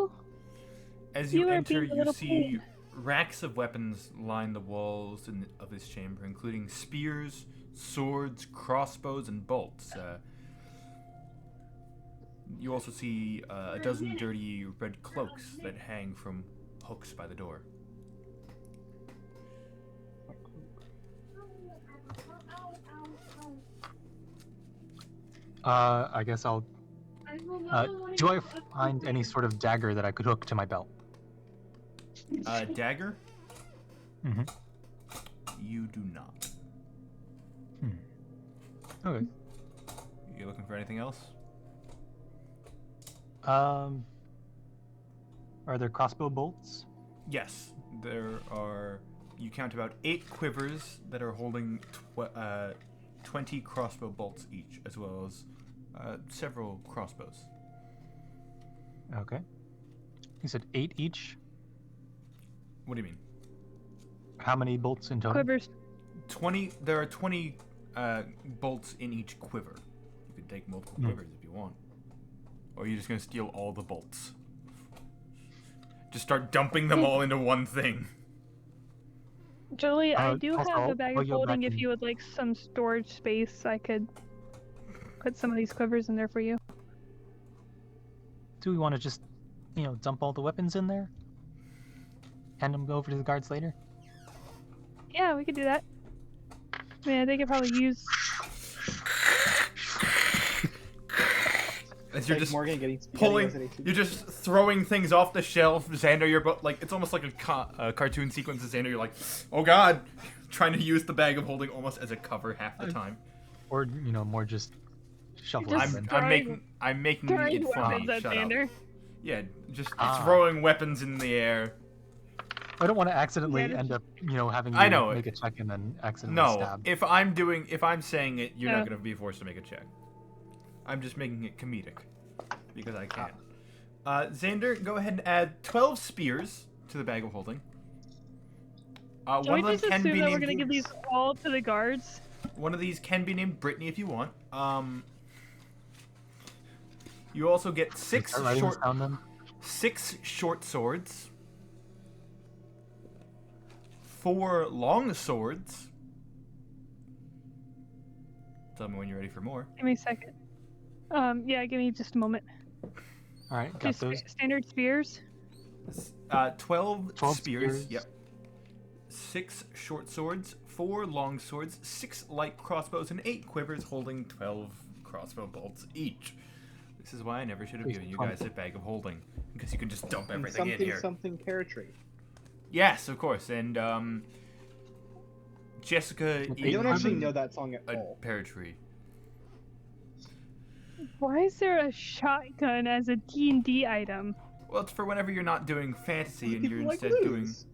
As you you are enter, being a you little see pig. racks of weapons line the walls of this chamber, including spears, swords, crossbows, and bolts. You also see a dozen dirty red cloaks that hang from hooks by the door. I guess I'll. Do I find any sort of dagger that I could hook to my belt? Dagger? Mhm. You do not. Okay. You looking for anything else? Are there crossbow bolts? Yes, there are. You count about 8 quivers that are holding 20 crossbow bolts each, as well as several crossbows. Okay. You said 8 each. What do you mean? How many bolts in total? Quivers. 20. There are 20 bolts in each quiver. You could take multiple quivers if you want. Or are you just going to steal all the bolts? Just start dumping them all into one thing. Jolie, I do also, have a bag I'll of go holding back if and- you would like some storage space. I could put some of these quivers in there for you. Do we want to just, dump all the weapons in there? Hand them over to the guards later? Yeah, we could do that. I mean, I think I probably use. As you're Like just Morgan getting pulling, spaghetti you're just throwing things off the shelf. Xander, you're like, it's almost like a cartoon sequence. Of Xander, you're like, oh god, trying to use the bag of holding almost as a cover half the time. Or, more just shovel Just them in. I'm making throwing it funny. weapons at Shut up. Xander. Yeah, just Ah. throwing weapons in the air. I don't want to accidentally Yeah, end up, having you I know. make a check and then accidentally No, stab. if I'm saying it, you're not Yeah. gonna be forced to make a check. I'm just making it comedic because I can. Xander, go ahead and add 12 spears to the bag of holding. Can One we of them just can assume be that we're named. gonna give these all to the guards? One of these can be named Brittany if you want. You also get six Start writing this short down then? 6 short swords, 4 long swords. Tell me when you're ready for more. Give me a second. Yeah, give me just a moment. All right, got Just those. standard spears. 12 12 spears. spears. Yep. 6 short swords, 4 long swords, 6 light crossbows, and 8 quivers holding 12 crossbow bolts each. This is why I never should have given you guys a bag of holding, because you can just dump And everything in something here. something pear-tree. Yes, of course. And Jessica You You don't actually eaten know that song at a all. pear tree. Why is there a shotgun as a D&D item? Well, it's for whenever you're not doing fantasy and People you're like instead doing. blues.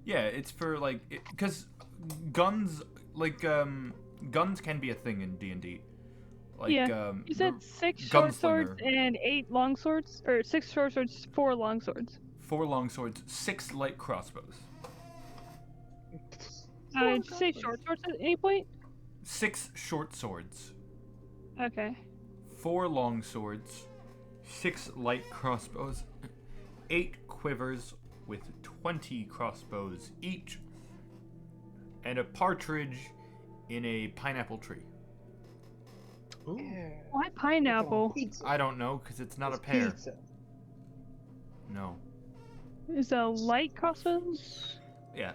Yeah, it's for like because guns guns can be a thing in D&D. Like Yeah, You said the 6 short swords gunslinger. and 8 long swords? Or 6 short swords, 4 long swords. 4 long swords, 6 light crossbows. Did you say short swords at any point? 6 short swords, Okay. 4 long swords, 6 light crossbows, 8 quivers with 20 crossbows each, and a partridge in a pineapple tree. Yeah. Why pineapple? Pizza. I don't know, because it's not a It's pear. pizza. No. Is a light crossbows? Yeah.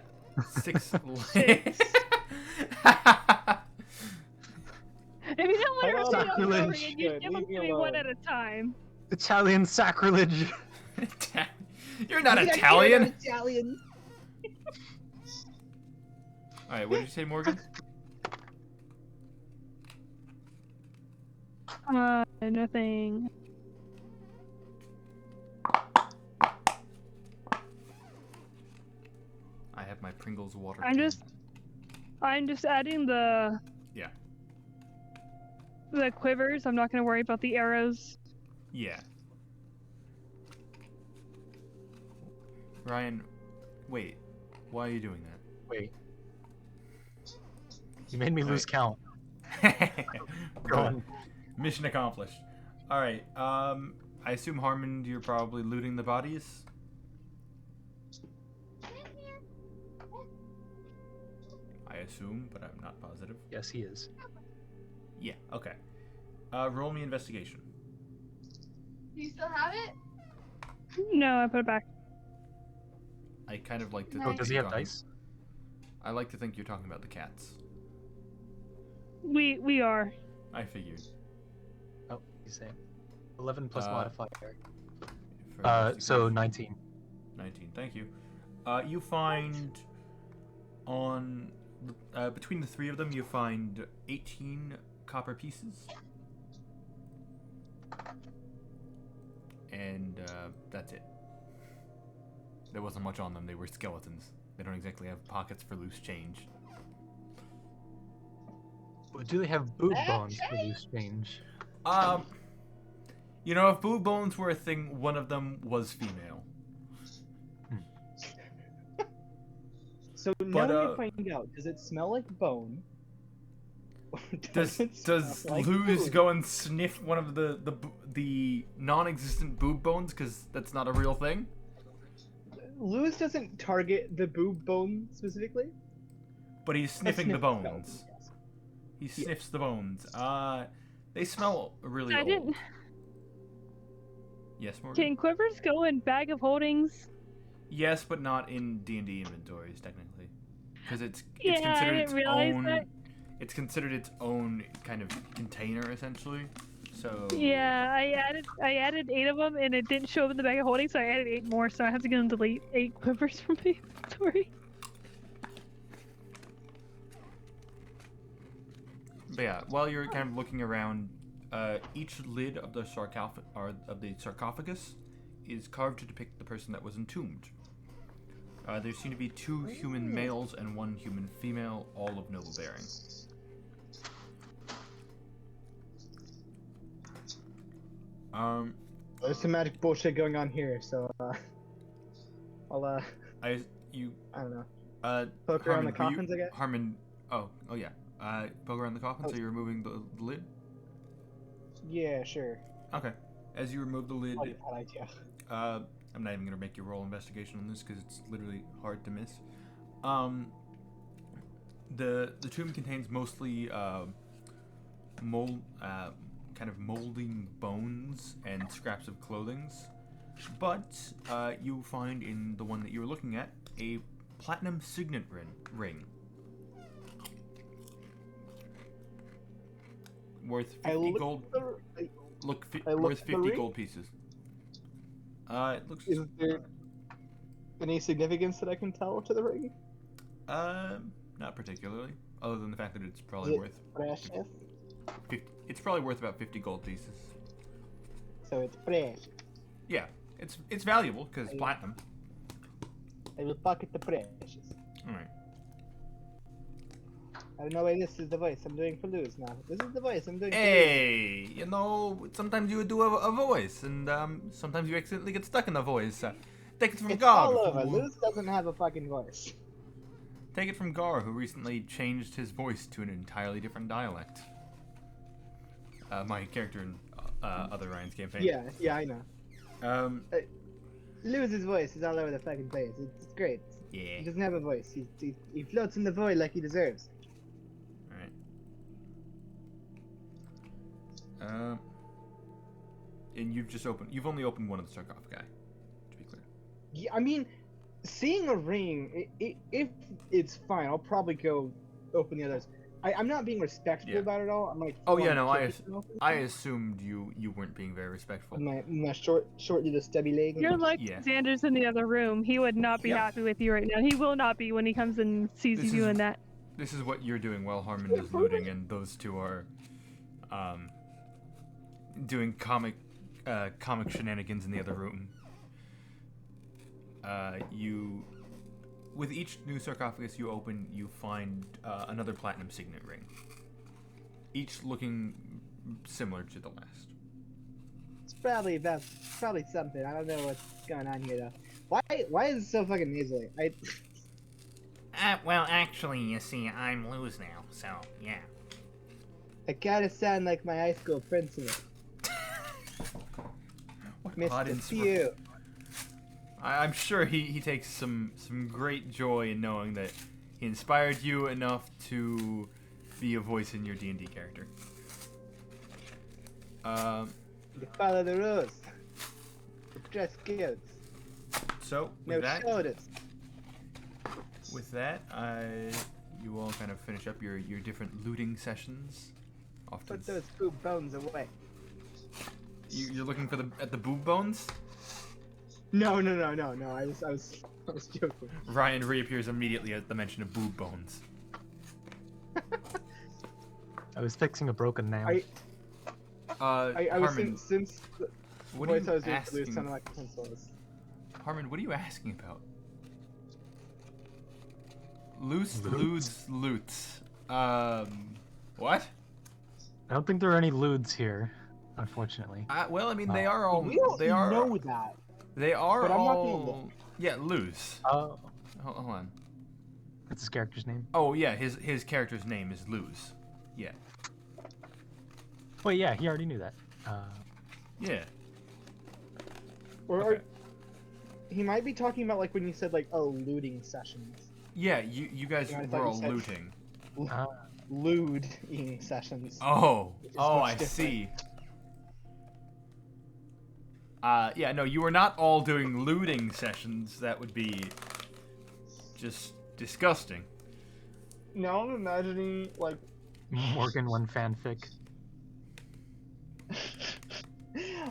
6 Six. If you don't want to Hold repeat on, it over and over sacrilege. again, you Good, give them leave me to me one alone. at a time. Italian sacrilege. You're not Yeah, Italian. Italian. Alright, what did you say, Morgan? Nothing. I have my Pringles water. I'm can. just adding the. Yeah. The quivers. I'm not gonna worry about the arrows. Yeah. Ryan, wait. Why are you doing Wait. You made me lose count. that? Go on. Mission accomplished. Alright, I assume Harmon, you're probably looting the bodies? I assume, but I'm not positive. Yes, he is. Yeah, okay. Roll me investigation. Do you still have it? No, I put it back. I kind of like to Oh, think Does he you're have talking- dice? I like to think you're talking about the cats. We are. I figured. Oh, he's saying 11 plus Uh, modifier. For So investigation. 19. 19, thank you. You find on between the 3 of them, you find 18 copper pieces, and that's it. There wasn't much on them. They were skeletons. They don't exactly have pockets for loose change. But do they have boob bones for these strange? You know, if boob bones were a thing, one of them was female. So But, now we find out, does it smell like bone? Or Does it smell like Luz boob? go and sniff one of the non-existent boob bones because that's not a real thing? Luz doesn't target the boob bone specifically. But he's sniffing the sniff the bones. skeleton, yes. He sniffs the bones. They smell really I old. didn't. Yes, Morgan? Can quivers go in bag of holdings? Yes, but not in D&D inventories technically, because it's Yeah, I considered didn't its realize own. that. It's considered its own kind of container essentially. So Yeah, I added 8 of them, and it didn't show up in the bag of holding, so I added 8 more. So I have to go and delete 8 quivers from my inventory. But yeah, while you're kind of looking around, each lid of the sarcophagus is carved to depict the person that was entombed. There seem to be 2 human males and 1 human female, all of noble bearing. There's some magic bullshit going on here, so I'll I don't know. Harmon, Poke around the were coffins, I guess? Harmon, oh yeah. Poke around the coffin, so you're removing the lid? Yeah, sure. Okay. As you remove the lid, Probably a bad idea. I'm not even gonna make you roll investigation on this because it's literally hard to miss. The tomb contains mostly kind of molding bones and scraps of clothing, but you find in the one that you were looking at a platinum signet ring. Worth 50 gold. Worth 50 gold pieces. It looks. Is there any significance that I can tell to the ring? Not particularly, other than the fact that it's probably worth. Precious. 50, it's probably worth about 50 gold pieces. So it's precious. Yeah, it's valuable because it's platinum. I will pocket the precious. All right. I don't know why this is the voice I'm doing for Luz now. This is the voice I'm doing for Hey, you know, sometimes you would do a voice, and sometimes you accidentally get stuck in the voice. Take it from Luz. It's Gar. all over. who- Luz doesn't have a fucking voice. Take it from Gar, who recently changed his voice to an entirely different dialect. My character in Other Ryan's campaign. Yeah, I know. Luz's voice is all over the fucking place. It's great. Yeah. He doesn't have a voice. He floats in the void like he deserves. Alright. And you've only opened one of the sarcophagi, to be clear. Yeah, I mean, seeing a ring, if it's fine, I'll probably go open the others. I'm not being respectful Yeah. about it all. I'm like, Oh yeah, full no, on I kicking open assumed you weren't being very respectful. my short little stubby leg. You're like Yeah. Xander's in the other room. He would not be Yep. happy with you right now. He will not be when he comes and sees This you is- doing that. This is what you're doing while Harmon is looting, and those two are doing comic shenanigans in the other room. With each new sarcophagus you open, you find another platinum signet ring, each looking similar to the last. It's probably something. I don't know what's going on here though. Why is it so fucking nasally? Well, actually, you see, I'm Luz now, so, yeah. I kind of sound like my high school principal, What Mr. odd Few. I'm sure he takes some great joy in knowing that he inspired you enough to be a voice in your D&D character. You follow the rules. The dress codes. So No with that, shoulders. you all kind of finish up your different looting sessions. Often Put those boob bones away. you're looking for at the boob bones. No. I was joking. Ryan reappears immediately at the mention of boob bones. I was fixing a broken nail. I was Harmon, since the what are voice you I was doing asking? sounded like a pencil. Harmon, what are you asking about? Loose, Loots? loots. What? I don't think there are any lewds here, unfortunately. Well, I mean, they are all. We don't They are. know that. They are but I'm not gonna all. Yeah, Luz. Oh, Hold on. that's his character's name. Oh yeah, his character's name is Luz. Yeah. Wait, yeah, he already knew that. Yeah. Or Okay. he might be talking about like when you said like, oh, looting sessions. Yeah, you guys Yeah, I were thought you all said- looting. Lewding sessions. Oh, Which is oh, much I different. see. Yeah, no, you were not all doing looting sessions. That would be just disgusting. Now I'm imagining like Morgan one fanfic.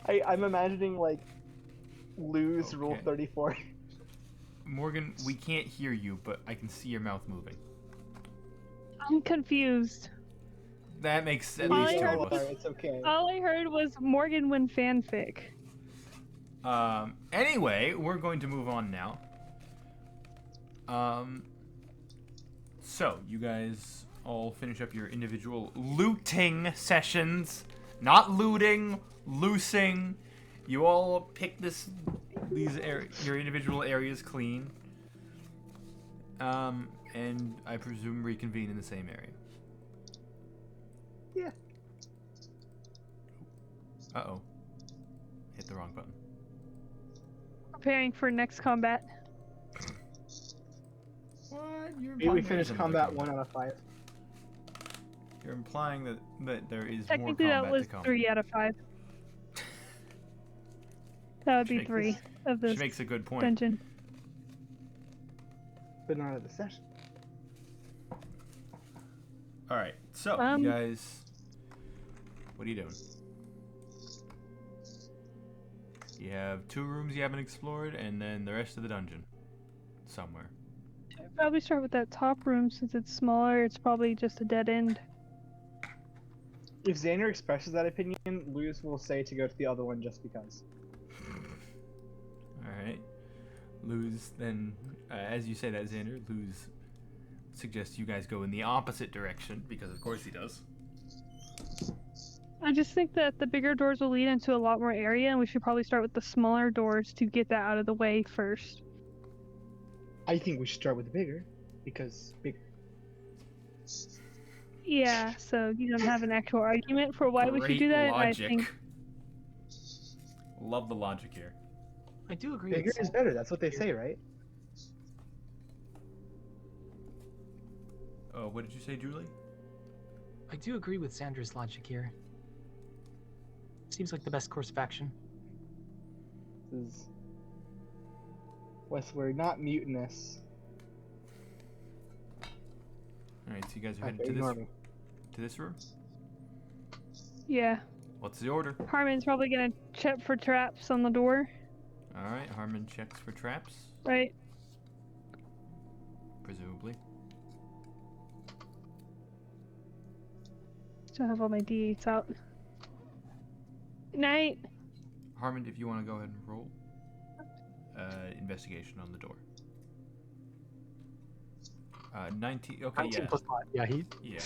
I'm imagining like lose Rule Okay. 34. Morgan, we can't hear you, but I can see your mouth moving. I'm confused. That makes at All least I two heard of was- us. It's okay. All I heard was Morgan win fanfic. Anyway, we're going to move on now. So, you guys all finish up your individual looting sessions. Not looting, loosing. You all pick your individual areas clean. And I presume reconvene in the same area. Yeah. Uh-oh. Hit the wrong button. Preparing for next combat. What? You're Maybe we implying finished there's combat another 1 out of 5. You're implying that there is more Technically, combat that was to come. 3 out of 5. That would Should be make 3 of She this makes a good point. dungeon. But not of the session. All right, so Um, you guys, what are you doing? You have 2 rooms you haven't explored, and then the rest of the dungeon, somewhere. Should probably start with that top room since it's smaller. It's probably just a dead end. If Xander expresses that opinion, Luz will say to go to the other one just because. All right, Luz. Then, as you say that, Xander, Luz suggests you guys go in the opposite direction because, of course, he does. I just think that the bigger doors will lead into a lot more area, and we should probably start with the smaller doors to get that out of the way first. I think we should start with the bigger, because bigger. Yeah, so you don't have an actual argument for why we should do that. Logic. I think Love the logic here. I do agree. Bigger with is Sam. better, that's what they say, right? Oh, what did you say, Julie? I do agree with Sandra's logic here. Seems like the best course of action. This is... Westward, not mutinous. All right, so you guys are Okay, headed ignore me. to this room. yeah. What's the order? Harmon's probably gonna check for traps on the door, All right, Harmon checks for traps, right? presumably. Still have all my D8s out. Night. Harmon, if you want to go ahead and roll investigation on the door. 19. Okay, 19 yeah, plus 5. Yeah, he yeah.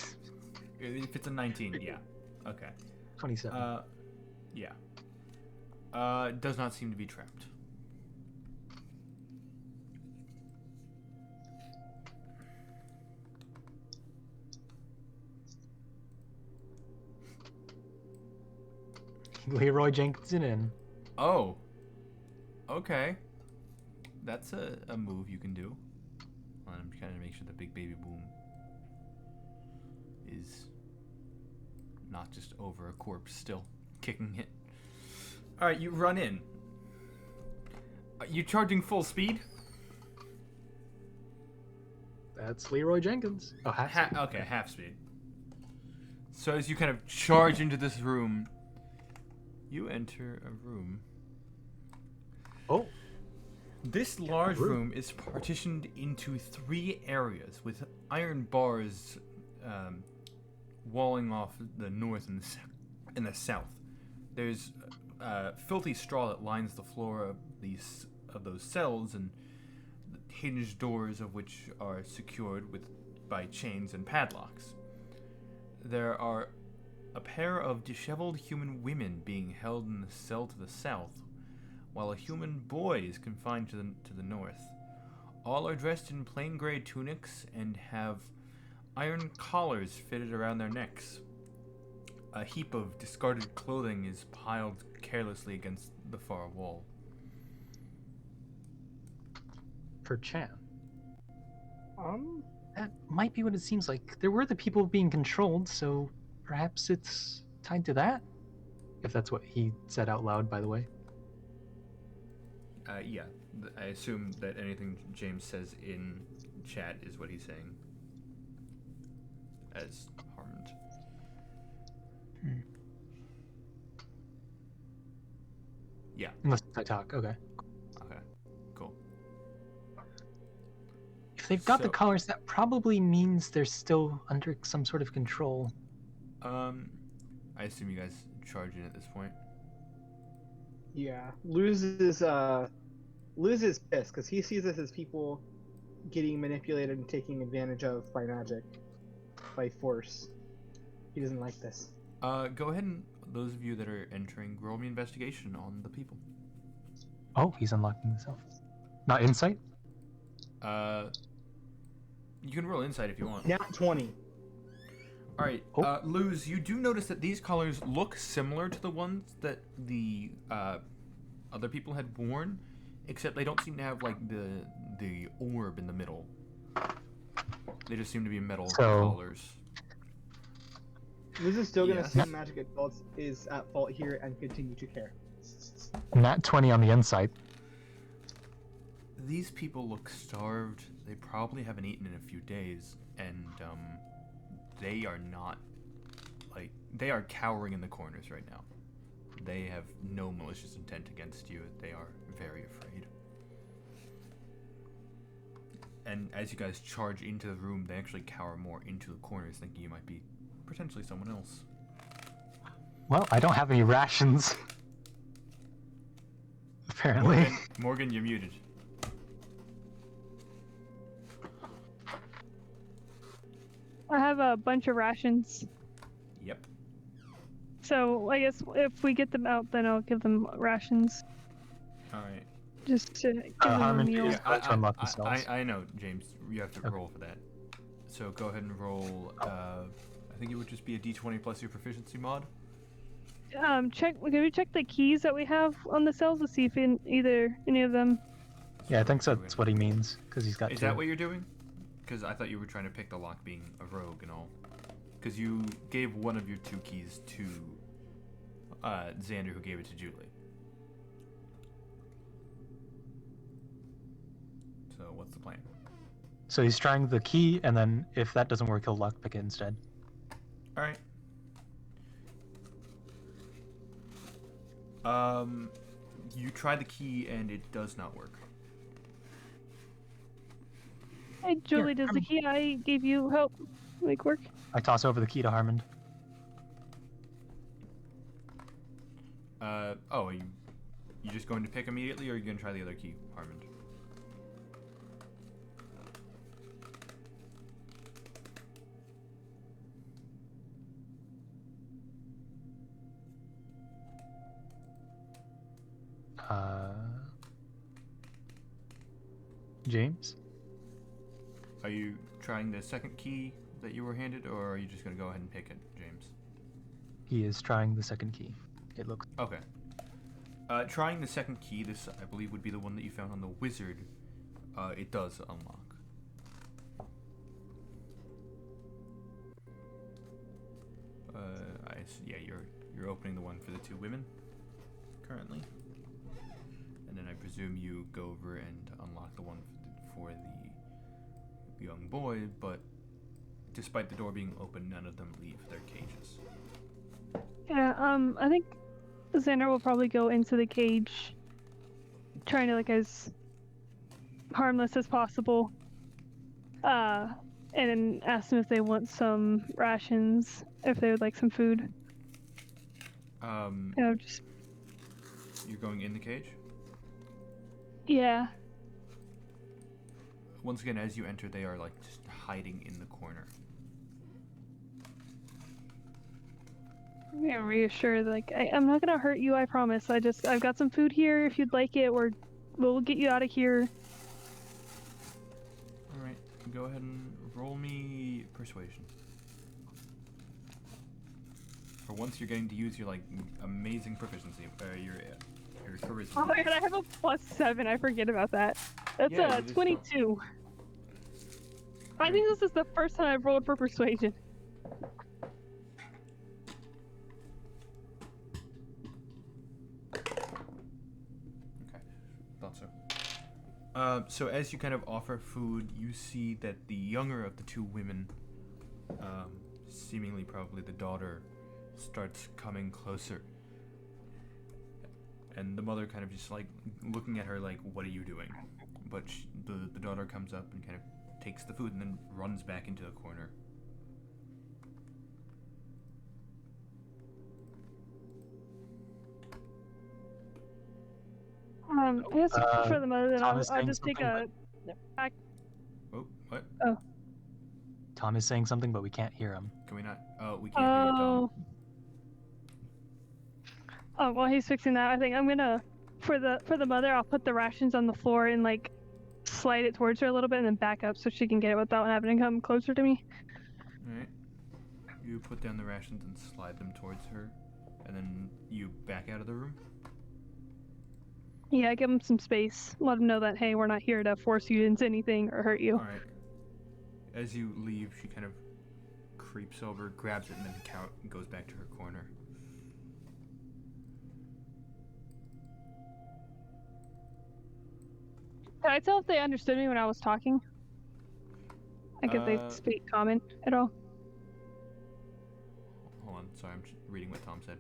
If it's a 19, yeah. Okay. 27. Yeah. Does not seem to be trapped. Leroy Jenkinson in. Oh. Okay. That's a move you can do. Hold on, I'm trying to make sure the big baby boom is not just over a corpse still kicking it. Alright, you run in. You charging full speed? That's Leroy Jenkins. Oh, half. Okay, half speed. So as you kind of charge into this room, you enter a room. Oh, This large room. room is partitioned into 3 areas with iron bars walling off the north and the south. There's filthy straw that lines the floor of those cells, and hinged doors of which are secured by chains and padlocks. there are a pair of disheveled human women being held in the cell to the south, while a human boy is confined to the north. All are dressed in plain gray tunics and have iron collars fitted around their necks. A heap of discarded clothing is piled carelessly against the far wall. For Chan. Um, That might be what it seems like. There were the people being controlled, so perhaps it's tied to that? If that's what he said out loud, by the way. Yeah, I assume that anything James says in chat is what he's saying. As Harmond. Yeah. Unless I talk, okay. Okay. Cool. If they've got the So- collars, that probably means they're still under some sort of control. I assume you guys charge in at this point. yeah. Luz is pissed because he sees this as people getting manipulated and taken advantage of by magic, by force. He doesn't like this. Go ahead and those of you that are entering, roll me investigation on the people. Oh, he's unlocking himself. Not insight? You can roll insight if you want. Nat 20. All right, Oh. Luz, you do notice that these colors look similar to the ones that the other people had worn, except they don't seem to have like the orb in the middle. They just seem to be metal So- collars. Luz is still gonna Yes. assume Magic Adults is at fault here and continue to care. Nat 20 on the insight. These people look starved. They probably haven't eaten in a few days, and they are not like they are cowering in the corners right now. They have no malicious intent against you. They are very afraid. And as you guys charge into the room, they actually cower more into the corners, thinking you might be potentially someone else. Well, I don't have any rations. Apparently. Morgan, you're muted. I have a bunch of rations. Yep. So I guess if we get them out, then I'll give them rations. All right. Just to give them a Harmon, meal. please. to unlock the cells. I know, James. You have to Okay. roll for that. So go ahead and roll. I think it would just be a D20 plus your proficiency mod. Can we check the keys that we have on the cells to see if any of them? Yeah, I think so. That's what he means, because he's got Is two. that what you're doing? Because I thought you were trying to pick the lock being a rogue and all. Because you gave one of your two keys to Xander, who gave it to Julie. So what's the plan? So he's trying the key, and then if that doesn't work, he'll lockpick it instead. All right. You try the key and it does not work. Hey, Julie, does the Harmon. key I gave you help make work? I toss over the key to Harmond. Are you just going to pick immediately, or are you going to try the other key, Harmond? James? Are you trying the second key that you were handed, or are you just going to go ahead and pick it, James? He is trying the second key. It looks. Okay. Trying the second key, this I believe would be the one that you found on the wizard. It does unlock. Yeah, you're opening the one for the two women currently, and then I presume you go over and unlock the one for the young boy. But despite the door being open, none of them leave their cages. Yeah, I think Xander will probably go into the cage, trying to look as harmless as possible. And then ask them if they want some rations, if they would like some food. Just You're going in the cage? yeah. Once again, as you enter, they are like just hiding in the corner. Yeah, reassure, like, I'm not gonna hurt you, I promise. I've got some food here if you'd like it, or we'll get you out of here. Alright, go ahead and roll me persuasion. For once you're getting to use your, like, amazing proficiency, your charisma. Oh my god, I have a +7, I forget about that. That's Yeah, you just 22. I think this is the first time I've rolled for persuasion. Okay, thought so. So as you kind of offer food, you see that the younger of the two women, seemingly probably the daughter, starts coming closer. And the mother kind of just like looking at her like, what are you doing? But the daughter comes up and kind of takes the food and then runs back into the corner. I guess for the mother, then Tom I'll is saying just take a... something, Oh, what? Tom is saying something, but we can't hear him. Can we not? Oh, we can't hear you, Tom. Oh, while he's fixing that, I think I'm gonna, for the mother, I'll put the rations on the floor and like slide it towards her a little bit and then back up so she can get it without having to come closer to me. Alright. You put down the rations and slide them towards her, and then you back out of the room. Yeah, give him some space. Let him know that, hey, we're not here to force you into anything or hurt you. Alright. As you leave, she kind of creeps over, grabs it, and then goes back to her corner. Can I tell if they understood me when I was talking? Like if they speak common at all? Hold on, sorry, I'm just reading what Tom said.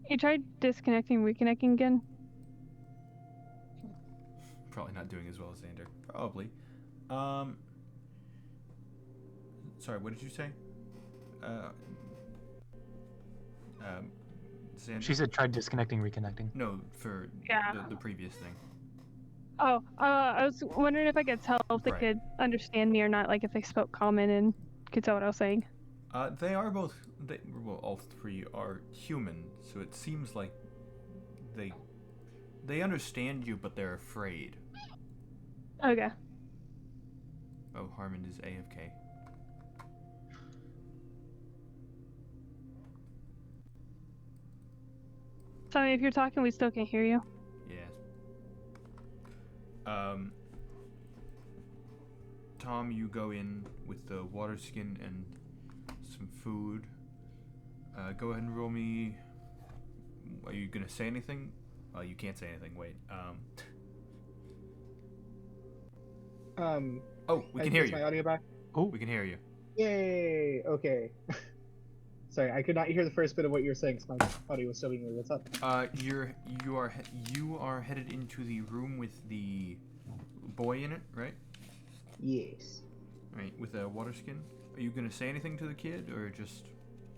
You tried disconnecting, reconnecting again? Probably not doing as well as Xander. Probably. Sorry, what did you say? Xander? She said tried disconnecting, reconnecting. No, for Yeah. the previous thing. Oh, I was wondering if I could tell if they Right. could understand me or not, like if they spoke common and could tell what I was saying. They are both. Well, all three are human, so it seems like they understand you, but they're afraid. Okay. Oh, Harmon is AFK. So if you're talking, we still can't hear you. Yes. Tom, you go in with the water skin and some food. Go ahead and roll me. Are you gonna say anything? Oh, you can't say anything. Wait. Oh, we can hear Is my you. audio back? Oh, We can hear you. Yay! Okay. Sorry, I could not hear the first bit of what you were saying, so my audio was still being weird. What's up? You are headed into the room with the boy in it, right? Yes. Right, with a water skin. Are you gonna say anything to the kid, or just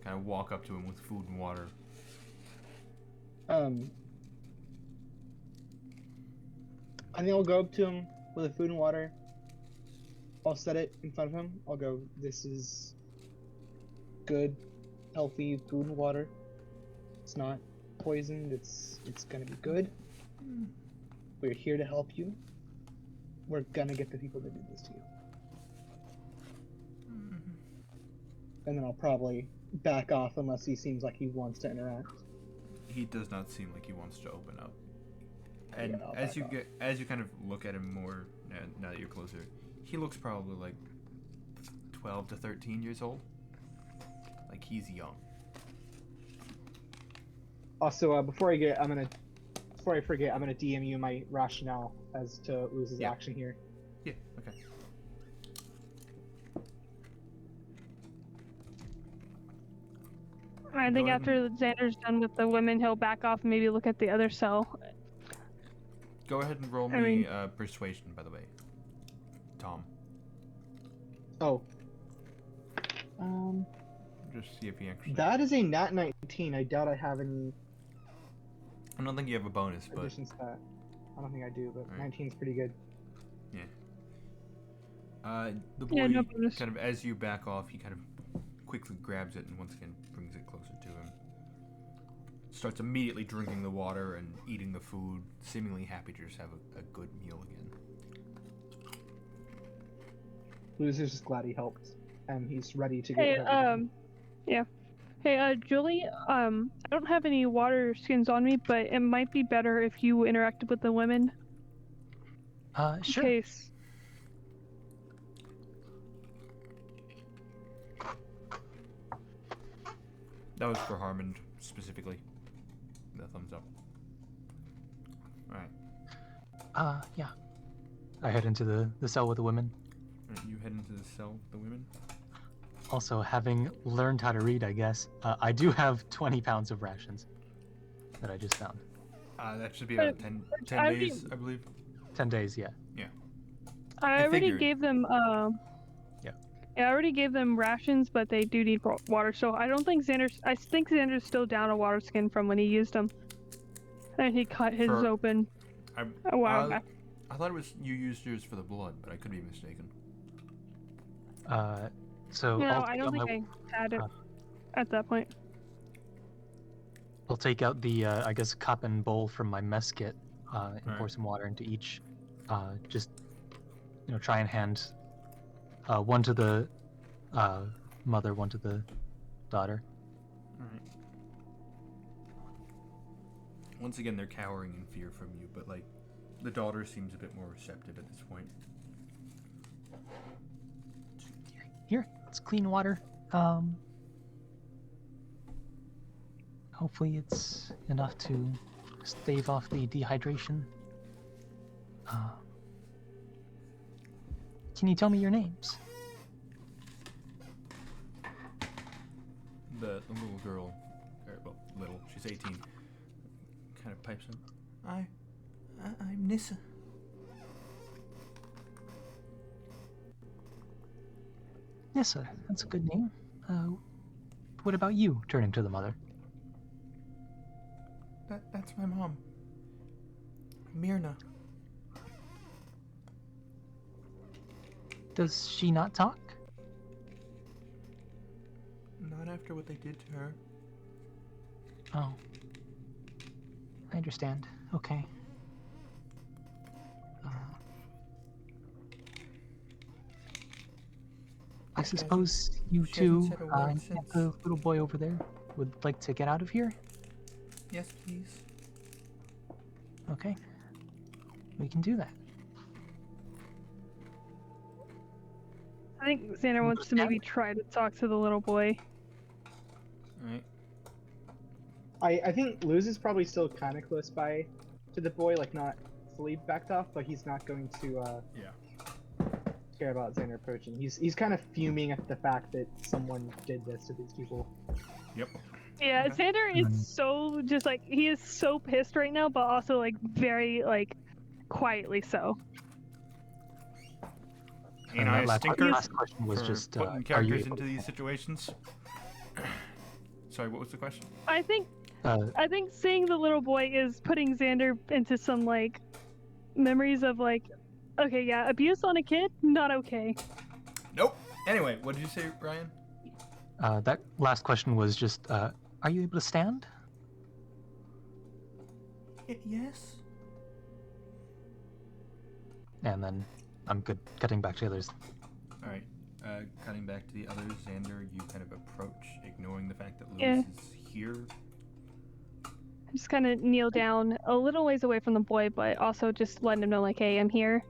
kind of walk up to him with food and water? I think I'll go up to him with the food and water. I'll set it in front of him. I'll go, this is good, healthy food and water. It's not poisoned, it's gonna be good. We're here to help you. We're gonna get the people that did this to you. And then I'll probably back off unless he seems like he wants to interact. He does not seem like he wants to open up. And Yeah, I'll as back you off. as you kind of look at him more now that you're closer, he looks probably like 12 to 13 years old. Like he's young. Also, before I forget, I'm gonna DM you my rationale as to Luz's Yeah. action here. Yeah. Okay. I think Go ahead after Xander's done with the women, he'll back off and maybe look at the other cell. Go ahead and roll I me mean- persuasion, by the way, Tom. Oh. Just see if he actually. That is a nat 19. I doubt I have any I don't think you have a bonus, but additions to that. I don't think I do, but Alright. 19 is pretty good. the boy Yeah, no bonus. kind of as you back off, he kind of quickly grabs it and once again brings it closer to him. Starts immediately drinking the water and eating the food, seemingly happy to just have a good meal again. Luz is just glad he helped, and he's ready to get Hey, whatever. yeah. Hey, Julie, I don't have any water skins on me, but it might be better if you interacted with the women. Sure. In case. That was for Harmon specifically. The thumbs up. Alright. Yeah. I head into the cell with the women. You head into the cell with the women. Also, having learned how to read, I guess, I do have 20 pounds of rations that I just found. That should be about 10 days, I believe. 10 days, yeah. Yeah. I already figured. gave them, Yeah. I already gave them rations, but they do need water, so I don't think I think Xander's still down a water skin from when he used them. And he cut his open a while back. I thought it was you used yours for the blood, but I could be mistaken. So No, I'll I take don't out think I had it at that point. I'll take out the, I guess, cup and bowl from my mess kit and pour some water into each. Just, try and hand one to the mother, one to the daughter. Alright. Once again, they're cowering in fear from you, but, the daughter seems a bit more receptive at this point. Here, it's clean water. Hopefully it's enough to stave off the dehydration. Can you tell me your names? The little girl, she's 18, kind of pipes in. I'm Nissa. Nissa, that's a good name. What about you? Turning to the mother. That's my mom. Myrna. Does she not talk? Not after what they did to her. Oh. I understand. Okay. I suppose you two, and the little boy over there, would like to get out of here? Yes, please. Okay. We can do that. I think Xander wants to maybe try to talk to the little boy. Alright. I think Luz is probably still kind of close by to the boy, not fully backed off, but he's not going to care about Xander approaching. He's kind of fuming at the fact that someone did this to these people. Yep. Yeah, Xander is so he is so pissed right now, but also very quietly so. And last question was just putting characters into these situations. Sorry, what was the question? I think seeing the little boy is putting Xander into some memories of okay, yeah, abuse on a kid, not okay. Nope. Anyway, what did you say, Ryan? That last question was just, are you able to stand? Yes. And then I'm good cutting back to the others. Alright. Cutting back to the others, Xander, you kind of approach, ignoring the fact that Lewis is here. I just kind of kneel down a little ways away from the boy, but also just letting him know, hey, I'm here.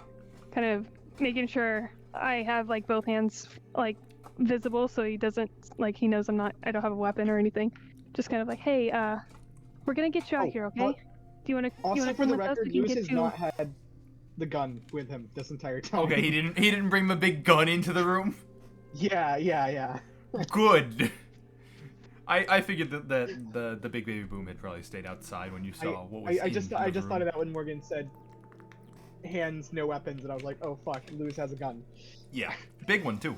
Kind of making sure I have, both hands, visible so he doesn't, he knows I don't have a weapon or anything. Just kind of hey, we're gonna get you out here, okay? Do you want to Also, for the record, Luz has you... not had the gun with him this entire time. Okay, he didn't bring the big gun into the room? Yeah. Good. I figured that the big baby boom had probably stayed outside when you saw what was I just in the room. thought of that when Morgan said hands, no weapons, and I was like, oh fuck, Luz has a gun. Yeah, big one too.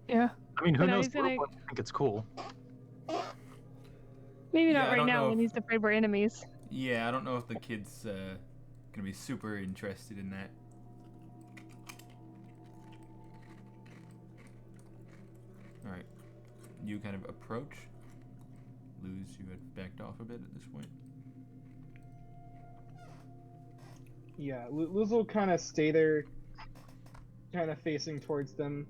Yeah. I mean, who knows? Gonna... I think it's cool. Maybe not right now when he's afraid we're enemies. Yeah, I don't know if the kid's gonna be super interested in that. Alright. you kind of approach. Luz, you had backed off a bit at this point. Yeah, Luz will kind of stay there, kind of facing towards them,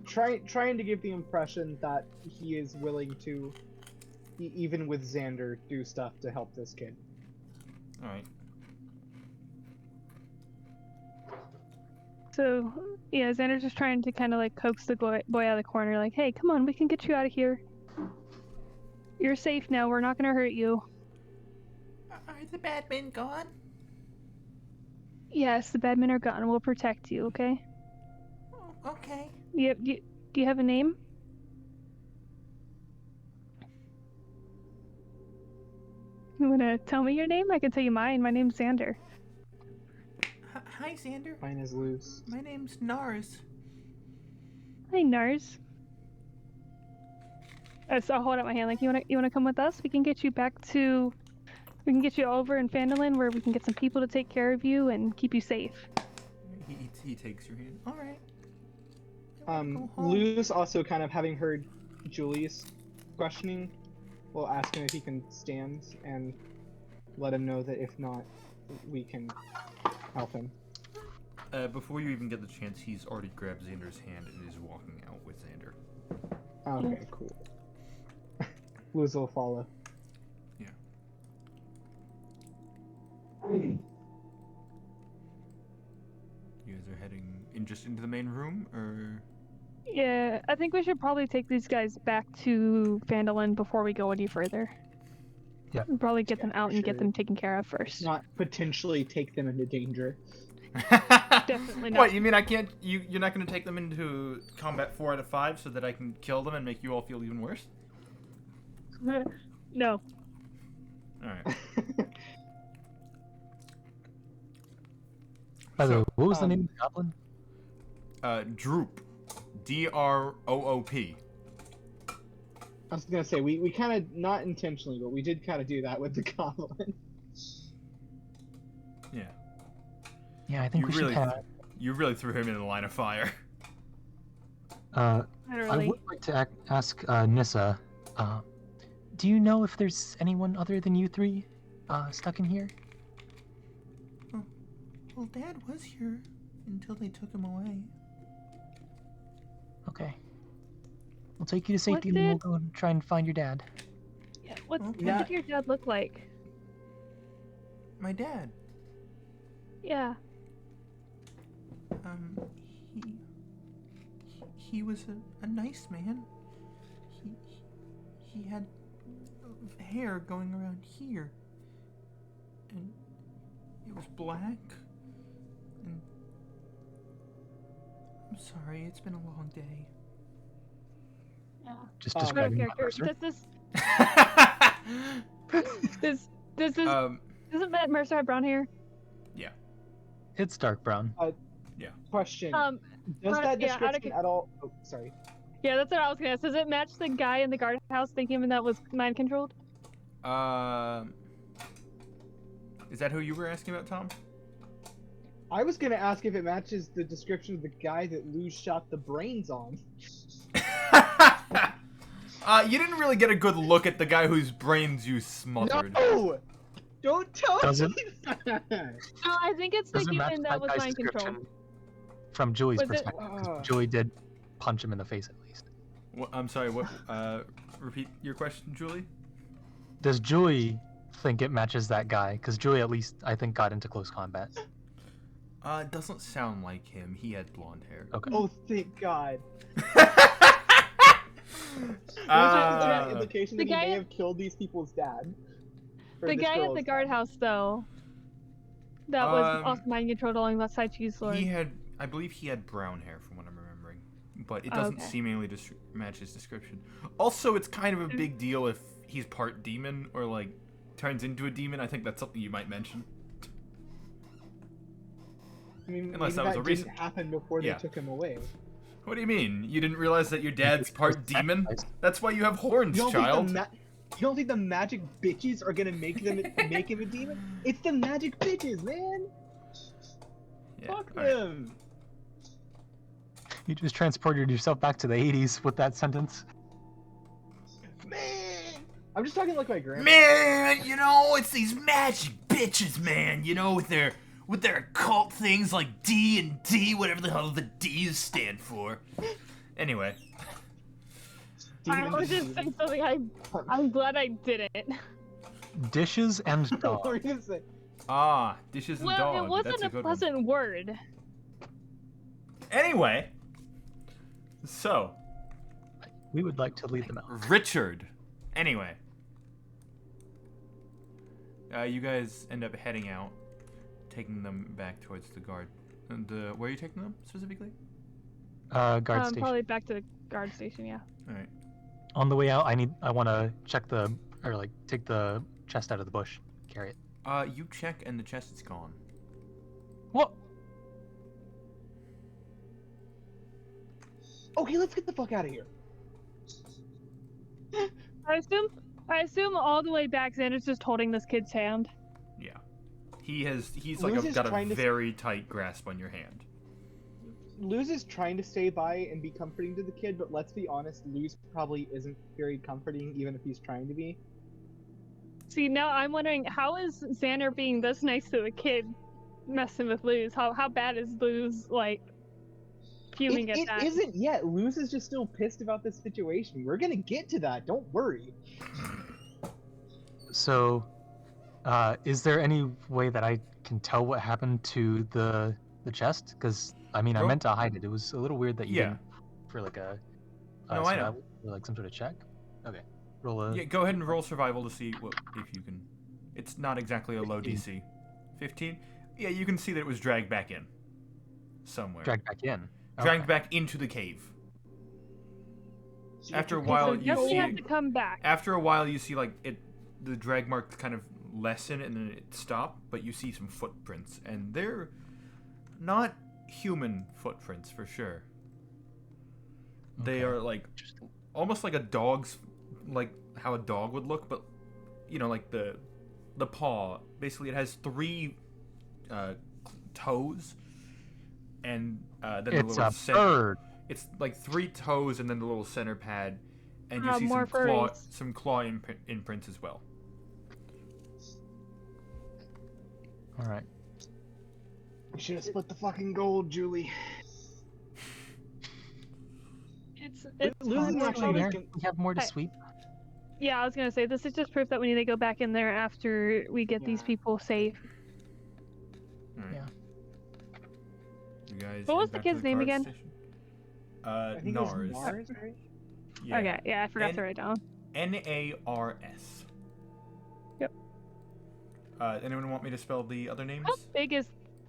trying to give the impression that he is willing to, even with Xander, do stuff to help this kid. All right. So, yeah, Xander's just trying to kind of like coax the boy out of the corner, like, hey, come on, we can get you out of here. You're safe now, we're not gonna hurt you. Are the bad men gone? Yes, the bad men are gone, we'll protect you, okay? Oh, okay. Do you have a name? You wanna tell me your name? I can tell you mine. My name's Xander. Hi, Xander. Mine is Luz. My name's Nars. Hi, Nars. So I'll hold out my hand. Like, you wanna come with us? We can get you over in Phandalin where we can get some people to take care of you and keep you safe. He takes your hand. All right. Luz also kind of having heard Julie's questioning, will ask him if he can stand and let him know that if not, we can help him. Before you even get the chance, he's already grabbed Xander's hand and is walking out with Xander. Okay, cool. Luz will follow. Yeah. You guys are heading into the main room, or? Yeah, I think we should probably take these guys back to Phandalin before we go any further. Yeah. We'll probably get them out and get sure. them taken care of first. Not potentially take them into danger. Definitely not. What, you mean I can't? You're not going to take them into combat 4 out of 5 so that I can kill them and make you all feel even worse? No. All right. By the way, what was the name of the goblin? Droop. D-R-O-O-P. I was gonna say, we kind of, not intentionally, but we did kind of do that with the goblin. Yeah. Yeah, I think we should have. You really threw him in the line of fire. I Literally. would like to ask Nissa, do you know if there's anyone other than you three stuck in here? Well, Dad was here until they took him away. Okay. We'll take you to safety What and then we'll did- go and try and find your dad. Yeah, what Yeah. did your dad look like? My dad. Yeah. He was a nice man. He had hair going around here. And it was black. And I'm sorry, it's been a long day. Yeah. Just Out of describing my character. Mercer. This is doesn't Matt Mercer have brown hair? It's dark brown. Question. Does but, that yeah, out of description at all... Oh, sorry. Yeah, that's what I was gonna ask. Does it match the guy in the guardhouse thinking that was mind controlled? Is that who you were asking about, Tom? I was gonna ask if it matches the description of the guy that Luz shot the brains on. You didn't really get a good look at the guy whose brains you smothered. No! Don't tell Does me it? that! No, I think it's the Doesn't match human that was guy's mind controlled. description from Julie's Was it- perspective, because Julie did punch him in the face at least. I'm sorry, what? Repeat your question, Julie? Does Julie think it matches that guy? Because Julie, at least, I think, got into close combat. It doesn't sound like him. He had blonde hair. Okay. Oh, thank God. Uh, That implication the that he guy- may have killed these people's dad. Or The this guy at girl's the dad. guardhouse, though, that was Um, also mind controlled along the side cheese lord. I believe he had brown hair from what I'm remembering, but it doesn't Okay. seemingly match his description. Also, it's kind of a big deal if he's part demon or like turns into a demon. I think that's something you might mention. I mean, Unless maybe that was a didn't reason. happen before Yeah. they took him away. What do you mean? You didn't realize that your dad's part demon? That's why you have horns, You don't child. think you don't think the magic bitches are gonna make him a demon? It's the magic bitches, man. Yeah, Fuck all right. them. You just transported yourself back to the 80s with that sentence. I'm just talking like my grandma. Man, it's these magic bitches, man. With their occult things like D&D, whatever the hell the D's stand for. Anyway. I was just saying something. I'm glad I didn't. Dishes and What dog. were you gonna say? Ah, dishes and dog. Well, it wasn't That's a a good pleasant word. one. Anyway. So. We would like to lead them out. Richard. Anyway. You guys end up heading out, taking them back towards the guard. And where are you taking them specifically? Guard station. Probably back to the guard station. Yeah. All right. On the way out, I want to check take the chest out of the bush, carry it. You check and the chest is gone. What? Okay, let's get the fuck out of here. I assume all the way back, Xander's just holding this kid's hand. Yeah. He's Luz is got a trying to- very tight grasp on your hand. Luz is trying to stay by and be comforting to the kid, but let's be honest, Luz probably isn't very comforting, even if he's trying to be. See, now I'm wondering, how is Xander being this nice to the kid messing with Luz? How bad is Luz, fuming at that? It isn't yet. Luz is just still pissed about this situation. We're gonna get to that. Don't worry. So, is there any way that I can tell what happened to the chest? Because I Roll- meant to hide it. It was a little weird that you Yeah. didn't for a No, I know. survival, or some sort of check. Okay, roll a. Yeah, go ahead and roll survival to see if you can. It's not exactly a low 15. DC. 15? Yeah, you can see that it was dragged back in. Somewhere. Drag back in. Dragged Okay. back into the cave. After a Okay, while, So you definitely see. have to come back. After a while, you see the drag marks kind of lessen and then it stop, but you see some footprints, and they're not human footprints for sure. They Okay. are almost like a dog's, like how a dog would look, but the paw. Basically, it has 3 toes, and then the It's little a bird. It's like 3 toes and then the little center pad, and you Ah, see more furries. some claw imprints as well. All right. We should have split the fucking gold, Julie. It's Luz is fine. actually There, just we have more to Hey. sweep. Yeah, I was gonna say, this is just proof that we need to go back in there after we get these Yeah. people safe. All right. Yeah. You guys. What was head the back to kid's name guard again? station. I think it was Nars. Nars, right? Yeah. Okay, yeah, I forgot And- to write down. Nars. Yep. Anyone want me to spell the other names?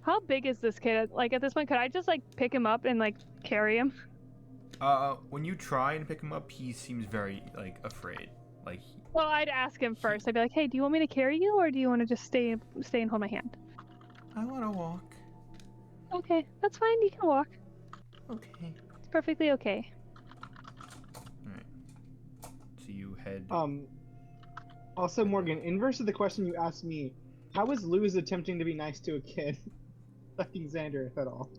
How big is this kid? At this point, could I just pick him up and carry him? When you try and pick him up, he seems very afraid. Well, I'd ask him first. I'd be like, "Hey, do you want me to carry you, or do you want to just stay and hold my hand?" I want to walk. Okay, that's fine. You can walk. Okay. It's perfectly okay. So you head. Also, Morgan, inverse of the question you asked me, how is Luz attempting to be nice to a kid? Fucking Xander, if at all.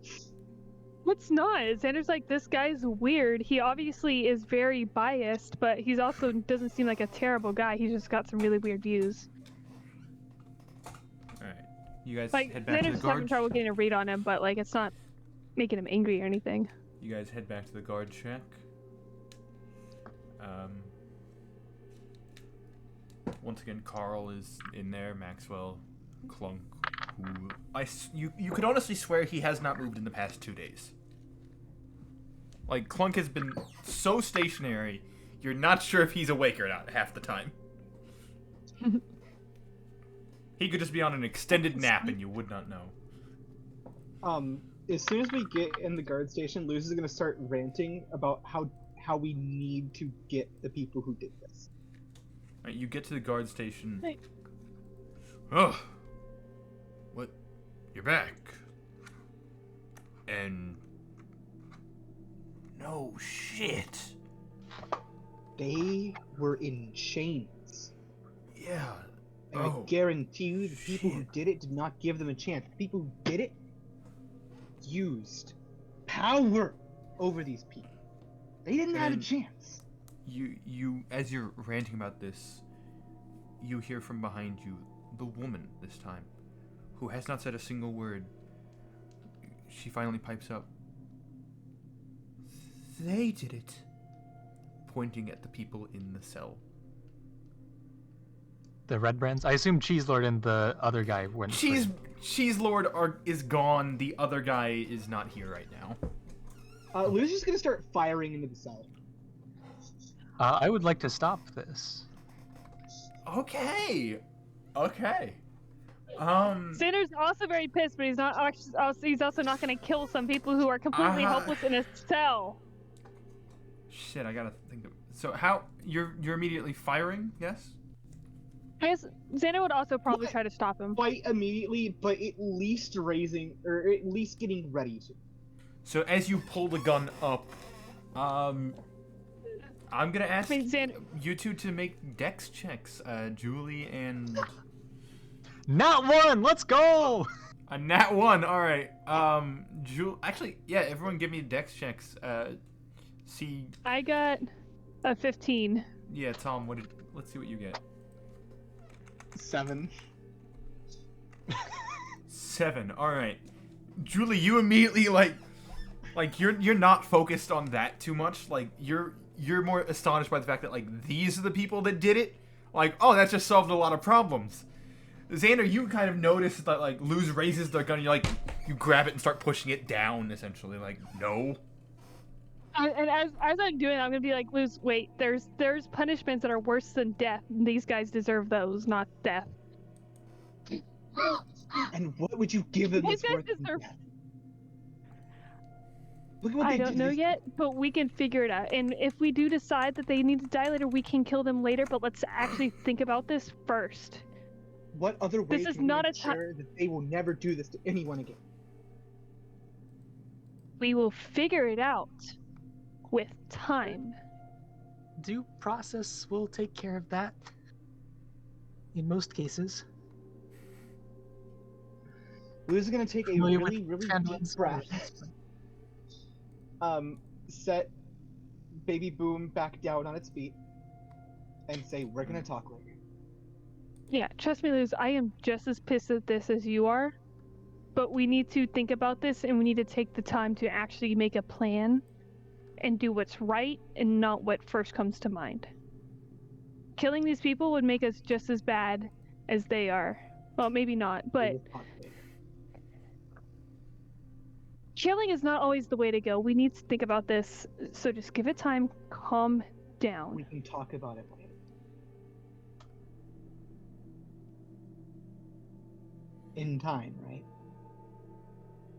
It's not. Xander's this guy's weird. He obviously is very biased, but he's also doesn't seem like a terrible guy. He's just got some really weird views. All right. You guys head back to Xander's the just having guard. trouble getting a read on him, but it's not making him angry or anything. You guys head back to the guard shack. Once again, Carl is in there. Maxwell, Clunk, who you could honestly swear he has not moved in the past 2 days. Clunk has been so stationary, you're not sure if he's awake or not half the time. He could just be on an extended nap and you would not know. As soon as we get in the guard station, Luz is gonna start ranting about how we need to get the people who did this. All right, you get to the guard station. Hey. Ugh. What? You're back. And no shit. They were in chains. Yeah. And I guarantee you the people who did it did not give them a chance. The people who did it used power over these people. They didn't have a And chance. You as you're ranting about this, you hear from behind you the woman this time, who has not said a single word. She finally pipes up. They did it. Pointing at the people in the cell. The Red Brands? I assume Cheese Lord and the other guy went. Cheese Lord is gone. The other guy is not here right now. Lou's just gonna start firing into the cell. I would like to stop this. Okay. Xander's also very pissed, but he's not. He's also not going to kill some people who are completely helpless in a cell. Shit, I gotta think of. So how you're immediately firing? Yes. I guess Xander would also probably try to stop him. Fight immediately, but at least raising, or at least getting ready to. So as you pull the gun up, I'm gonna ask you two to make dex checks, Julie and. Nat 1, let's go! A nat 1, all right. Actually, yeah, everyone give me dex checks. See. I got a 15. Yeah, Tom, let's see what you get. 7. 7. All right. Julie, you immediately like you're not focused on that too much. Like you're more astonished by the fact that like these are the people that did it. Like, oh, that just solved a lot of problems. Xander, you kind of notice that like Luz raises their gun, and you grab it and start pushing it down, essentially. Like, no. And as I'm doing it, I'm gonna be like, Luz, wait. There's punishments that are worse than death. And these guys deserve those, not death. And what would you give them? These guys deserve. Look at what I don't know yet, but we can figure it out. And if we do decide that they need to die later, we can kill them later. But let's actually think about this first. What other way this is can not we a ensure that they will never do this to anyone again? We will figure it out with time. Due process will take care of that. In most cases. Lou's gonna take a really deep breath. Set Baby Boom back down on its feet, and say, "We're gonna talk later." Yeah, trust me, Luz, I am just as pissed at this as you are. But we need to think about this, and we need to take the time to actually make a plan and do what's right and not what first comes to mind. Killing these people would make us just as bad as they are. Well, maybe not, but killing is not always the way to go. We need to think about this, so just give it time, calm down. We can talk about it later. In time, right?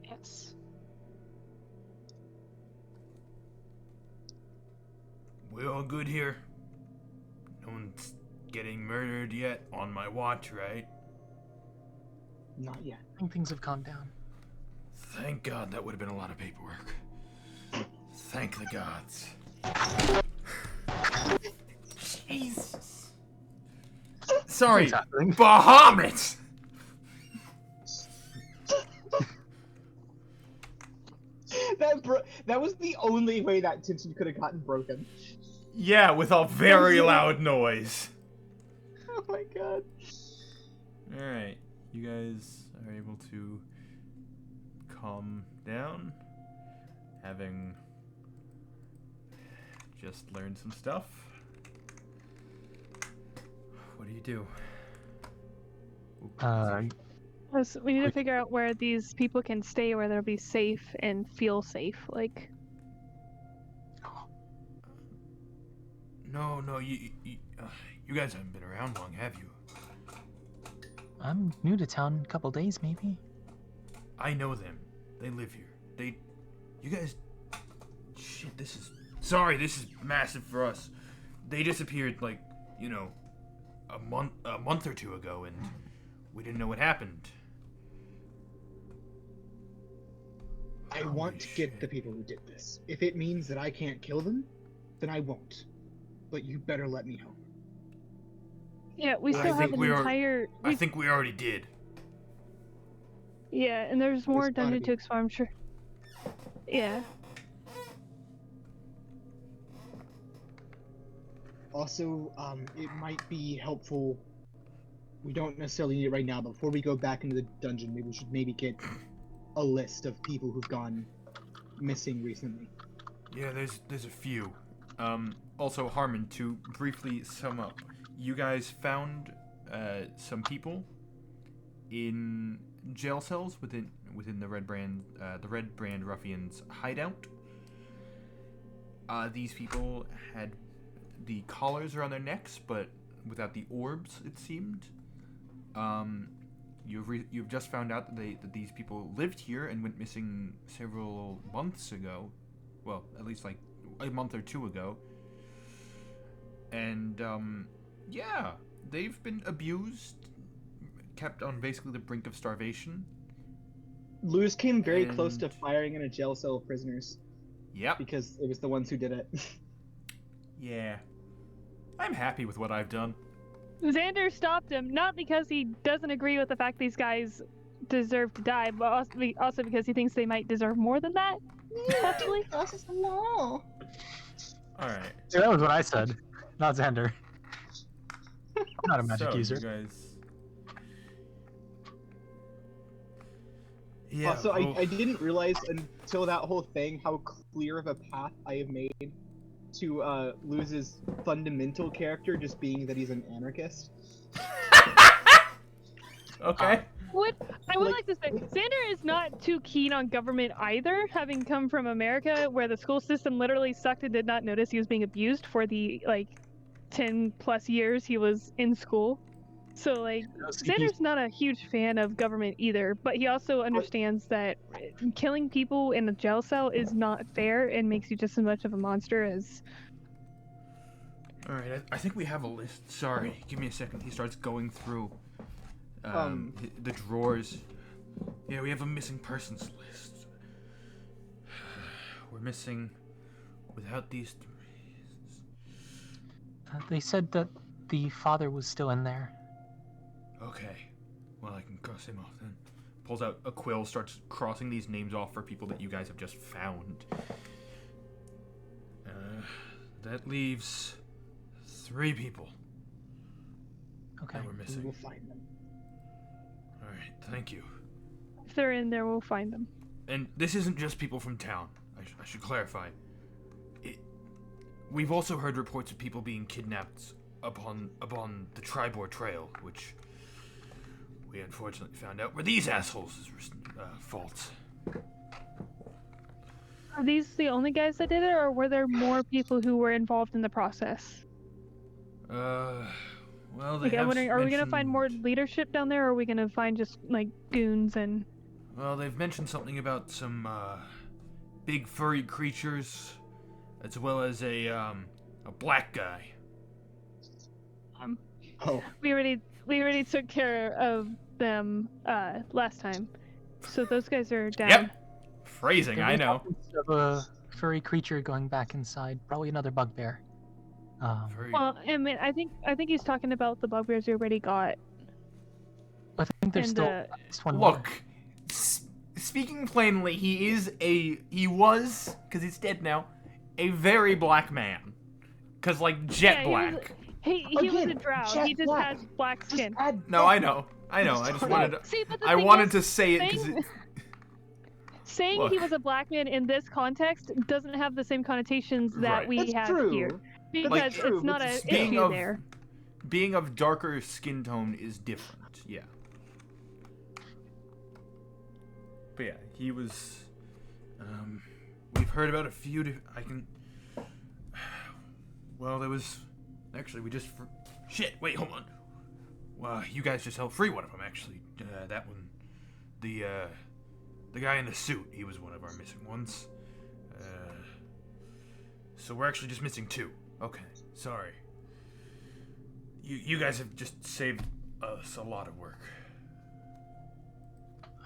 Yes. We're all good here. No one's getting murdered yet on my watch, right? Not yet. I think things have calmed down. Thank God, that would have been a lot of paperwork. Thank the gods. Jesus. Sorry, Bahamut! That was the only way that tension could have gotten broken. Yeah, with a very loud noise. Oh my god. Alright, you guys are able to calm down, having just learned some stuff. What do you do? We need to figure out where these people can stay, where they'll be safe and feel safe. Like, no, you guys haven't been around long, have you? I'm new to town, a couple days maybe. I know them. They live here. You guys. Shit, this is massive for us. They disappeared like, a month or two ago, and we didn't know what happened. I want to get the people who did this. If it means that I can't kill them, then I won't. But you better let me know. Yeah, we still have an entire. I think we already did. Yeah, and there's more dungeon to explore, I'm sure. Yeah. Also, it might be helpful We don't necessarily need it right now, but before we go back into the dungeon, maybe we should get a list of people who've gone missing recently. Yeah, there's a few. Also, Harmon, to briefly sum up, you guys found some people in jail cells within the Red Brand Ruffians hideout. These people had the collars around their necks, but without the orbs, it seemed. You've just found out that these people lived here and went missing several months ago. Well, at least like a month or two ago. And yeah, they've been abused, kept on basically the brink of starvation. Luz came very close to firing in a jail cell of prisoners. Yep. Because it was the ones who did it. Yeah. I'm happy with what I've done. Xander stopped him, not because he doesn't agree with the fact these guys deserve to die, but also because he thinks they might deserve more than that. Possibly. Alright. Yeah, that was what I said, not Xander. I'm not a magic user. You guys... Yeah, Also, I didn't realize until that whole thing how clear of a path I have made to Luz's fundamental character just being that he's an anarchist. Okay. What I would like to say, Xander is not too keen on government either, having come from America where the school system literally sucked and did not notice he was being abused for the 10 plus years he was in school. So Xander's not a huge fan of government either, but he also understands that killing people in a jail cell is not fair and makes you just as much of a monster as... Alright, I think we have a list. Sorry, give me a second. He starts going through the drawers. Yeah, we have a missing persons list. We're missing without these three. They said that the father was still in there. Okay. Well, I can cross him off then. Pulls out a quill, starts crossing these names off for people that you guys have just found. That leaves 3 people. Okay. That we're missing. We'll find them. Alright, thank you. If they're in there, we'll find them. And this isn't just people from town. I should clarify. We've also heard reports of people being kidnapped upon the Tribor Trail, which we unfortunately found out were these assholes' fault. Are these the only guys that did it, or were there more people who were involved in the process? Well, they I'm wondering, are we gonna find more leadership down there, or are we gonna find just goons and... Well, they've mentioned something about some big furry creatures, as well as a black guy. Oh. We already took care of them last time, so those guys are down. Yep. Phrasing, I know. Of a furry creature going back inside, probably another bugbear. Well, I mean, I think he's talking about the bugbears we already got. I think there's still just one more. Look, speaking plainly, he was, because he's dead now, a very black man. Because, jet black. He was a drow. He just has black skin. No, I know. I just wanted to... See, but the I thing wanted is, to say it because saying Look. he was a black man in this context doesn't have the same connotations that we have here. Because it's not an issue there. Being of darker skin tone is different, yeah. But yeah, he was... we've heard about a few... Well, there was... Actually, we just... Shit, wait, hold on. Well, you guys just helped free one of them, actually. That one... The guy in the suit, he was one of our missing ones. So we're actually just missing 2. Okay, sorry. You guys have just saved us a lot of work.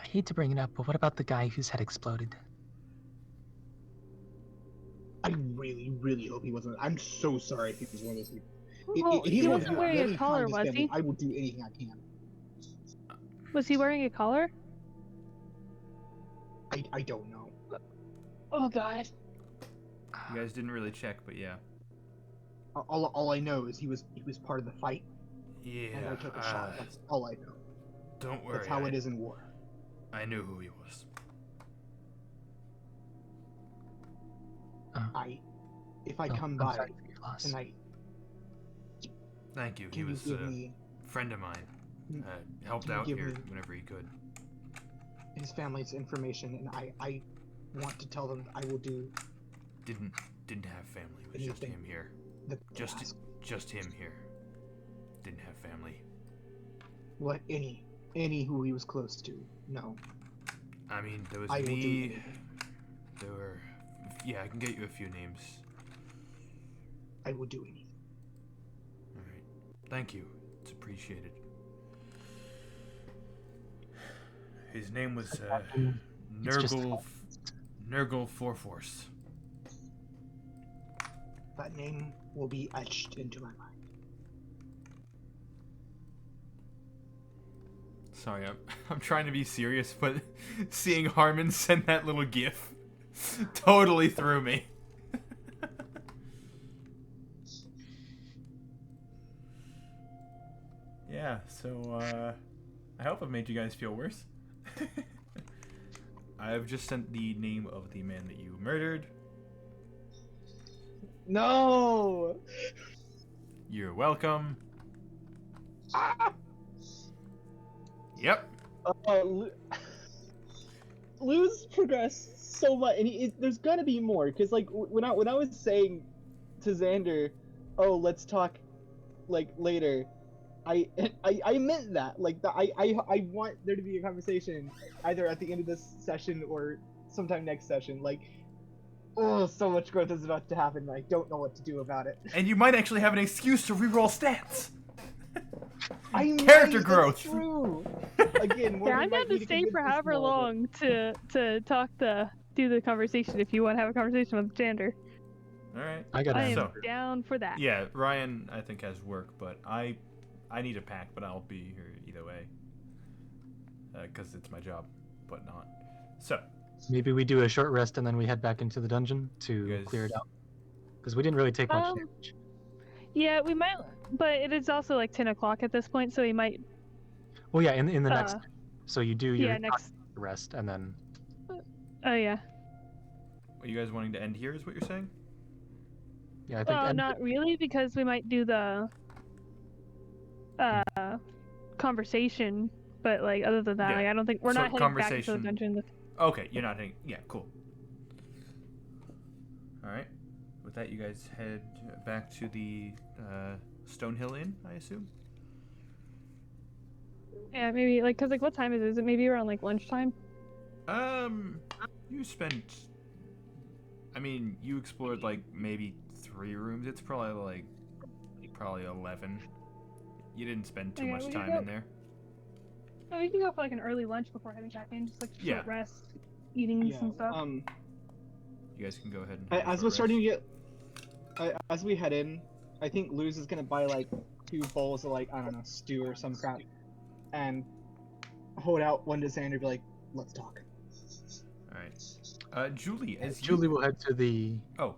I hate to bring it up, but what about the guy whose head exploded? I really, really hope he wasn't. I'm so sorry if he was one of those people. Well, he wasn't wearing a collar, was he? I will do anything I can. Was he wearing a collar? I don't know. Oh god. You guys didn't really check, but yeah. All I know is he was part of the fight. Yeah. and I took a shot. That's all I know. Don't worry. That's how it is in war. I knew who he was. If I Oh, come I'm by sorry for your loss. tonight, Thank you. He can you was give a me friend of mine. Helped Can you out give here me- whenever he could. his family's information, and I want to tell them I will do Didn't have family. It was just Anything. him here. the task. Just him here. Didn't have family. What any who he was close to. No, I mean, there was I will do me. anything. There were. Yeah, I can get you a few names. I will do anything. All right. Thank you. It's appreciated. His name was It's just- Nurgle Forforce. That name will be etched into my mind. Sorry, I'm trying to be serious, but seeing Harmon send that little gif totally threw me. Yeah, so I hope I've made you guys feel worse. I've just sent the name of the man that you murdered. No. You're welcome. Ah! Yep. Lou's progressed so much, and there's gonna be more. Cause like when I was saying to Xander, "Oh, let's talk, like later," I meant that. Like I want there to be a conversation either at the end of this session or sometime next session. Like, oh, so much growth is about to happen, and I don't know what to do about it. And you might actually have an excuse to reroll stats. Character growth. That's true. Again, Yeah, Morgan I'm might down to need to stay convince for me however some more, but- long to do the conversation if you want to have a conversation with Xander. All right. I got I am So- down for that. Yeah, Ryan I think has work, but I need a pack, but I'll be here either way. Because it's my job, but not. So, Maybe we do a short rest and then we head back into the dungeon to You guys- clear it out. Because we didn't really take much Um, damage. Yeah, we might, but it is also like 10 o'clock at this point, so we might. Well, yeah, in the next. uh, So you do your Yeah, next. rest and then. Oh yeah. are you guys wanting to end here? Is what you're saying? Yeah, I think. Well, and- not really, because we might do the conversation. But like, other than that, Yeah. like, I don't think we're So not heading back into the conversation- dungeon. With... Okay, you're not hitting. Yeah, cool. All right. With that, you guys head back to the Stonehill Inn, I assume. Yeah, maybe like, cause like, what time is it? Is it maybe around like lunchtime? You spent. I mean, you explored like maybe 3 rooms. It's probably 11. You didn't spend too Okay, much we can time go- in there. Oh, we can go for like an early lunch before heading back in, just like short Yeah. rest, eating Yeah. some stuff. You guys can go ahead and. have a As short we're starting to rest. get, as we head in, I think Luz is gonna buy like 2 bowls of like I don't know stew or some crap, and hold out one to Xander and be like, "Let's talk." All right. Julie, as Julie you. will head to the Oh.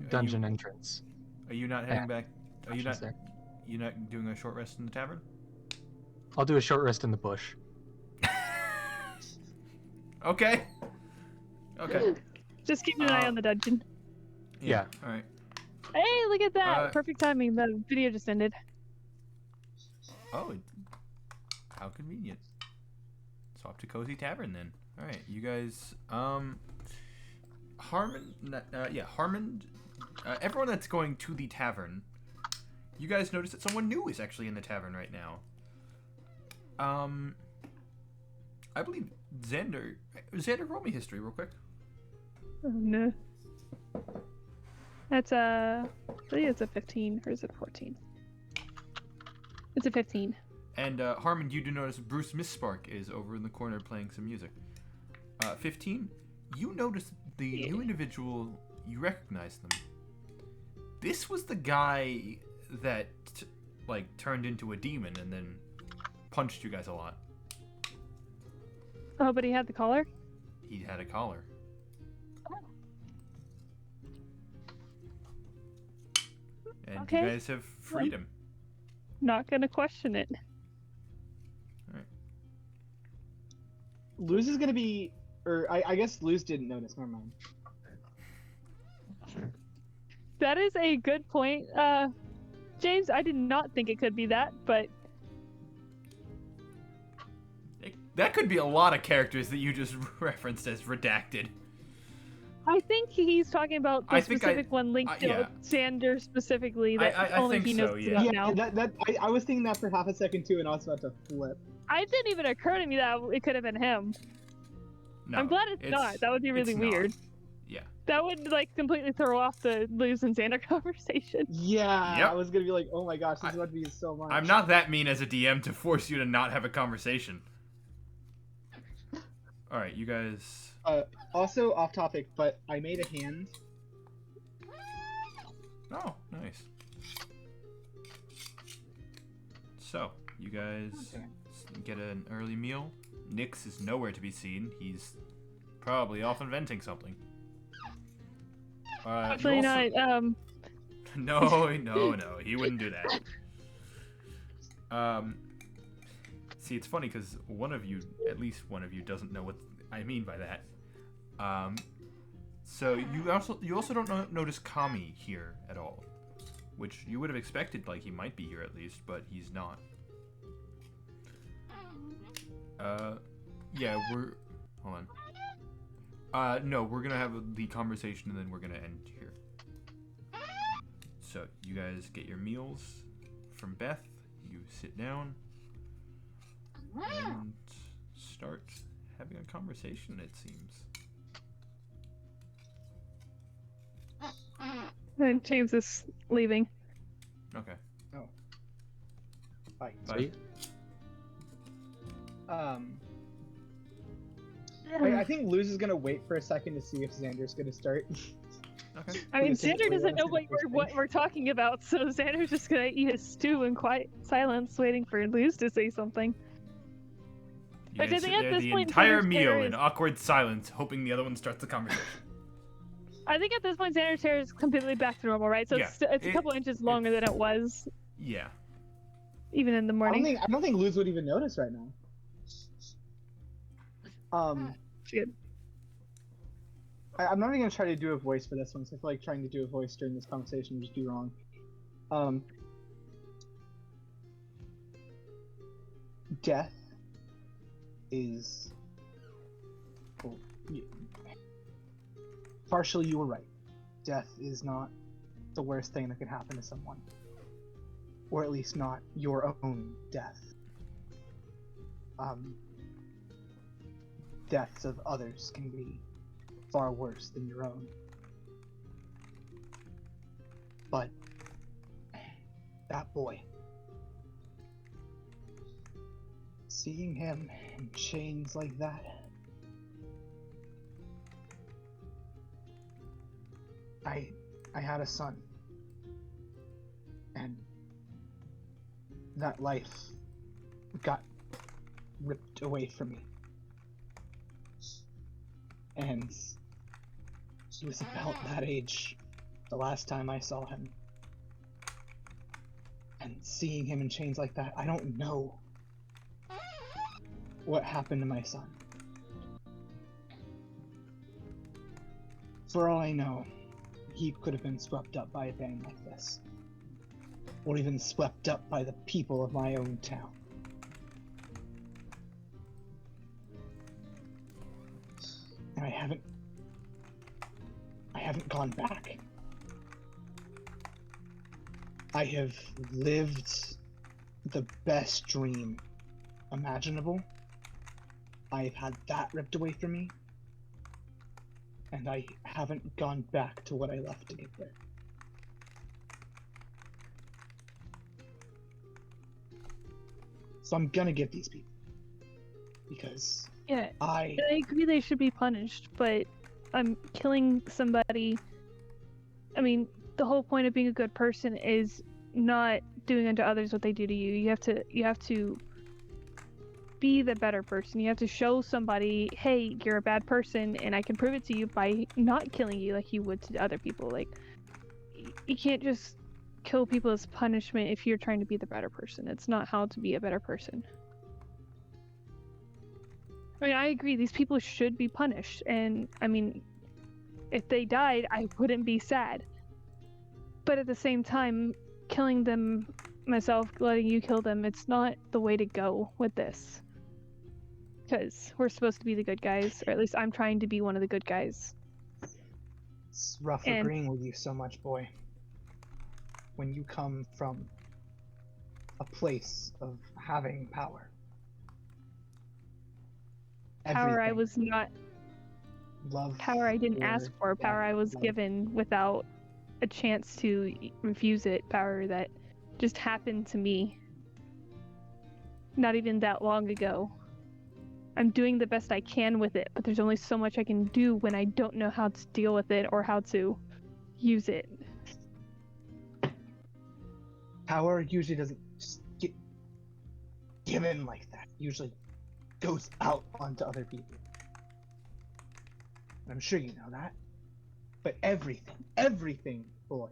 dungeon entrance. Are you not heading back? Are you She's not? there. You not doing a short rest in the tavern? I'll do a short rest in the bush. Okay. Okay. Just keep an eye on the dungeon. Yeah. All right. Hey, look at that! Uh, Perfect timing. The video just ended. Oh, how convenient. Swap to Cozy Tavern then. All right, you guys. Harmon. Harmon. Everyone that's going to the tavern. You guys notice that someone new is actually in the tavern right now. I believe Xander. Xander, roll me history real quick. Oh, no. That's I think it's a 15, or is it 14? It's a 15. And Harmon, you do notice Bruce Misspark is over in the corner playing some music. 15, you notice the new individual, you recognize them. This was the guy that, turned into a demon and then punched you guys a lot. Oh, but he had the collar? He had a collar. And Okay. you guys have freed him. not gonna question it. Luz is gonna be, or I guess Luz didn't notice. Never mind. That is a good point, James. I did not think it could be that, but That could be a lot of characters that you just referenced as redacted. I think he's talking about the specific one linked to yeah. Xander specifically. That I only think he so, knows yeah. about now. I was thinking that for half a second too, and I was about to flip. It didn't even occur to me that it could have been him. No, I'm glad it's not. That would be really it's not. weird. Yeah. That would like completely throw off the Luz and Xander conversation. Yeah, Yep. I was gonna be like, oh my gosh, this is about to be so much. I'm not that mean as a DM to force you to not have a conversation. Alright, you guys... Also, off topic, but I made a hand. Oh, nice. So, you guys get an early meal. Nyx is nowhere to be seen. He's probably off inventing something. Actually, you also... not. No, he wouldn't do that. See, it's funny because at least one of you, doesn't know what I mean by that. So you also don't notice Kami here at all, which you would have expected, like he might be here at least, but he's not. Yeah, hold on. No, we're gonna have the conversation and then we're gonna end here. So you guys get your meals from Beth. You sit down and start having a conversation, it seems. And James is leaving. Okay. Oh. Bye. Bye. I think Luz is gonna wait for a second to see if Xander's gonna start. Okay. I mean, Xander doesn't know what we're talking about, so Xander's just gonna eat his stew in quiet silence, waiting for Luz to say something. You Which I guys think sit at there this the point, entire Xander's meal terror in is- awkward silence, hoping the other one starts the conversation. I think at this point, Xander's hair is completely back to normal, right? So Yeah, it's a couple inches longer than it was, Yeah. even in the morning. I don't think Luz would even notice right now. Good. I'm not even gonna try to do a voice for this one, so I feel like trying to do a voice during this conversation would just be wrong. Death is... Well, partially you were right. Death is not the worst thing that could happen to someone. Or at least not your own death. Deaths of others can be far worse than your own. But that boy, seeing him in chains like that, I had a son, and that life got ripped away from me. And he was about that age the last time I saw him. And seeing him in chains like that, I don't know what happened to my son. For all I know, he could have been swept up by a band like this. Or even swept up by the people of my own town. And I haven't gone back. I have lived the best dream imaginable. I've had that ripped away from me. And I haven't gone back to what I left to get there. So I'm gonna get these people. Because Yeah, I agree they should be punished, but killing somebody. I mean, the whole point of being a good person is not doing unto others what they do to you. You have to be the better person. You have to show somebody, hey, you're a bad person, and I can prove it to you by not killing you like you would to other people. Like, you can't just kill people as punishment if you're trying to be the better person. It's not how to be a better person. I mean, I agree, these people should be punished, and I mean, if they died, I wouldn't be sad. But at the same time, killing them myself, letting you kill them, it's not the way to go with this. Because we're supposed to be the good guys, or at least I'm trying to be one of the good guys. It's rough And- agreeing with you so much, boy. When you come from a place of having power. Power I Everything. was not, Love. power I didn't ask for, power I was love. given without a chance to refuse it, power that just happened to me not even that long ago. I'm doing the best I can with it, but there's only so much I can do when I don't know how to deal with it or how to use it. Power usually doesn't just get given like that. Usually goes out onto other people. I'm sure you know that. But everything, boy,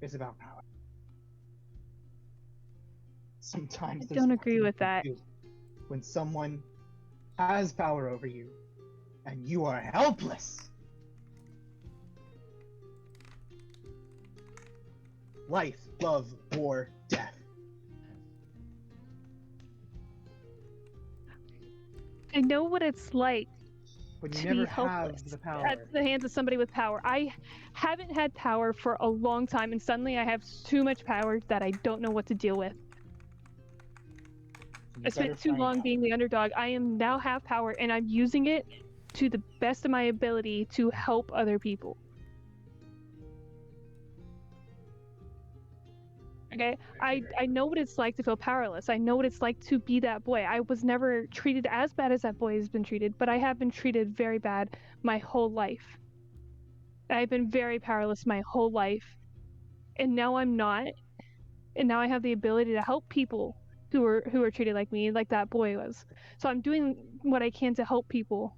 is about power. Sometimes I there's don't nothing agree you with can that. do when someone has power over you and you are helpless. Life, love, war, death. I know what it's like When you to never be helpless have the power. at the hands of somebody with power. I haven't had power for a long time, and suddenly I have too much power that I don't know what to deal with. you I spent better too find long out. being the underdog. I am now have power, and I'm using it to the best of my ability to help other people. Okay, I know what it's like to feel powerless. I know what it's like to be that boy. I was never treated as bad as that boy has been treated, but I have been treated very bad my whole life. I've been very powerless my whole life, and now I'm not. And now I have the ability to help people who are treated like me, like that boy was. So I'm doing what I can to help people,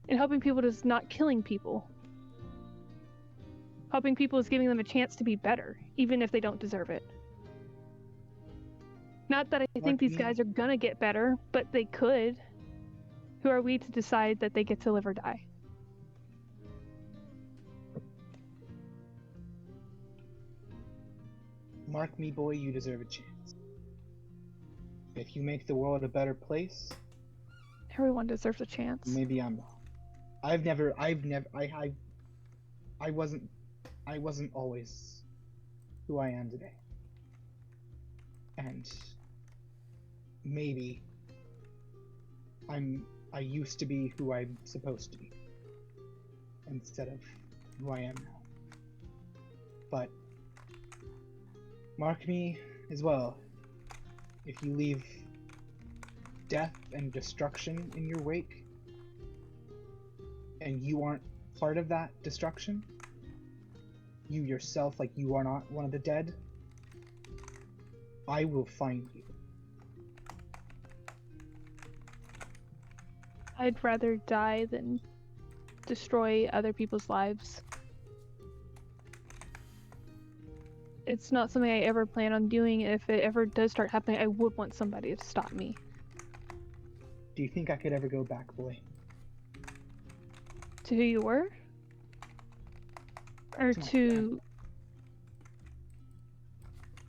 and helping people is not killing people. Helping people is giving them a chance to be better, even if they don't deserve it. Not that I think these guys are gonna get better, but they could. Who are we to decide that they get to live or die? Mark me, boy, you deserve a chance. If you make the world a better place, Everyone deserves a chance. maybe I'm wrong. I wasn't always who I am today. And maybe I used to be who I'm supposed to be instead of who I am now. But mark me as well. If you leave death and destruction in your wake, and you aren't part of that destruction, you yourself, like you are not one of the dead, I will find you. I'd rather die than destroy other people's lives. It's not something I ever plan on doing. If it ever does start happening, I would want somebody to stop me. Do you think I could ever go back, boy? To who you were? Or Something like to...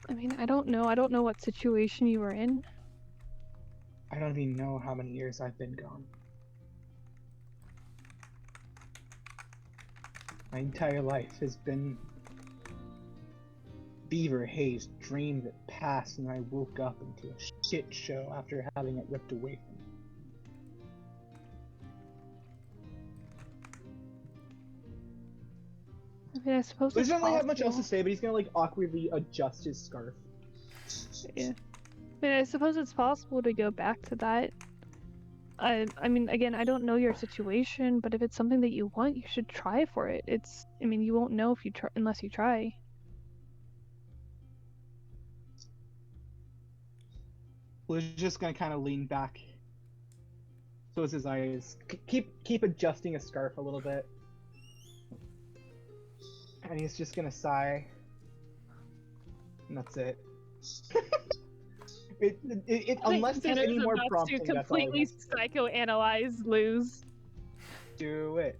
I mean, I don't know. I don't know what situation you were in. I don't even know how many years I've been gone. My entire life has been Beaver Hayes' dream that passed, and I woke up into a shit show after having it ripped away from me. I mean, I suppose He it's doesn't really have much else to possible. say, but he's gonna like awkwardly adjust his scarf. Yeah. I mean, I suppose it's possible to go back to that. I mean, again, I don't know your situation, but if it's something that you want, you should try for it. I mean, you won't know if you try unless you try. Blue's just gonna kind of lean back, close his eyes, keep adjusting his scarf a little bit, and he's just gonna sigh. And that's it. Unless there's any more prompting, to that's all I completely got. psychoanalyze Luz. Do it.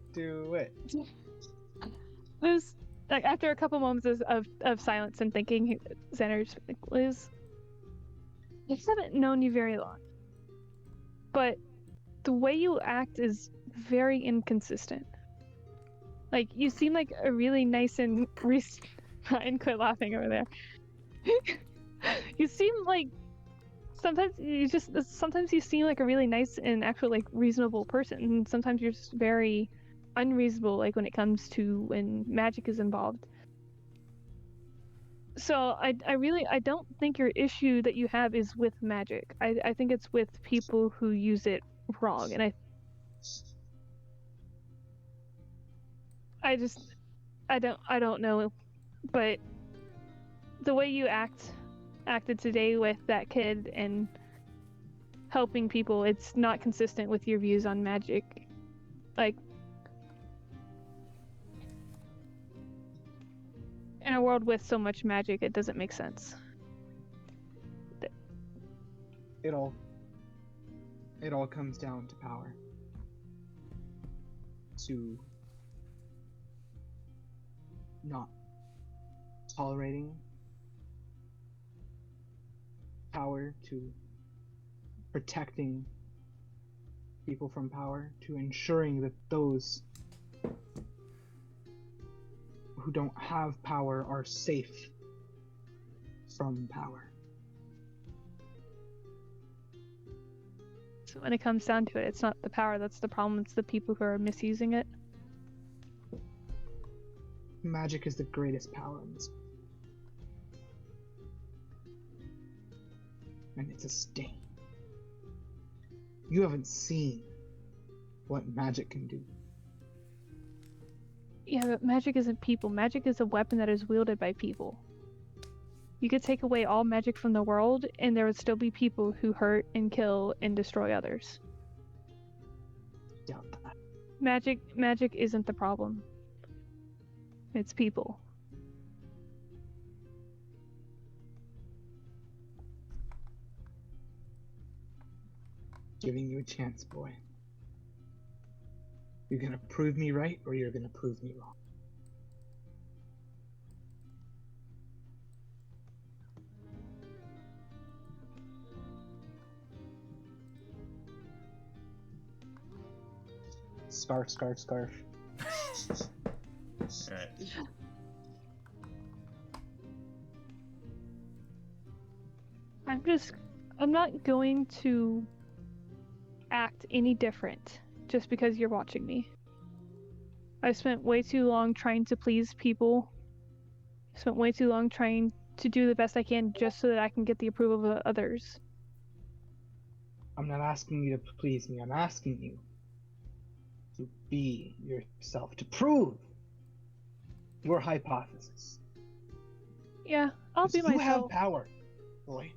Luz, like after a couple moments of silence and thinking, Xander's like, Luz, I just haven't known you very long, but the way you act is very inconsistent. Like, you seem like a really nice and Ryan, quit laughing over there. You seem like sometimes you seem like a really nice and actual like reasonable person, and sometimes you're just very unreasonable, like when it comes to when magic is involved. So I don't think your issue that you have is with magic. I think it's with people who use it wrong, and I don't know, but the way you acted today with that kid and helping people, it's not consistent with your views on magic. Like, in a world with so much magic, it doesn't make sense. It all comes down to power. To not tolerating power, to protecting people from power, to ensuring that those who don't have power are safe from power. So when it comes down to it, it's not the power that's the problem, it's the people who are misusing it. Magic is the greatest power in this world. And it's a stain. You haven't seen what magic can do. Yeah, but magic isn't people. Magic is a weapon that is wielded by people. You could take away all magic from the world, and there would still be people who hurt and kill and destroy others. Doubt that. Magic isn't the problem. It's people. Giving you a chance, boy. You're gonna prove me right, or you're gonna prove me wrong. Scarf. Alright. I'm not going to act any different just because you're watching me. I've spent way too long trying to please people. Spent way too long trying to do the best I can just so that I can get the approval of others. I'm not asking you to please me. I'm asking you to be yourself, to prove your hypothesis. Yeah, I'll be myself. You have power, boy.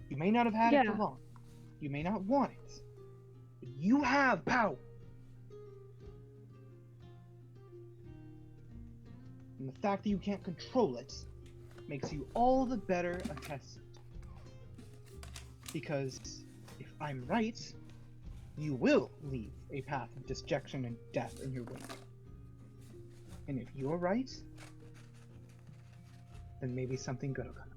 You may not have had it Yeah. for long. You may not want it. But you have power. And the fact that you can't control it makes you all the better a test. Because if I'm right, you will leave a path of destruction and death in your wake. And if you're right, then maybe something good will come.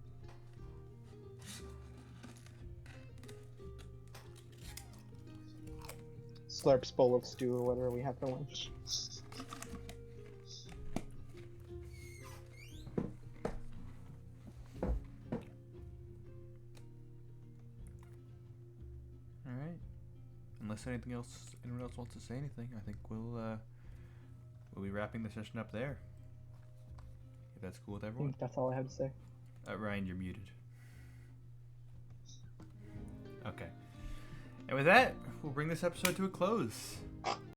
Slurps bowl of stew or whatever we have for lunch. Alright. Unless anyone else wants to say anything, I think we'll be wrapping the session up there. If that's cool with I everyone. think that's all I have to say. Ryan, you're muted. Okay. And with that, we'll bring this episode to a close.